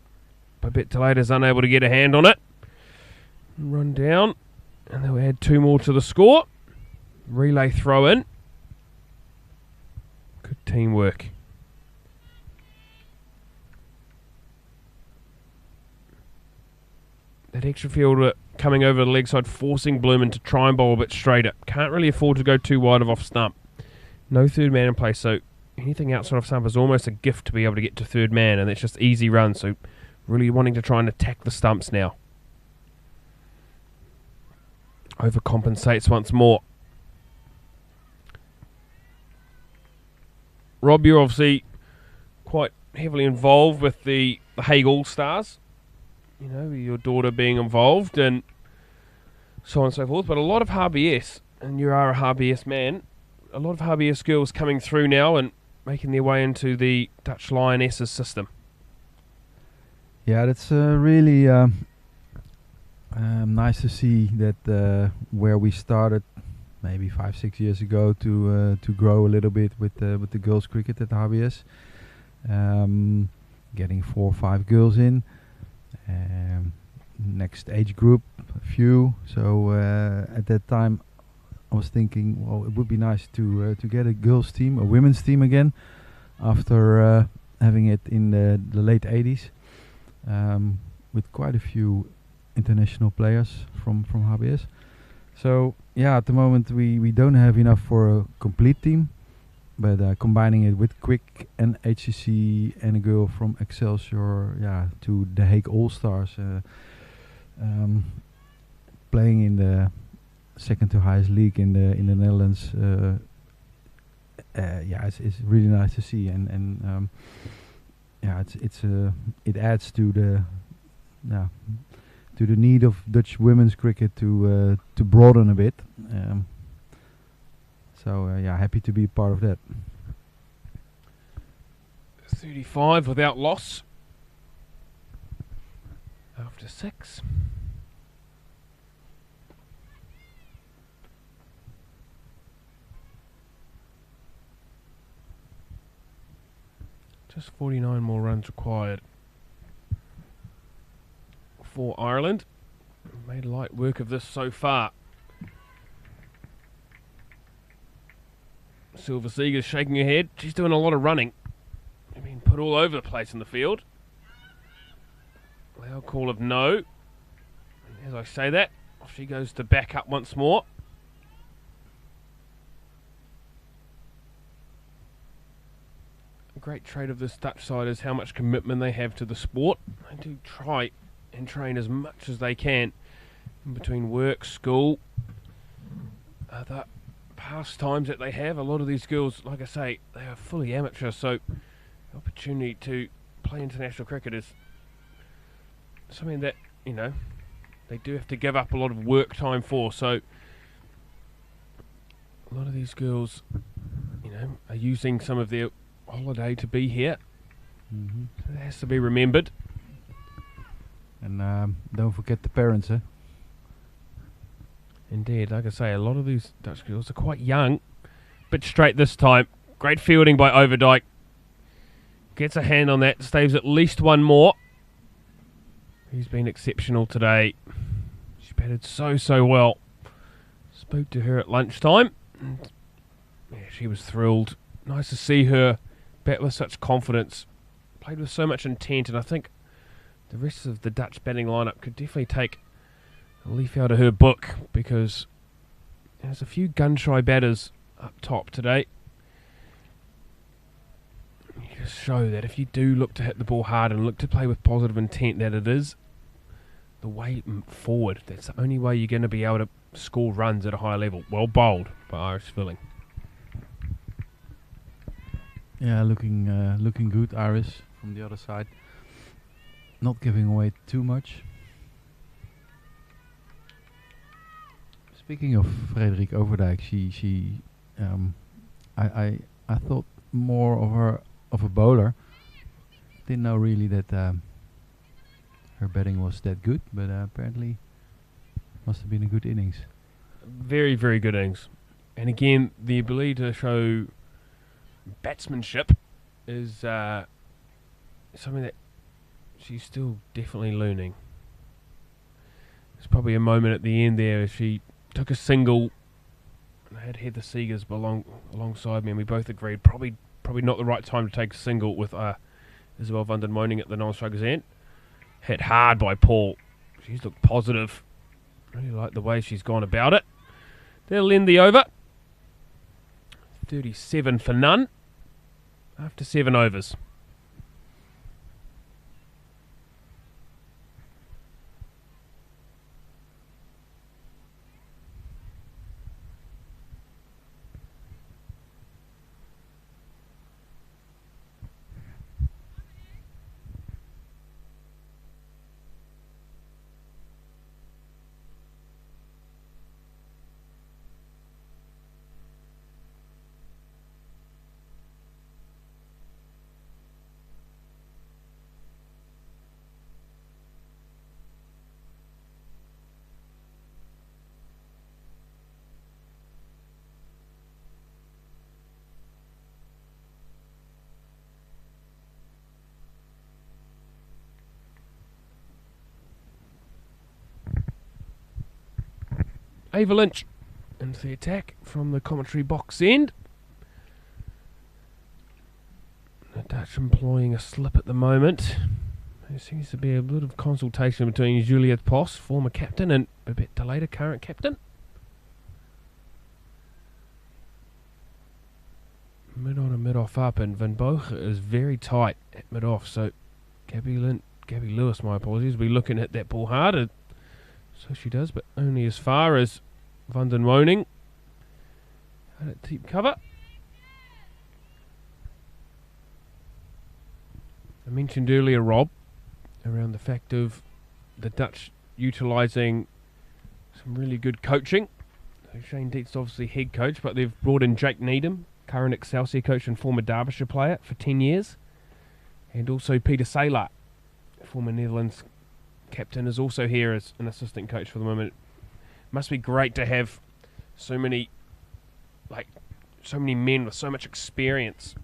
Babette Toledo's unable to get a hand on it. Run down, and they'll add two more to the score. Relay throw in. Good teamwork. That extra fielder coming over the leg side, forcing Bloomen to try and bowl a bit straighter. Can't really afford to go too wide of off stump. No third man in place, so anything outside of stump is almost a gift to be able to get to third man, and it's just easy runs, so really wanting to try and attack the stumps now. Overcompensates once more. Rob, you're obviously quite heavily involved with the Hague All-Stars. You know, your daughter being involved and so on and so forth. But a lot of HBS, and you are a HBS man, a lot of HBS girls coming through now and making their way into the Dutch Lionesses system. Yeah, that's really Nice to see that where we started maybe 5-6 years ago to grow a little bit with the girls cricket at HBS. Getting 4 or 5 girls in. Next age group, a few. So at that time, I was thinking, well, it would be nice to get a girls team, a women's team again, after having it in the late 80s, with quite a few international players from HBS. So yeah, at the moment we don't have enough for a complete team, but combining it with Quick and HCC and a girl from Excelsior, to the Hague All Stars, playing in the second to highest league in the Netherlands. It's really nice to see, and it adds to the need of Dutch women's cricket to broaden a bit. Happy to be part of that. 35 without loss after 6. Just 49 more runs required for Ireland. Made light work of this so far. Silver Seeger's shaking her head. She's doing a lot of running. I mean, put all over the place in the field. Loud call of no. And as I say that, off she goes to back up once more. A great trait of this Dutch side is how much commitment they have to the sport. They do try and train as much as they can in between work, school, other pastimes that they have. A lot of these girls, like I say, they are fully amateur, so the opportunity to play international cricket is something that, they do have to give up a lot of work time for. So a lot of these girls, are using some of their holiday to be here. Mm-hmm. So that has to be remembered. And don't forget the parents, eh? Indeed, like I say, a lot of these Dutch girls are quite young. Bit straight this time. Great fielding by Overdyke. Gets a hand on that, saves at least one more. He's been exceptional today. She batted so well. Spoke to her at lunchtime. And she was thrilled. Nice to see her bat with such confidence. Played with so much intent, and I think the rest of the Dutch batting lineup could definitely take a leaf out of her book, because there's a few gun-shy batters up top today. You just show that if you do look to hit the ball hard and look to play with positive intent, that it is the way forward. That's the only way you're going to be able to score runs at a high level. Well bowled by Irish Filling. Yeah, looking good, Iris, from the other side. Not giving away too much. Speaking of Frederik Overdyke, I thought more of her of a bowler. Didn't know really that her batting was that good, but apparently must have been a good innings. Very, very good innings. And again, the ability to show batsmanship is something that she's still definitely learning. There's probably a moment at the end there as she took a single, and I had Heather Seegers alongside me, and we both agreed probably not the right time to take a single with Isabel van den Moning at the non-strikers end. Hit hard by Paul. She's looked positive. Really like the way she's gone about it. They'll end the over. 37 for none after 7 overs. Ava Lynch into the attack from the commentary box end. The Dutch employing a slip at the moment. There seems to be a bit of consultation between Juliette Poss, former captain, and Babette de Leede, current captain. Mid on and mid off up, and Van Boeg is very tight at mid off, so Gabby Lewis, my apologies, will be looking at that ball hard. So she does, but only as far as Van den Woning. Out at deep cover. I mentioned earlier, Rob, around the fact of the Dutch utilising some really good coaching. So Shane Dietz obviously head coach, but they've brought in Jake Needham, current Excelsior coach and former Derbyshire player for 10 years. And also Peter Saylor, former Netherlands captain, is also here as an assistant coach for the moment. Must be great to have so many men with so much experience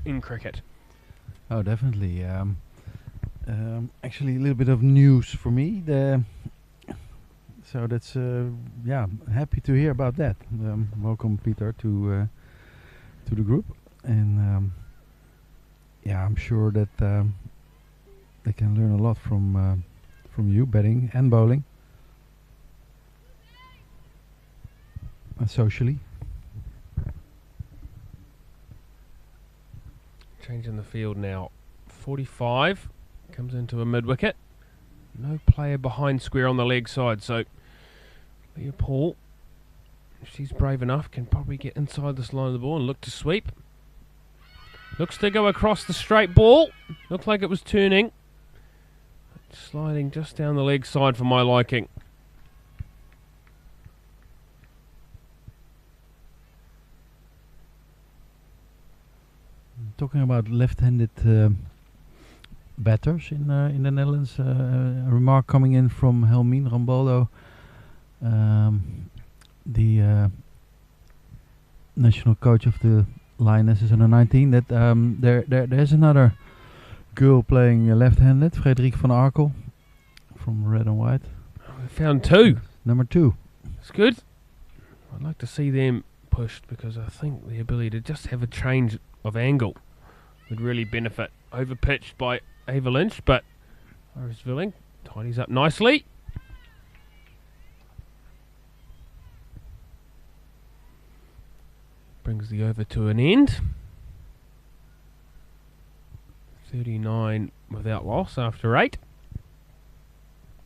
in cricket. Oh, definitely. Actually, a little bit of news for me. So that's happy to hear about that. Welcome, Peter, to the group, and I'm sure that they can learn a lot from you, batting and bowling, and socially. Changing the field now. 45 comes into a mid wicket. No player behind square on the leg side, so Leah Paul, if she's brave enough, can probably get inside this line of the ball and look to sweep. Looks to go across the straight ball. Looked like it was turning. Sliding just down the leg side for my liking. Talking about left-handed batters in the Netherlands, a remark coming in from Helmine Rambaldo, the national coach of the Lionesses under 19, that there's another girl playing left-handed, Frederik van Arkel from Red and White. We found two. Number 2. It's good. I'd like to see them pushed because I think the ability to just have a change of angle would really benefit. Overpitched by Ava Lynch, but Iris Villing tidies up nicely. Brings the over to an end. 39 without loss after 8.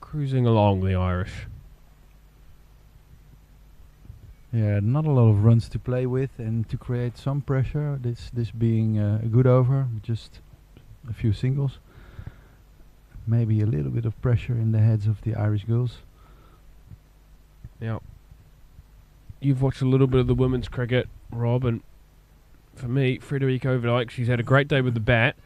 Cruising along, the Irish. Yeah, not a lot of runs to play with and to create some pressure. This being a good over, just a few singles. Maybe a little bit of pressure in the heads of the Irish girls. Now, you've watched a little bit of the women's cricket, Rob, and for me, Frederik Overdijk, she's had a great day with the bat.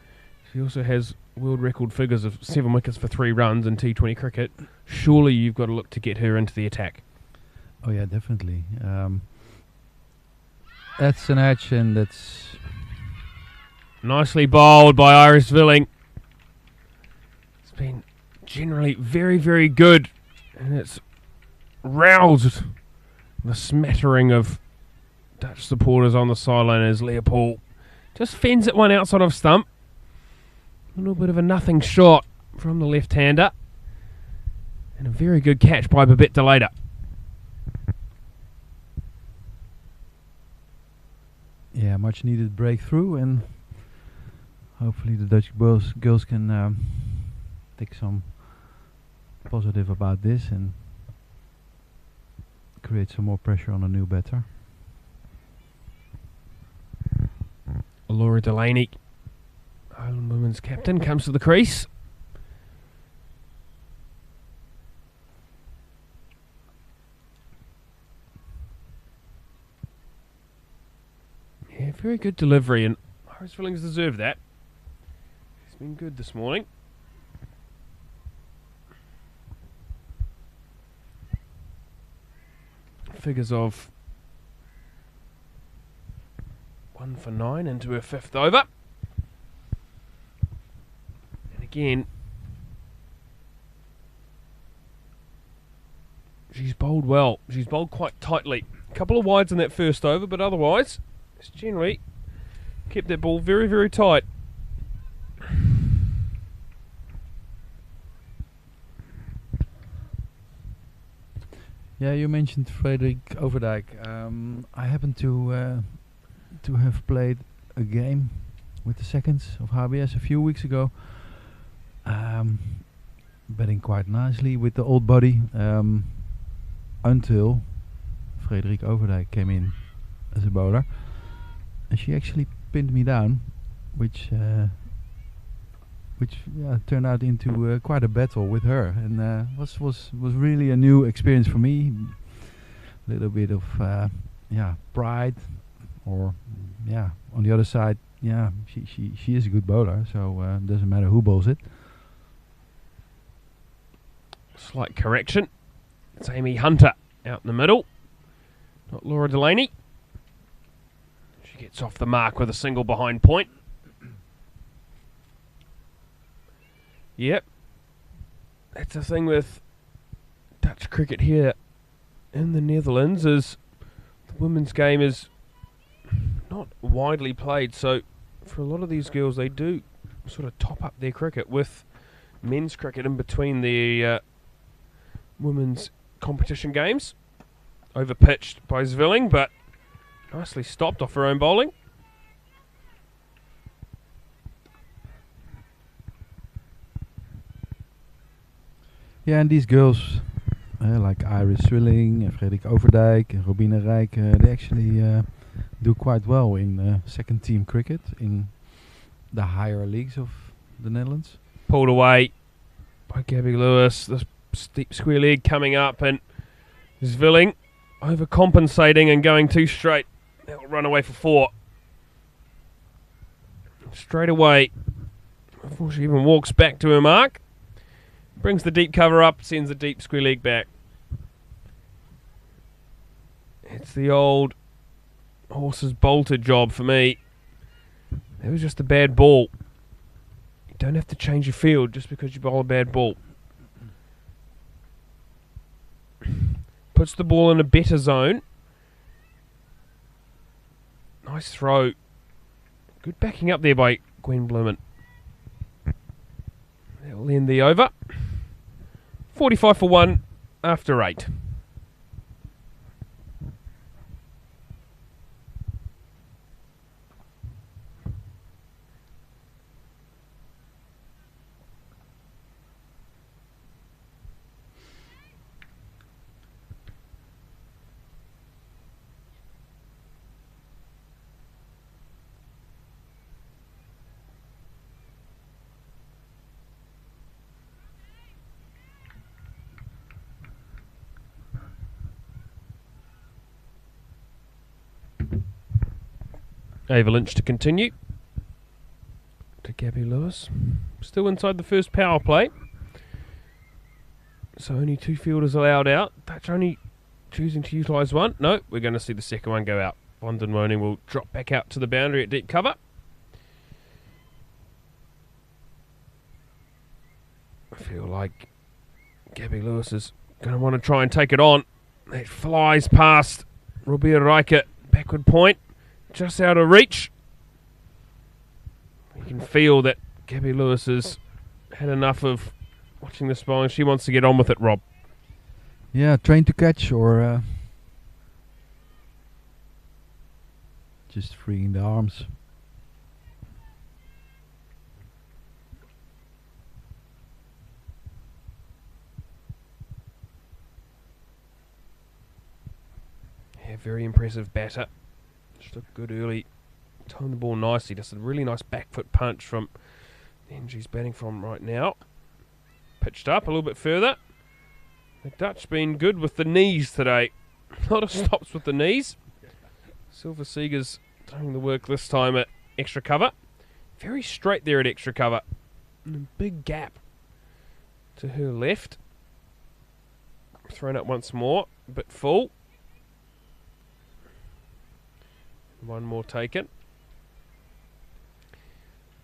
She also has world record figures of 7 wickets for 3 runs in T20 cricket. Surely you've got to look to get her into the attack. Oh yeah, definitely. That's an edge, and that's nicely bowled by Iris Villing. It's been generally very, very good, and it's roused the smattering of Dutch supporters on the sideline as Leopold just fends it one outside of stump. A little bit of a nothing shot from the left-hander, and a very good catch by Babette de Leede. Yeah, much needed breakthrough, and hopefully the Dutch girls can take some positive about this and create some more pressure on a new batter. Laura Delaney, Ireland women's captain, comes to the crease. Yeah, very good delivery, and Iris Villing's deserved that. He's been good this morning. Figures of 1 for 9 into her 5th over. And again, she's bowled bowled well. She's bowled quite tightly. A couple of wides in that first over, but otherwise, it's generally kept that ball very, very tight. Yeah, you mentioned Frederik Overdijk. I happened to have played a game with the seconds of HBS a few weeks ago. Batting quite nicely with the old body until Frederik Overdijk came in as a bowler, and she actually pinned me down, which turned out into quite a battle with her, and was really a new experience for me. A little bit of pride, or on the other side, she is a good bowler, so doesn't matter who bowls it. Slight correction. It's Amy Hunter out in the middle, not Laura Delaney. She gets off the mark with a single behind point. Yep. That's the thing with Dutch cricket here in the Netherlands, is the women's game is not widely played, so for a lot of these girls they do sort of top up their cricket with men's cricket in between the women's competition games. Overpitched by Zvilling, but nicely stopped off her own bowling. Yeah, and these girls, like Iris Zwilling, Frederik Overdijk, Robine Rijk, they actually do quite well in second team cricket in the higher leagues of the Netherlands. Pulled away by Gabby Lewis. The steep square leg coming up, and Zwilling overcompensating and going too straight. That'll run away for 4. Straight away, before she even walks back to her mark. Brings the deep cover up, sends the deep square leg back. It's the old horse's bolted job for me. That was just a bad ball. You don't have to change your field just because you bowl a bad ball. Puts the ball in a better zone. Nice throw. Good backing up there by Gwen Blumen. That will end the over. 45 for 1 after 8. Ava Lynch to continue. To Gabby Lewis. Still inside the first power play. So only 2 fielders allowed out. Dutch only choosing to utilise 1. No, we're going to see the second one go out. Bonden Moaning will drop back out to the boundary at deep cover. I feel like Gabby Lewis is going to want to try and take it on. It flies past Robia Rijke. Backward point. Just out of reach. You can feel that Gabby Lewis has had enough of watching this bowling. She wants to get on with it, Rob. Yeah, train to catch, or just freeing the arms. Yeah, very impressive batter. Just looked good early. Toned the ball nicely. Just a really nice back foot punch from the end she's batting from right now. Pitched up a little bit further. The Dutch been good with the knees today. A lot of stops with the knees. Silver Seeger's doing the work this time at extra cover. Very straight there at extra cover. And a big gap to her left. Thrown up once more. A bit full. One more taken.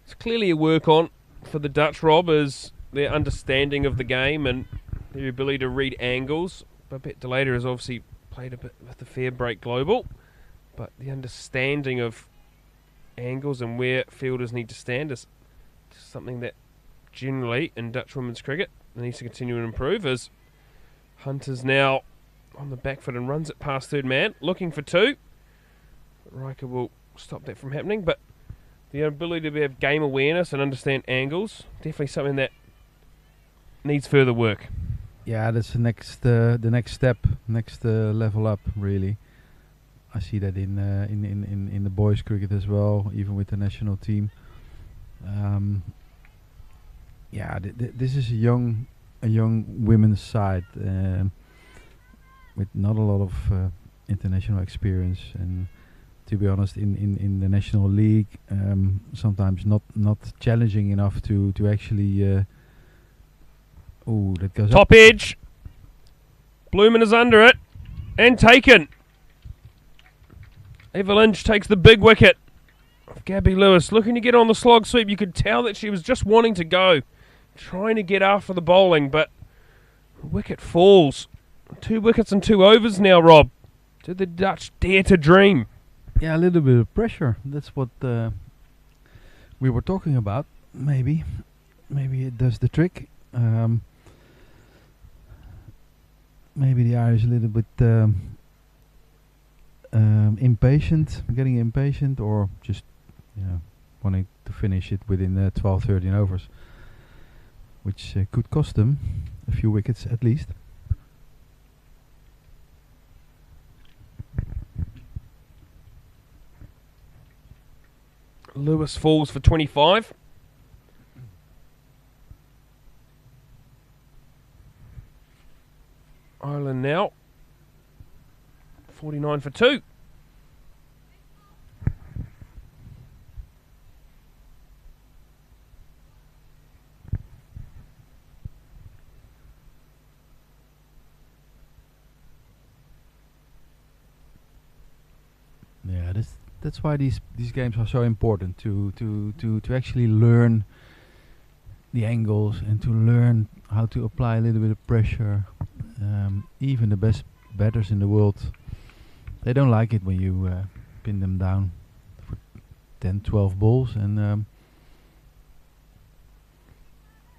It's clearly a work on for the Dutch, Rob, is their understanding of the game and their ability to read angles. Babette Delata has obviously played a bit with the fair break global, but the understanding of angles and where fielders need to stand is something that generally in Dutch women's cricket needs to continue to improve. As Hunter's now on the back foot and runs it past third man, looking for two. Riker will stop that from happening, but the ability to have game awareness and understand angles, definitely something that needs further work. Yeah, that's the next step, next level up. Really, I see that in the boys' cricket as well, even with the national team. This is a young women's side with not a lot of international experience, and to be honest, in the national league, sometimes not challenging enough to actually. Oh, that goes Top edge. Blumen is under it. And taken. Eva Lynch takes the big wicket. Gabby Lewis looking to get on the slog sweep. You could tell that she was just wanting to go. Trying to get after the bowling, but the wicket falls. 2 wickets and 2 overs now, Rob. Do the Dutch dare to dream? Yeah, a little bit of pressure. That's what we were talking about. Maybe it does the trick. Maybe the Irish a little bit impatient, getting impatient, or just wanting to finish it within 12, 13 overs, which could cost them a few wickets at least. Lewis falls for 25. Ireland now 49 for 2. Yeah, that's why these games are so important to actually learn the angles and to learn how to apply a little bit of pressure. Even the best batters in the world, they don't like it when you pin them down for 10, 12 balls, and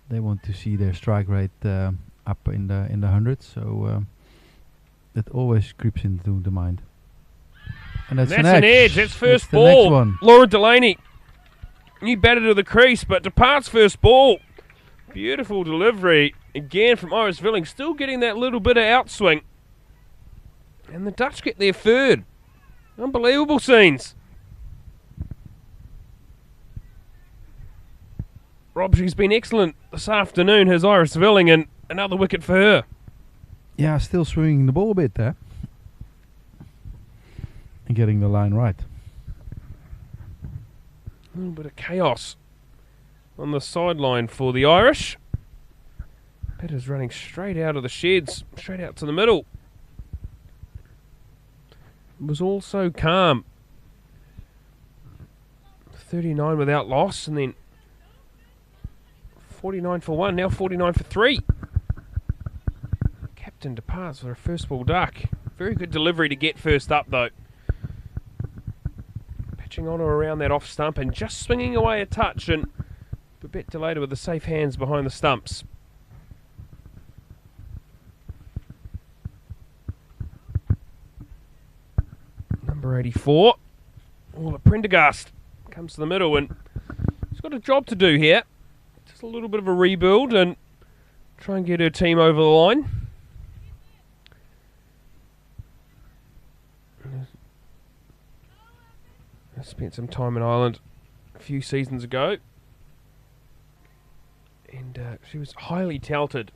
they want to see their strike rate up in the hundreds. So that always creeps into the mind. And that's an edge. That's first ball. Laura Delaney. New batter to the crease, but departs first ball. Beautiful delivery again from Iris Villing, still getting that little bit of outswing. And the Dutch get their third. Unbelievable scenes. Rob, she's been excellent this afternoon, has Iris Villing, and another wicket for her. Yeah, still swinging the ball a bit there. And getting the line right. A little bit of chaos on the sideline for the Irish. Petter's running straight out of the sheds, straight out to the middle. It was all so calm. 39 without loss, and then 49 for 1, now 49 for 3. Captain departs for a first ball duck. Very good delivery to get first up though. Pitching on or around that off stump and just swinging away a touch, and Babette Delata with the safe hands behind the stumps. Number 84, Orla Prendergast comes to the middle, and she's got a job to do here. Just a little bit of a rebuild and try and get her team over the line. I spent some time in Ireland a few seasons ago, and she was highly touted.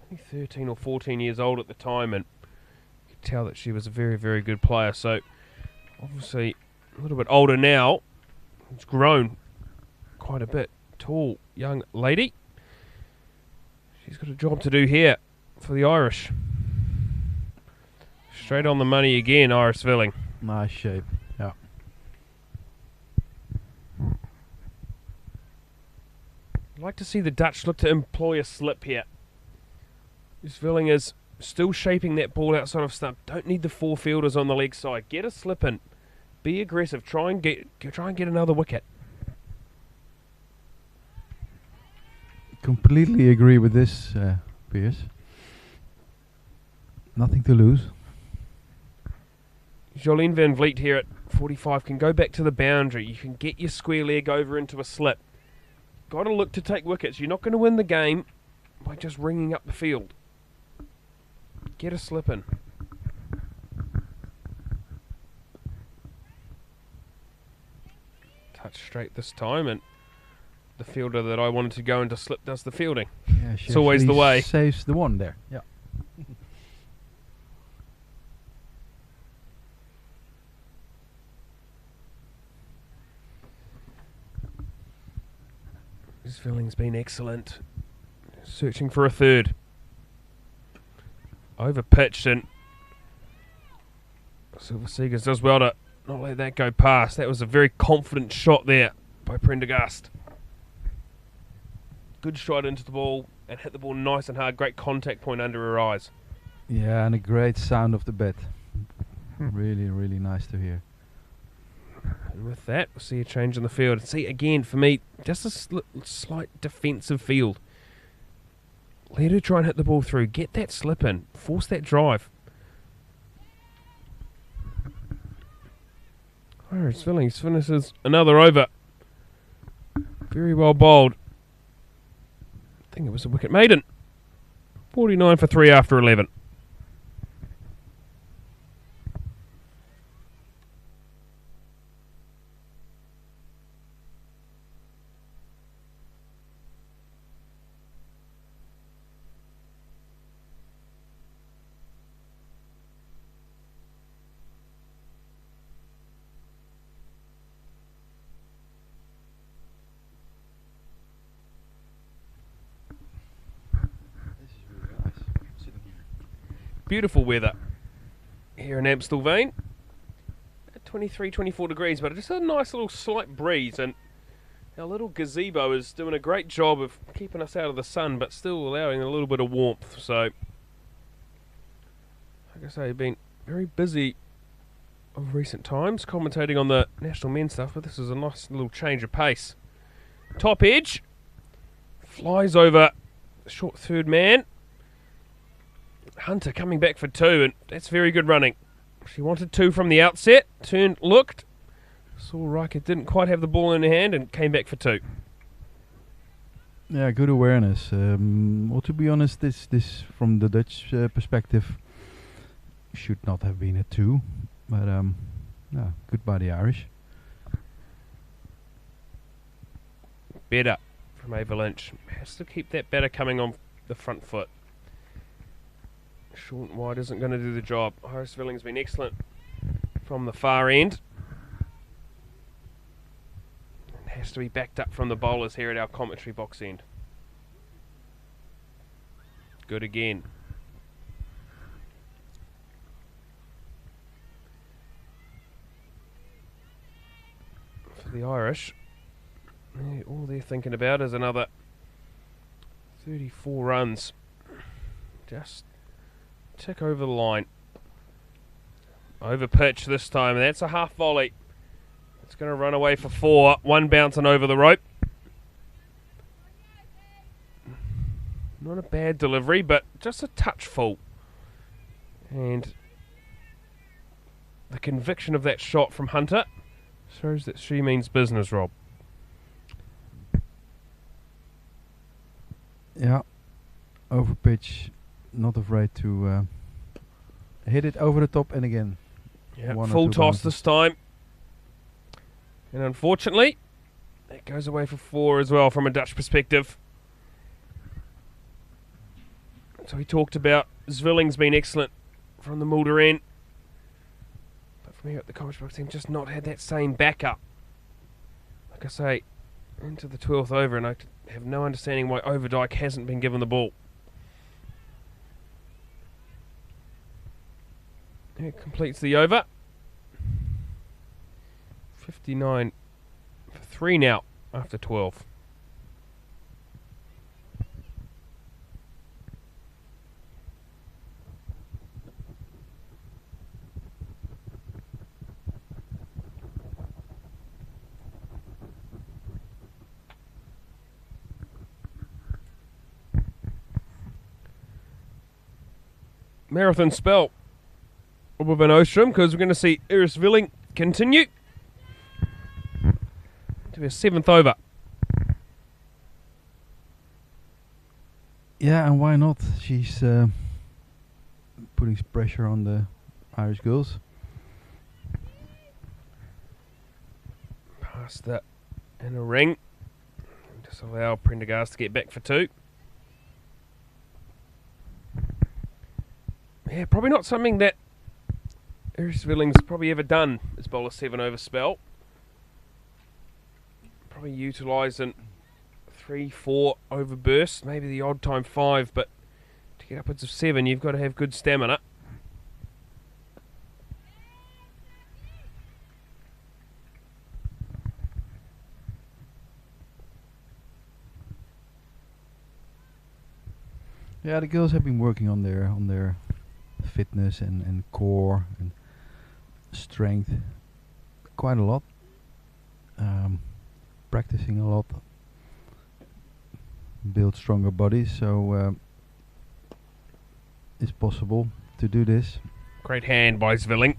Only 13 or 14 years old at the time, and you could tell that she was a very, very good player. So obviously a little bit older now. It's grown quite a bit. Tall young lady. She's got a job to do here for the Irish. Straight on the money again, Iris Villing. Nice shape. Yeah. I'd like to see the Dutch look to employ a slip here. This Villing is Still shaping that ball outside of stump. Don't need the 4 fielders on the leg side. Get a slip in. Be aggressive. Try and get another wicket. Completely agree with this, Piers. Nothing to lose. Jolene Van Vliet here at 45 can go back to the boundary. You can get your square leg over into a slip. Got to look to take wickets. You're not going to win the game by just ringing up the field. Get a slip in. Touch straight this time, and the fielder that I wanted to go into slip does the fielding. Yeah, It's always the way. Saves the one there. Yeah. His fielding's been excellent. Searching for a third. Over pitched, and Silver Seegers does well to not let that go past. That was a very confident shot there by Prendergast. Good shot into the ball and hit the ball nice and hard. Great contact point under her eyes. Yeah, and a great sound of the bat. Really, really nice to hear. And with that, we'll see a change in the field. See, again, for me, just a slight defensive field. Let her try and hit the ball through. Get that slip in. Force that drive. Irish Fillings finishes another over. Very well bowled. I think it was a wicket maiden. 49 for 3 after 11. Beautiful weather here in Amstelveen. 23, 24 degrees, but just a nice little slight breeze, and our little gazebo is doing a great job of keeping us out of the sun, but still allowing a little bit of warmth. So, like I say, been very busy of recent times commentating on the national men's stuff, but this is a nice little change of pace. Top edge flies over the short third man. Hunter coming back for 2, and that's very good running. She wanted 2 from the outset, turned, looked, saw Riker didn't quite have the ball in her hand, and came back for 2. Yeah, good awareness. Well, to be honest, this from the Dutch perspective should not have been a 2, but yeah, good by the Irish. Better from Ava Lynch. Has to keep that better coming on the front foot. Short and wide isn't going to do the job. Horace Villing's been excellent from the far end. And has to be backed up from the bowlers here at our commentary box end. Good again. For the Irish, all they're thinking about is another 34 runs. Just tick over the line. Over pitch this time. That's a half volley. It's going to run away for 4. 1 bouncing over the rope. Not a bad delivery, but just a touch full. And the conviction of that shot from Hunter shows that she means business, Rob. Yeah, over pitch. Not afraid to hit it over the top and again. Yeah, One or full two toss bounces. this time. And unfortunately, it goes away for 4 as well from a Dutch perspective. So we talked about Zvilling's been excellent from the Mulder end. But for me at the College Box team, just not had that same backup. Like I say, into the 12th over, and I have no understanding why Overdyke hasn't been given the ball. It completes the over. 59 for 3 now after 12. marathon spell with Van Ostrom, because we're going to see Iris Villing continue to her 7th over. Yeah, and why not? She's putting pressure on the Irish girls. Past that in a ring. Just allow Prendergast to get back for 2. Yeah, probably not something that Iris Villing's probably ever done, is bowl a 7 over spell. Probably utilising 3-4 over bursts, maybe the odd time 5, but to get upwards of 7 you've got to have good stamina. Yeah, the girls have been working on their fitness and core and strength quite a lot. Practicing a lot, build stronger bodies, so it's possible to do this. Great hand by Svilling.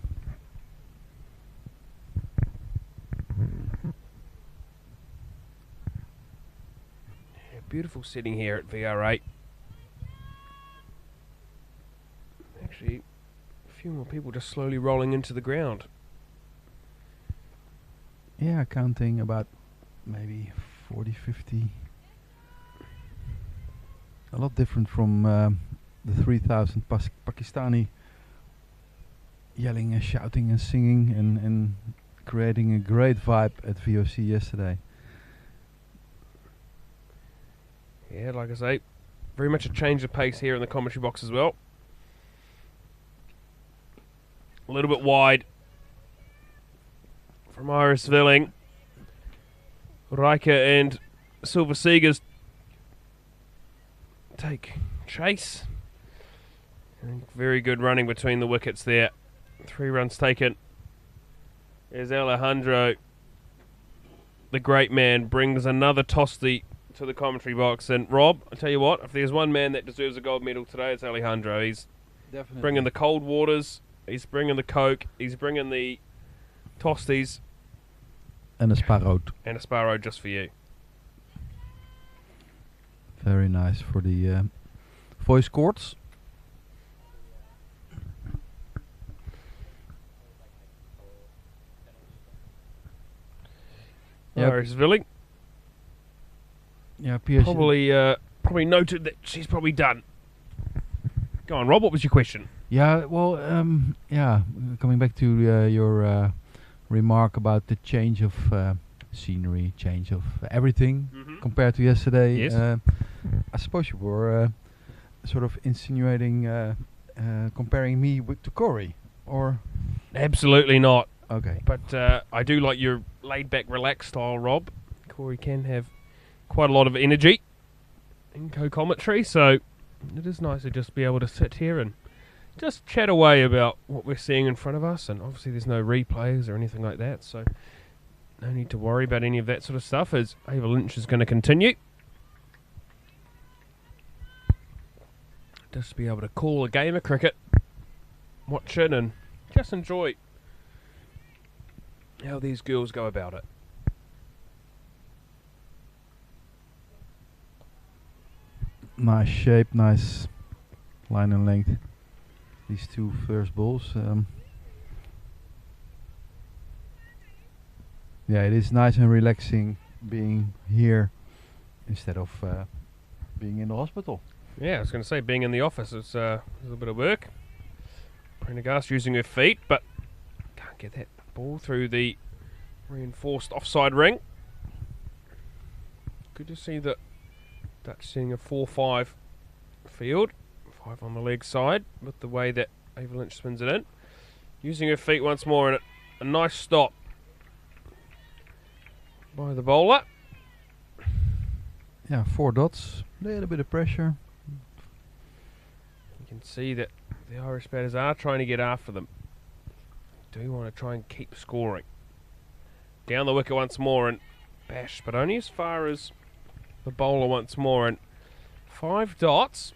Yeah, beautiful setting here at VR8. Actually, a few more people just slowly rolling into the ground. Yeah, counting about maybe 40, 50. A lot different from the 3,000 Pakistani yelling and shouting and singing and creating a great vibe at VOC yesterday. Yeah, like I say, very much a change of pace here in the commentary box as well. A little bit wide from Iris Villing. Riker and Silver Seegers take chase. And very good running between the wickets there. 3 runs taken. As Alejandro, the great man, brings another tosti to the commentary box. And Rob, I tell you what, if there's one man that deserves a gold medal today, it's Alejandro. He's Definitely bringing the cold waters, he's bringing the Coke, he's bringing the tosties. And a sparrow. And a sparrow just for you. Very nice for the voice cords. Iris Villing Yeah, Piers. probably noted that she's probably done. Go on, Rob, what was your question? Yeah, well, coming back to your remark about the change of scenery, change of everything compared to yesterday. Yes. I suppose you were sort of insinuating comparing me to Corey, or? Absolutely not. Okay. But I do like your laid-back, relaxed style, Rob. Corey can have quite a lot of energy in co-commentary, so it is nice to just be able to sit here and just chat away about what we're seeing in front of us. And obviously there's no replays or anything like that, so no need to worry about any of that sort of stuff, as Ava Lynch is going to continue. Just be able to call a game of cricket, watch it, and just enjoy how these girls go about it. Nice shape, nice line and length. These 2 first balls. Yeah, it is nice and relaxing being here instead of being in the hospital. Yeah, I was going to say, being in the office is a little bit of work. Prendergast using her feet, but can't get that ball through the reinforced offside ring. Good to see that Dutch seeing a 4-5 field. 5 on the leg side with the way that Ava Lynch spins it in. Using her feet once more, and a nice stop by the bowler. Yeah, 4 dots. A little bit of pressure. You can see that the Irish batters are trying to get after them. Do want to try and keep scoring. Down the wicket once more and bash, but only as far as the bowler once more. And 5 dots.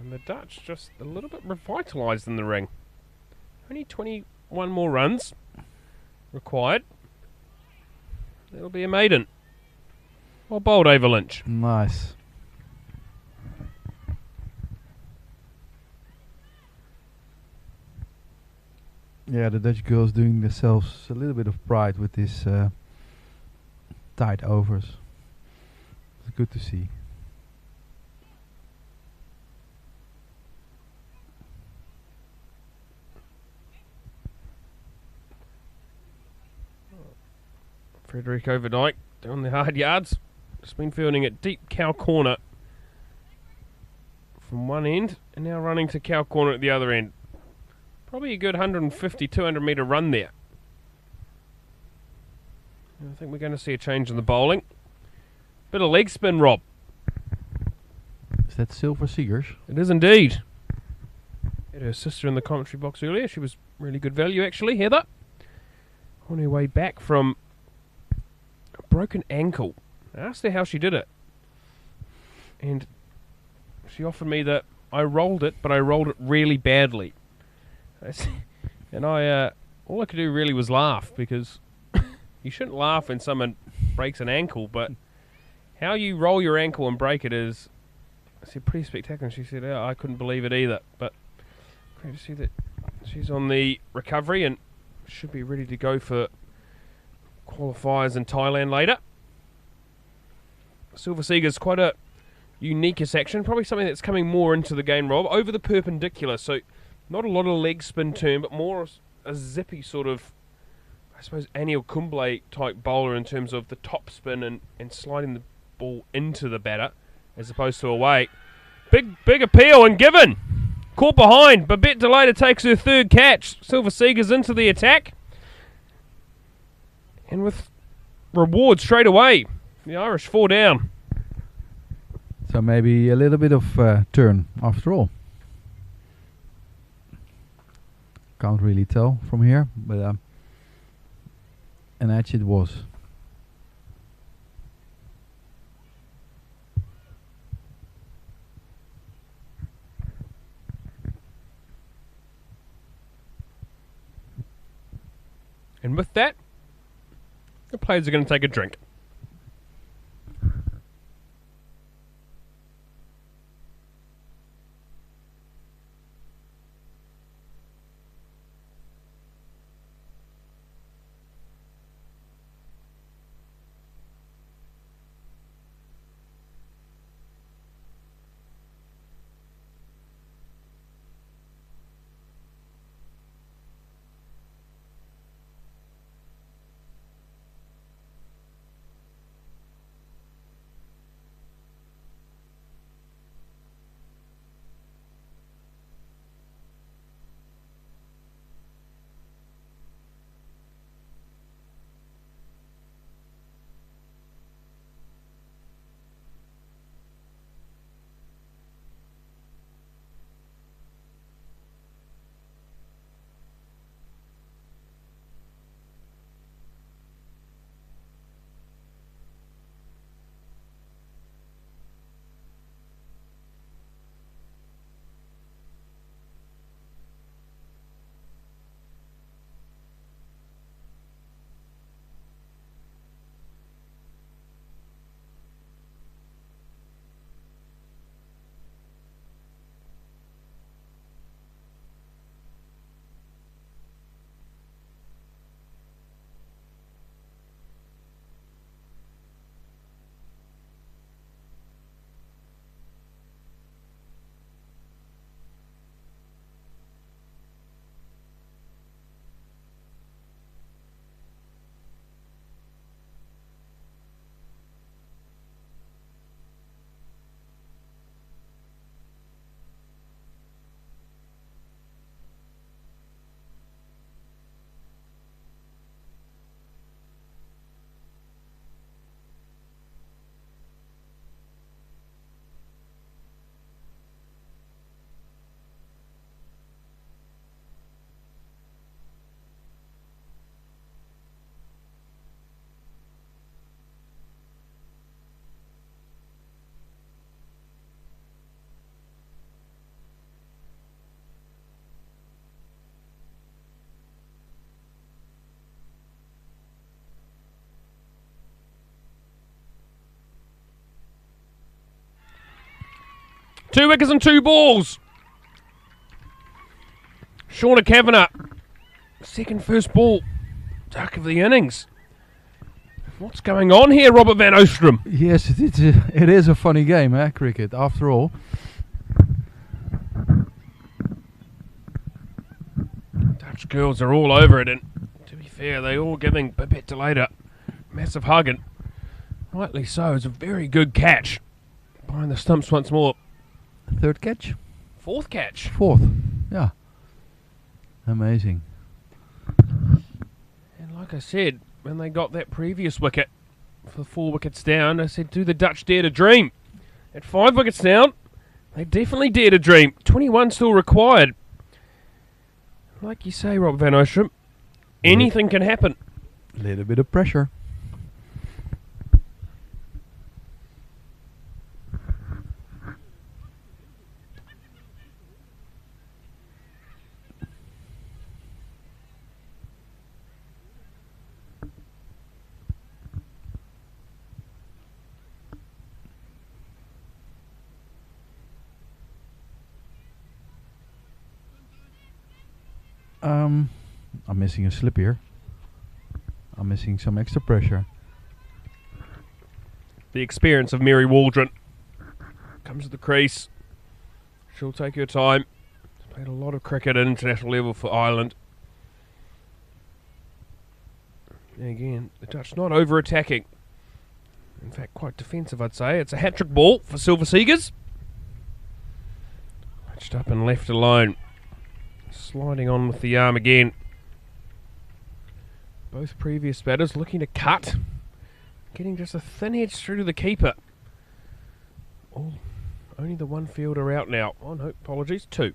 And the Dutch just a little bit revitalised in the ring. Only 21 more runs required. It'll be a maiden. Well bowled, Ava Lynch. Nice. Yeah, the Dutch girls doing themselves a little bit of pride with this tight overs. It's good to see. Frederick Overdyke down the hard yards. Just been fielding at deep cow corner from one end and now running to cow corner at the other end. Probably a good 150, 200 metre run there. I think we're going to see a change in the bowling. Bit of leg spin, Rob. Is that Silver Seegers? It is indeed. Had her sister in the commentary box earlier. She was really good value, actually, Heather. On her way back from a broken ankle. I asked her how she did it. And she offered me that I rolled it, but I rolled it really badly. And all I could do really was laugh, because you shouldn't laugh when someone breaks an ankle, but how you roll your ankle and break it is, I said, pretty spectacular. And she said, oh, I couldn't believe it either. But great to see that she's on the recovery and should be ready to go for qualifiers in Thailand later. Silver Seeger's quite a unique action, probably something that's coming more into the game, Rob, over the perpendicular. So not a lot of leg spin turn, but more a zippy sort of, I suppose, Anil Kumble type bowler in terms of the top spin and sliding the ball into the batter as opposed to away. Big appeal and given. Caught behind. Babette Delater takes her third catch. Silver Seegers into the attack. And with reward straight away. The Irish 4 down. So maybe a little bit of turn after all. Can't really tell from here, but an edge it was. And with that, the players are going to take a drink. 2 wickets and 2 balls. Shauna Kavanagh, second first ball, duck of the innings. What's going on here, Robert van Oostrum? Yes, it is a funny game, cricket, after all. Dutch girls are all over it, and to be fair, they're all giving Babette de Leede a massive hug, and rightly so. It's a very good catch. Behind the stumps once more. Third catch? Fourth catch. Fourth, yeah. Amazing. And like I said, when they got that previous wicket for 4 wickets down, I said, do the Dutch dare to dream? At 5 wickets down, they definitely dare to dream. 21 still required. Like you say, Rob van Oostrum, anything can happen. A little bit of pressure. I'm missing a slip here. I'm missing some extra pressure. The experience of Mary Waldron comes to the crease. She'll take her time. She's played a lot of cricket at international level for Ireland. And again, the Dutch not over-attacking. In fact, quite defensive, I'd say. It's a hat-trick ball for Silver Seegers. Pitched up and left alone. Sliding on with the arm again. Both previous batters looking to cut. Getting just a thin edge through to the keeper. Oh, only the one fielder out now. Oh no, apologies, 2.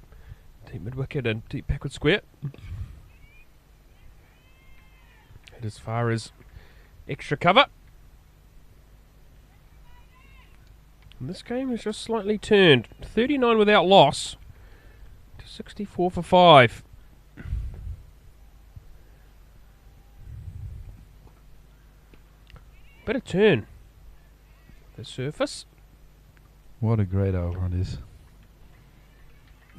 Deep mid-wicket and deep backward square. And as far as extra cover. And this game has just slightly turned. 39 without loss to 64 for 5. Bit of turn. The surface. What a great over it is.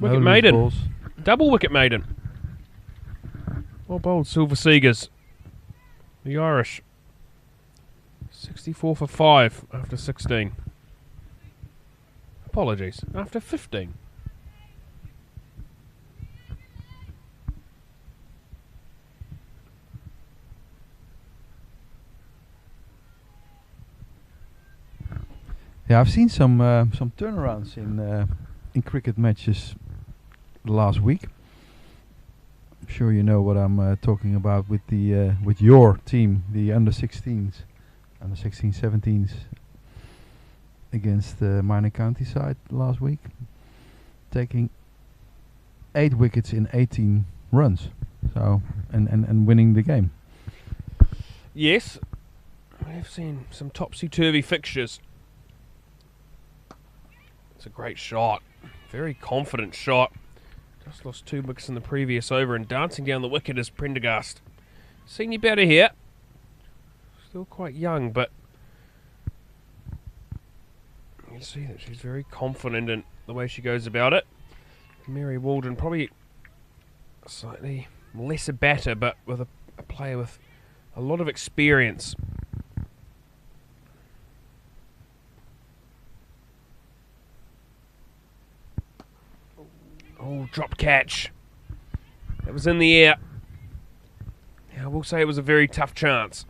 Wicket No loose maiden. balls. Double wicket maiden. Well bowled, Silver Seegers. The Irish. 64 for 5 after 16. Apologies, after 15. Yeah, I've seen some turnarounds in cricket matches last week. I'm sure you know what I'm talking about with the with your team, the under 16s, under 16, 17s against the minor county side last week, taking 8 wickets in 18 runs, so and winning the game. Yes, we've seen some topsy-turvy fixtures. It's a great shot. Very confident shot. Just lost 2 wickets in the previous over, and dancing down the wicket is Prendergast. Senior batter here. Still quite young, but you can see that she's very confident in the way she goes about it. Mary Waldron probably slightly lesser batter, but with a player with a lot of experience. Oh, drop catch. That was in the air. Yeah, I will say it was a very tough chance.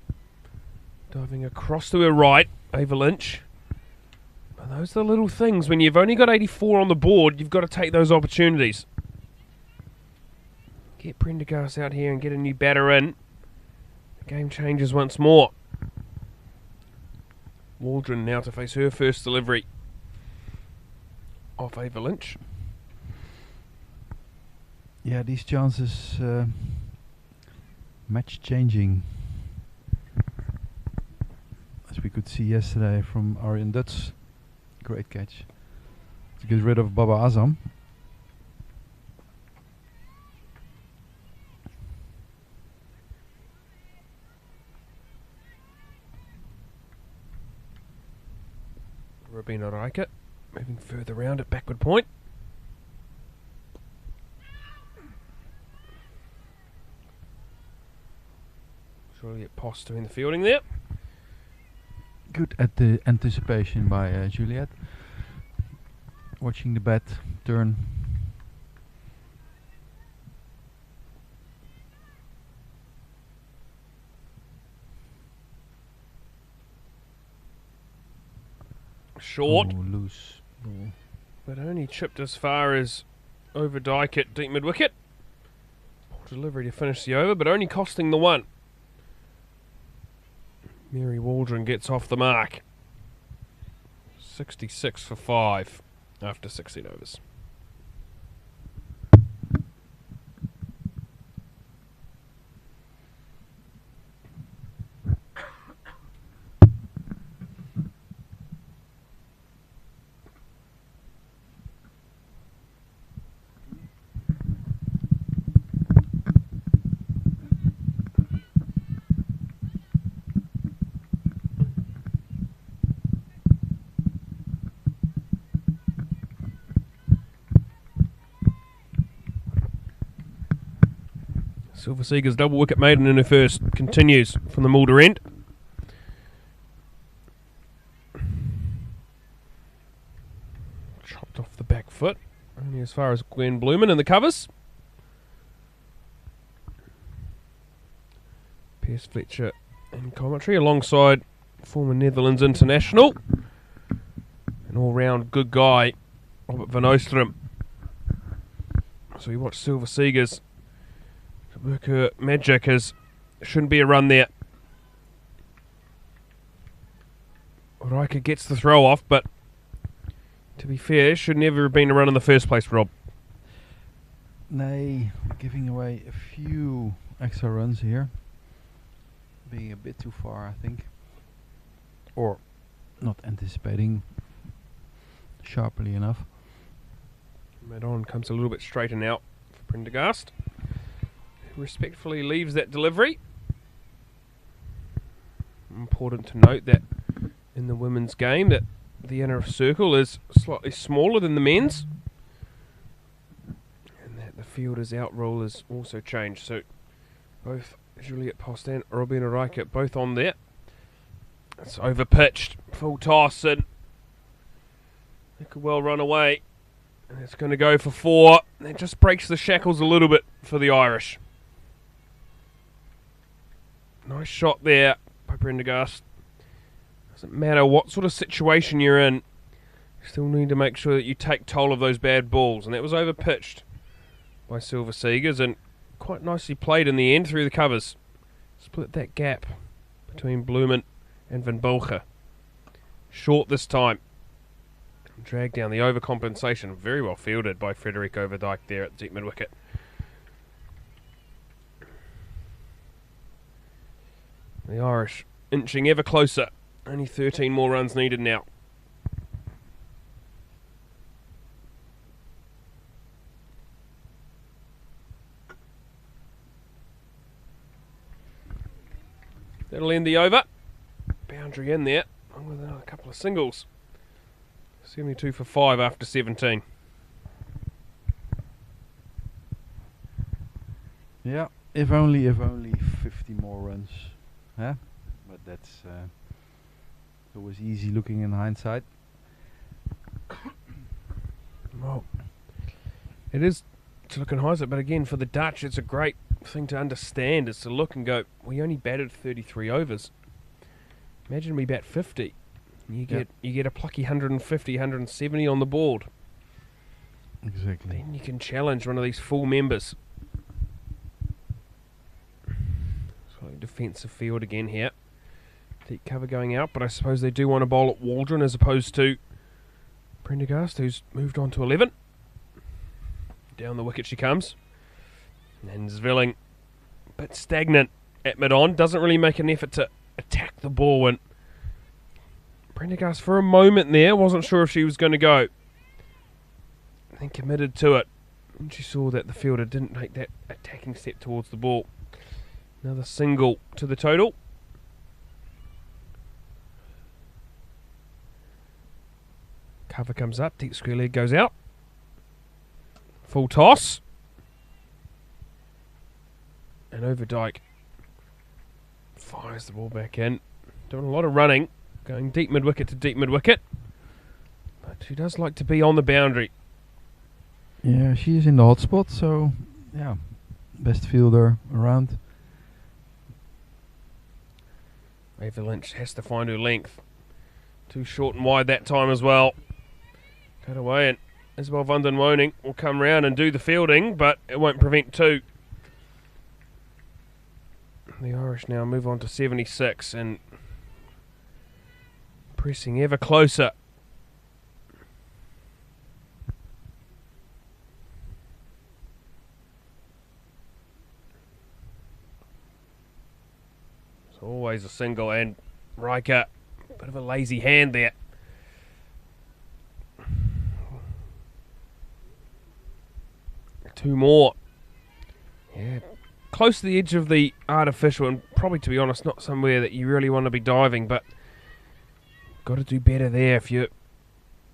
Diving across to her right, Ava Lynch. But those are the little things. When you've only got 84 on the board, you've got to take those opportunities. Get Prendergast out here and get a new batter in. The game changes once more. Waldron now to face her first delivery off Ava Lynch. Yeah, these chances match changing, as we could see yesterday from Arjen Dutz. Great catch to get rid of Baba Azam. Robina Rijke Moving further round at backward point. Juliet Post doing the fielding there. Good at the anticipation by Juliet. Watching the bat turn. Short, Oh, loose ball. but only chipped as far as over Dyke at deep mid wicket. Poor delivery to finish the over, but only costing the one. Mary Waldron gets off the mark. 66 for 5 after 16 overs. Silver Seeger's double wicket maiden in her first continues from the Mulder end. Chopped off the back foot, only as far as Gwen Bloomin in the covers. Pierce Fletcher in commentary alongside former Netherlands international, an all-round good guy, Robert van Oostrum. So we watch Silver Seegers work her magic, as shouldn't be a run there. Riker gets the throw off, but to be fair, should never have been a run in the first place, Rob. Nay, giving away a few extra runs here. Being a bit too far, I think. Or not anticipating sharply enough. Madon comes a little bit straighter now for Prendergast. Respectfully leaves that delivery. Important to note that in the women's game that the inner circle is slightly smaller than the men's, and that the fielder's out rule is also changed. So both Juliet Post and Robina Reichert both on there. It's over pitched, full toss, and it could well run away. And it's going to go for 4. It just breaks the shackles a little bit for the Irish. Nice shot there by Prendergast. Doesn't matter what sort of situation you're in, you still need to make sure that you take toll of those bad balls. And that was over pitched by Silver Seegers and quite nicely played in the end through the covers. Split that gap between Bloomin and Van Bulger. Short this time. Drag down the overcompensation. Very well fielded by Frederick Overdijk there at the deep mid wicket. The Irish inching ever closer. Only 13 more runs needed now. That'll end the over. Boundary in there, along with another couple of singles. 72 for 5 after 17. Yeah, if only 50 more runs. Huh? But that's always easy looking in hindsight. Well, it is to look in hindsight, but again, for the Dutch, it's a great thing to understand, is to look and go, we only batted 33 overs. Imagine we bat 50. You get a plucky 150, 170 on the board. Exactly. Then you can challenge one of these full members. Slightly defensive field again here. Deep cover going out, but I suppose they do want to bowl at Waldron as opposed to Prendergast, who's moved on to 11. Down the wicket she comes. And Zvilling, a bit stagnant at mid-on. Doesn't really make an effort to attack the ball. And Prendergast, for a moment there, wasn't sure if she was going to go. Then committed to it. And she saw that the fielder didn't take that attacking step towards the ball. Another single to the total. Cover comes up, deep square leg goes out. Full toss. And Overdyke fires the ball back in. Doing a lot of running. Going deep mid-wicket to deep mid-wicket. But she does like to be on the boundary. Yeah, she is in the hot spot, so yeah, best fielder around. Ava Lynch has to find her length. Too short and wide that time as well. Cut away, and Isabel van den Woning will come round and do the fielding, but it won't prevent two. The Irish now move on to 76 and pressing ever closer. It's always a single, and Riker, bit of a lazy hand there. Two more. Yeah, close to the edge of the artificial, and probably, to be honest, not somewhere that you really want to be diving, but got to do better there if your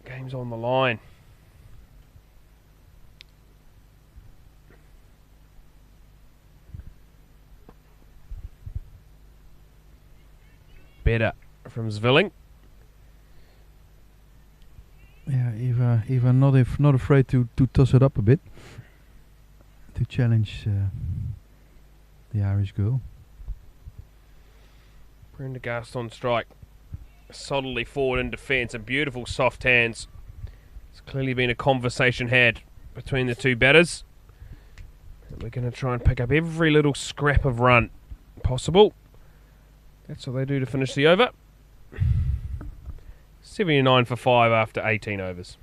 game's on the line. Better from Zvilling. Yeah, Eva not afraid to toss it up a bit to challenge the Irish girl. Prendergast on strike. Solidly forward in defence and beautiful soft hands. It's clearly been a conversation had between the two batters. And we're going to try and pick up every little scrap of run possible. That's what they do to finish the over. 79 for 5 after 18 overs.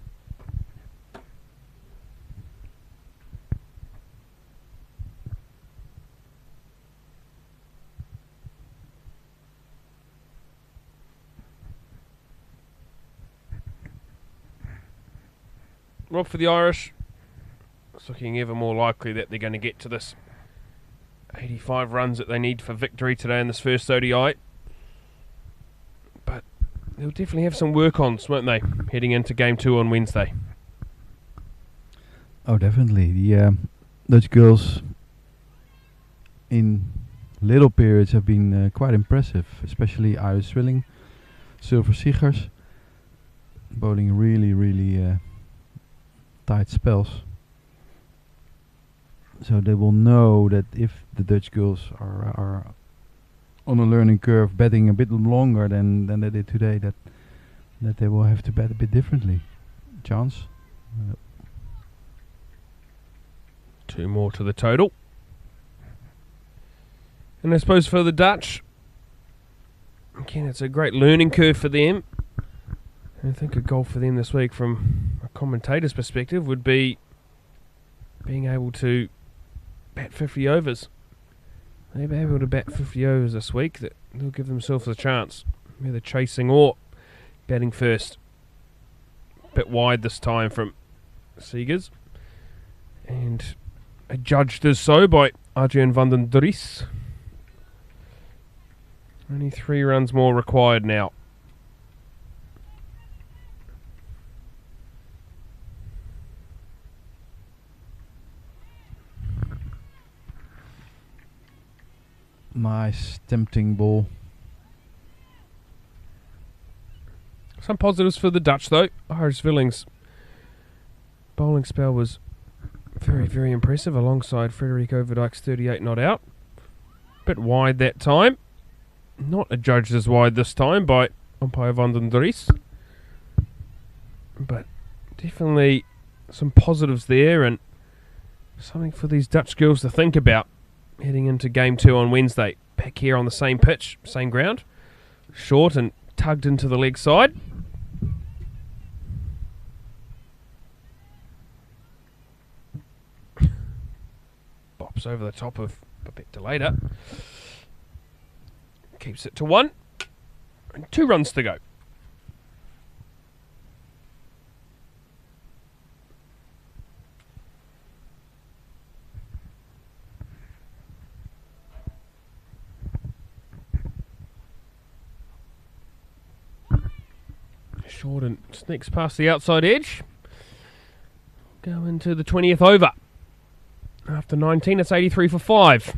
Well, for the Irish, it's looking ever more likely that they're going to get to this 85 runs that they need for victory today in this first ODI. But they'll definitely have some work-ons, won't they, heading into Game 2 on Wednesday? Oh, definitely. The Dutch girls in little periods have been quite impressive, especially Iris Swilling, Silver Siegers, bowling really tight spells. So they will know that if the Dutch girls are on a learning curve, batting a bit longer than they did today, that they will have to bat a bit differently. Chance. Two more to the total. And I suppose for the Dutch, again, it's a great learning curve for them. And I think a goal for them this week from a commentator's perspective would be being able to bat 50 overs. They'll be able to bat 50 overs this week. That they'll give themselves a chance, either chasing or batting first. Bit wide this time from Seegers. And adjudged as so by Adrian van den Dries. Only 3 runs more required now. Nice, tempting ball. Some positives for the Dutch, though. Iris Villing's bowling spell was very impressive, alongside Frederick Overdyke's 38 not out. Bit wide that time. Not adjudged as wide this time by umpire van den Dries. But definitely some positives there, and something for these Dutch girls to think about heading into Game 2 on Wednesday. Back here on the same pitch, same ground. Short and tugged into the leg side. Bops over the top of Babette Later. Keeps it to 1. And 2 runs to go. Short and sneaks past the outside edge. Go into the 20th over. After 19, it's 83 for 5.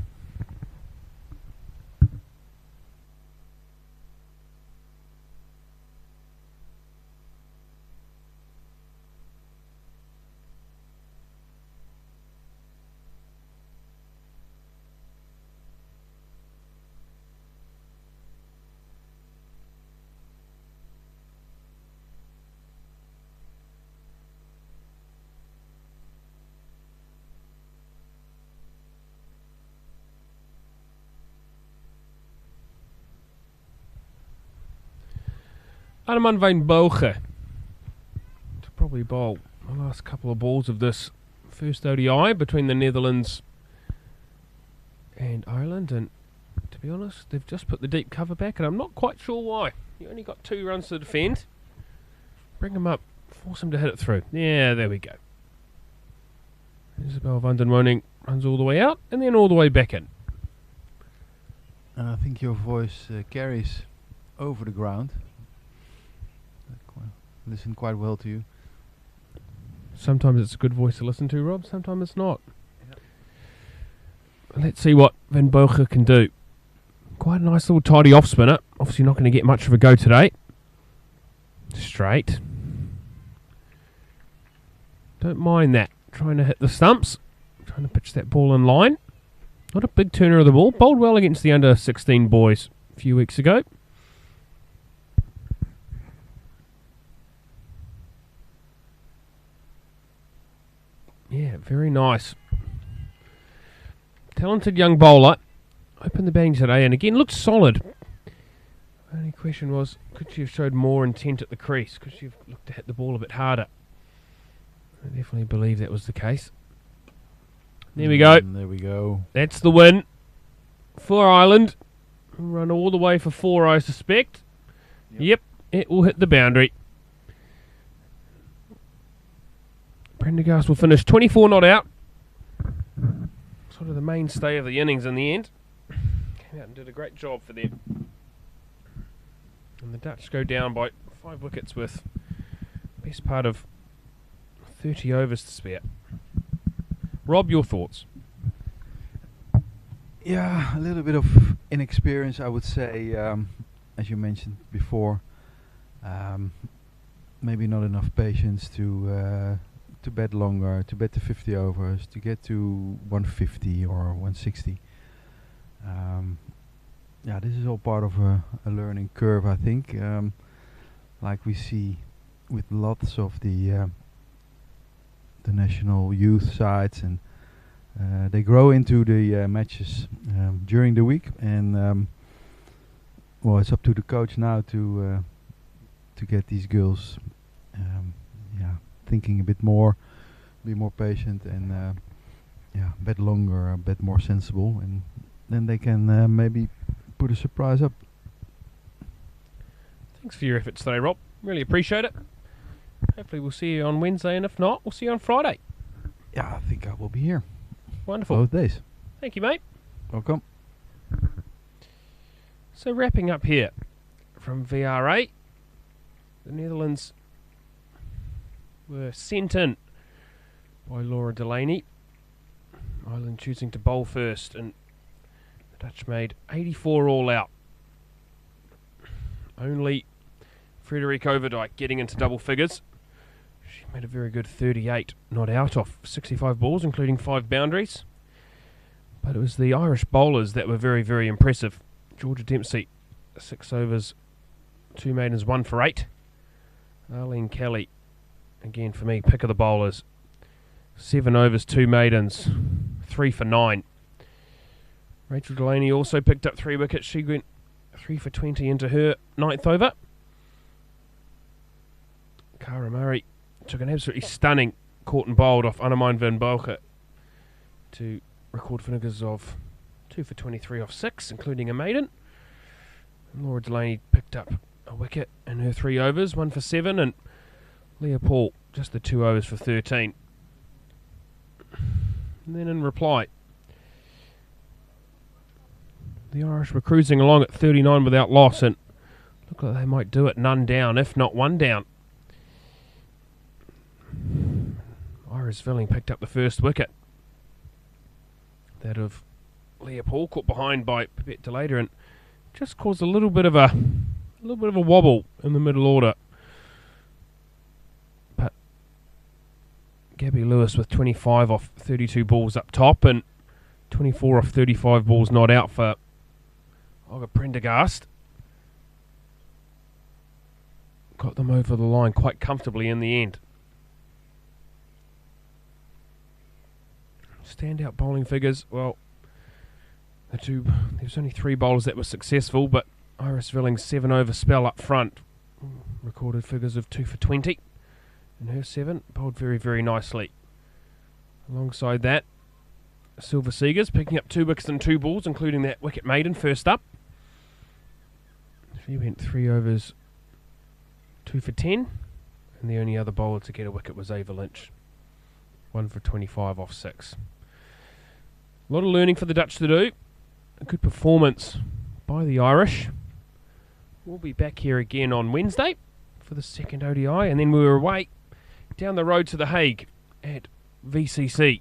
Armand van Bogen to probably bowl the last couple of balls of this first ODI between the Netherlands and Ireland, and to be honest, they've just put the deep cover back, and I'm not quite sure why. You only got 2 runs to defend. Bring him up, force him to hit it through. Yeah, there we go. Isabel van den Woning runs all the way out and then all the way back in. And I think your voice carries over the ground. Listen quite well to you. Sometimes it's a good voice to listen to, Rob. Sometimes it's not. Yep. Let's see what Van Bogen can do. Quite a nice little tidy off spinner. Obviously not going to get much of a go today. Straight. Don't mind that. Trying to hit the stumps. Trying to pitch that ball in line. Not a big turner of the ball. Bowled well against the under 16 boys a few weeks ago. Yeah, very nice. Talented young bowler. Opened the batting today and again looked solid. Only question was, could she have showed more intent at the crease? Could she have looked to hit the ball a bit harder? I definitely believe that was the case. There we go. There we go. That's the win for Ireland. Run all the way for 4, I suspect. Yep, it will hit the boundary. Prendergast will finish 24 not out. Sort of the mainstay of the innings in the end. Came out and did a great job for them. And the Dutch go down by 5 wickets with best part of 30 overs to spare. Rob, your thoughts? Yeah, a little bit of inexperience, I would say, as you mentioned before. Maybe not enough patience to bat longer, to bat the 50 overs, to get to 150 or 160. Yeah, this is all part of a learning curve, I think. Like we see with lots of the national youth sides, and they grow into the matches during the week, and well, it's up to the coach now to get these girls thinking a bit more, be more patient, and bat longer, a bit more sensible, and then they can maybe put a surprise up. Thanks for your efforts today, Rob. Really appreciate it. Hopefully we'll see you on Wednesday, and if not, we'll see you on Friday. Yeah, I think I will be here. Wonderful. Both days. Thank you, mate. Welcome. So wrapping up here from VRA, the Netherlands were sent in by Laura Delaney. Ireland choosing to bowl first, and the Dutch made 84 all out. Only Frederik Overdijk getting into double figures. She made a very good 38 not out off 65 balls, including 5 boundaries. But it was the Irish bowlers that were very, very impressive. Georgia Dempsey, 6 overs, 2 maidens, 1 for 8. Arlene Kelly, again for me, pick of the bowlers. 7 overs, 2 maidens, 3 for 9. Rachel Delaney also picked up 3 wickets. She went 3 for 20 into her 9th over. Cara Murray took an absolutely stunning caught and bowled off Armand van Bogen to record figures of 2 for 23 off 6, including a maiden. And Laura Delaney picked up a wicket in her 3 overs, 1 for 7, and Leah Paul just the 2 overs for 13. And then in reply, the Irish were cruising along at 39 without loss, and look like they might do it none down, if not 1 down, Iris Villing picked up the first wicket. That of Leopold, caught behind by Pipette Delader, and just caused a little bit of a wobble in the middle order. But Gabby Lewis with 25 off 32 balls up top and 24 off 35 balls not out for Olga Prendergast. Got them over the line quite comfortably in the end. Standout bowling figures, well, there was only 3 bowlers that were successful, but Iris Villing's 7-over spell up front recorded figures of 2 for 20 in her 7, bowled very, very nicely. Alongside that, Silver Seegers picking up 2 wickets and 2 balls, including that wicket maiden first up. She went 3 overs, 2 for 10, and the only other bowler to get a wicket was Ava Lynch, 1 for 25 off 6. A lot of learning for the Dutch to do. A good performance by the Irish. We'll be back here again on Wednesday for the second ODI, and then we're away down the road to The Hague at VCC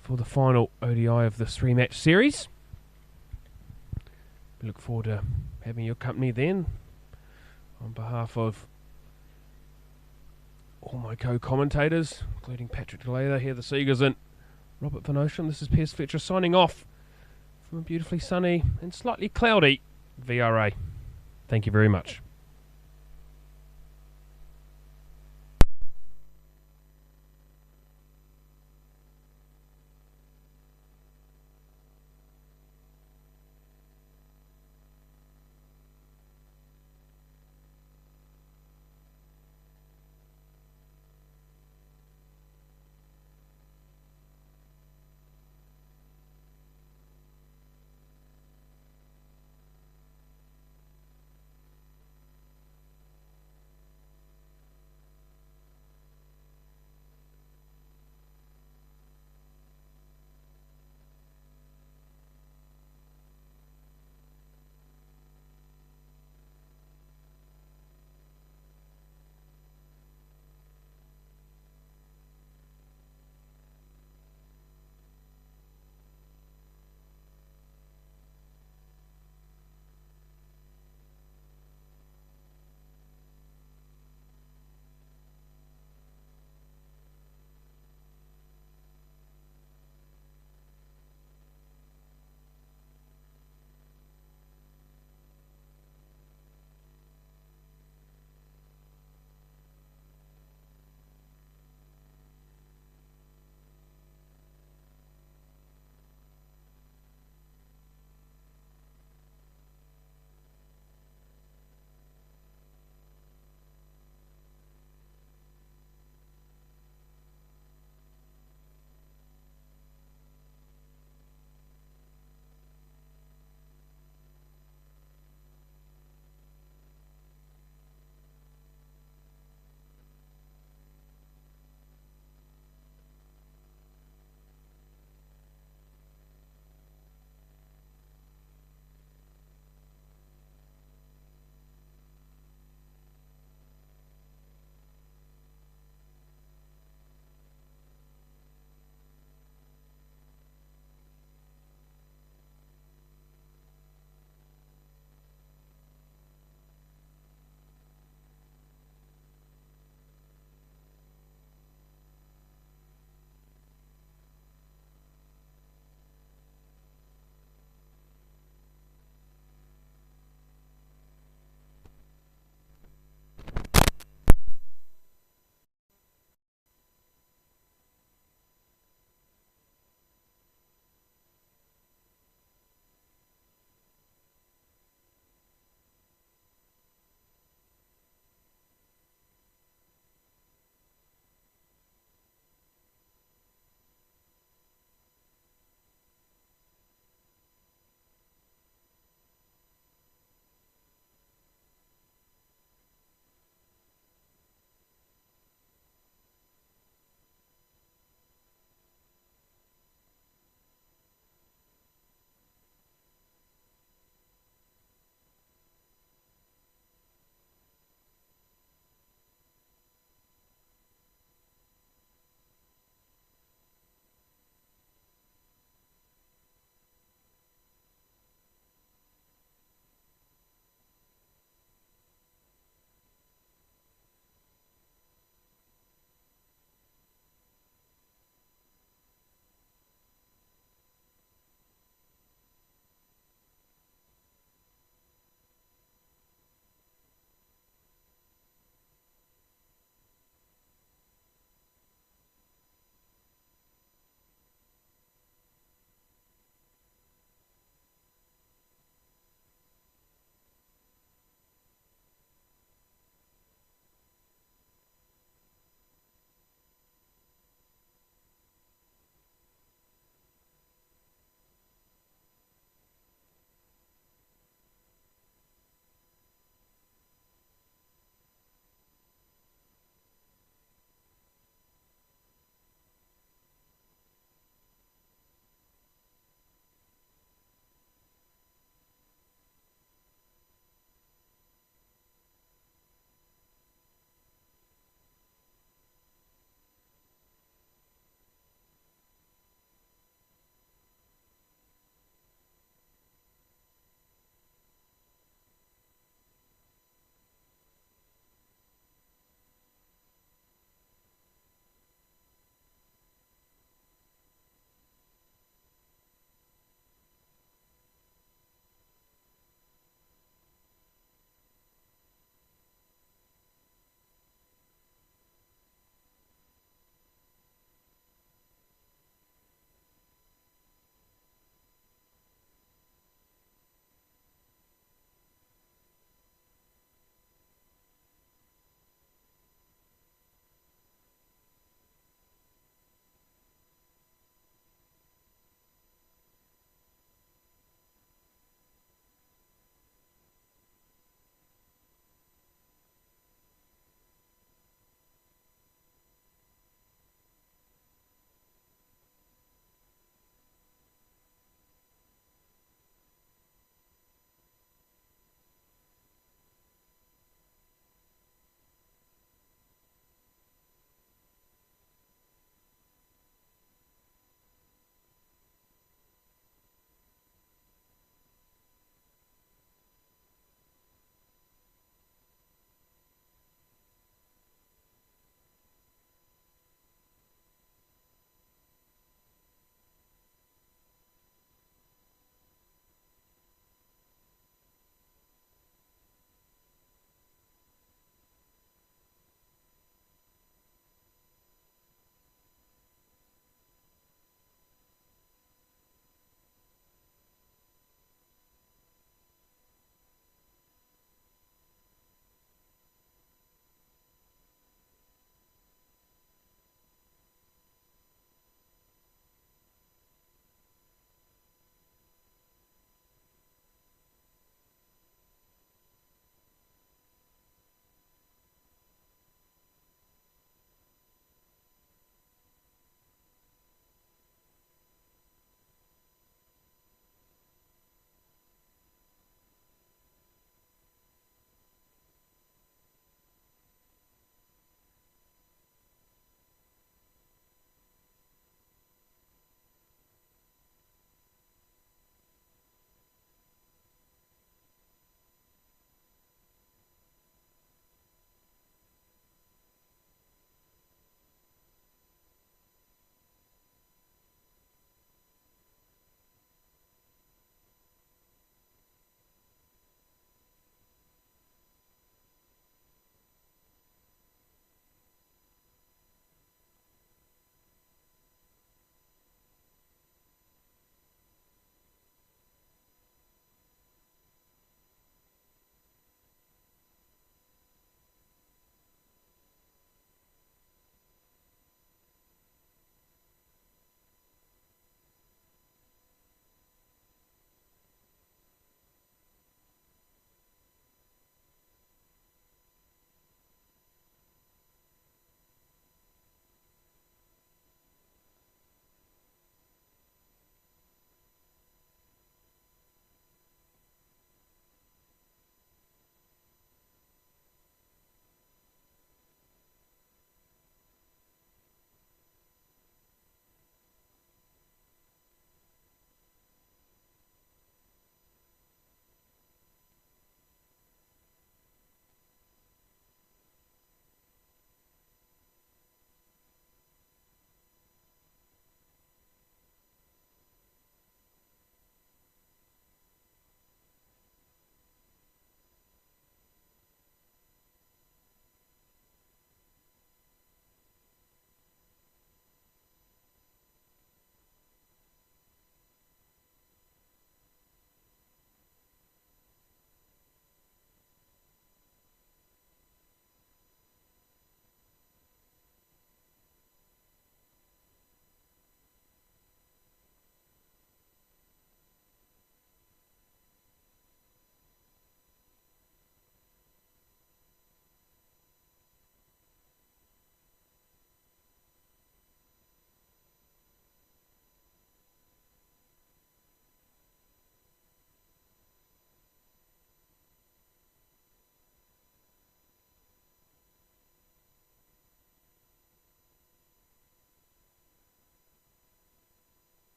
for the final ODI of this 3-match series. We look forward to having your company then. On behalf of all my co-commentators, including Patrick DeLather, Heather Seegers and Robert Van Ocean, this is Piers Fletcher signing off from a beautifully sunny and slightly cloudy VRA. Thank you very much.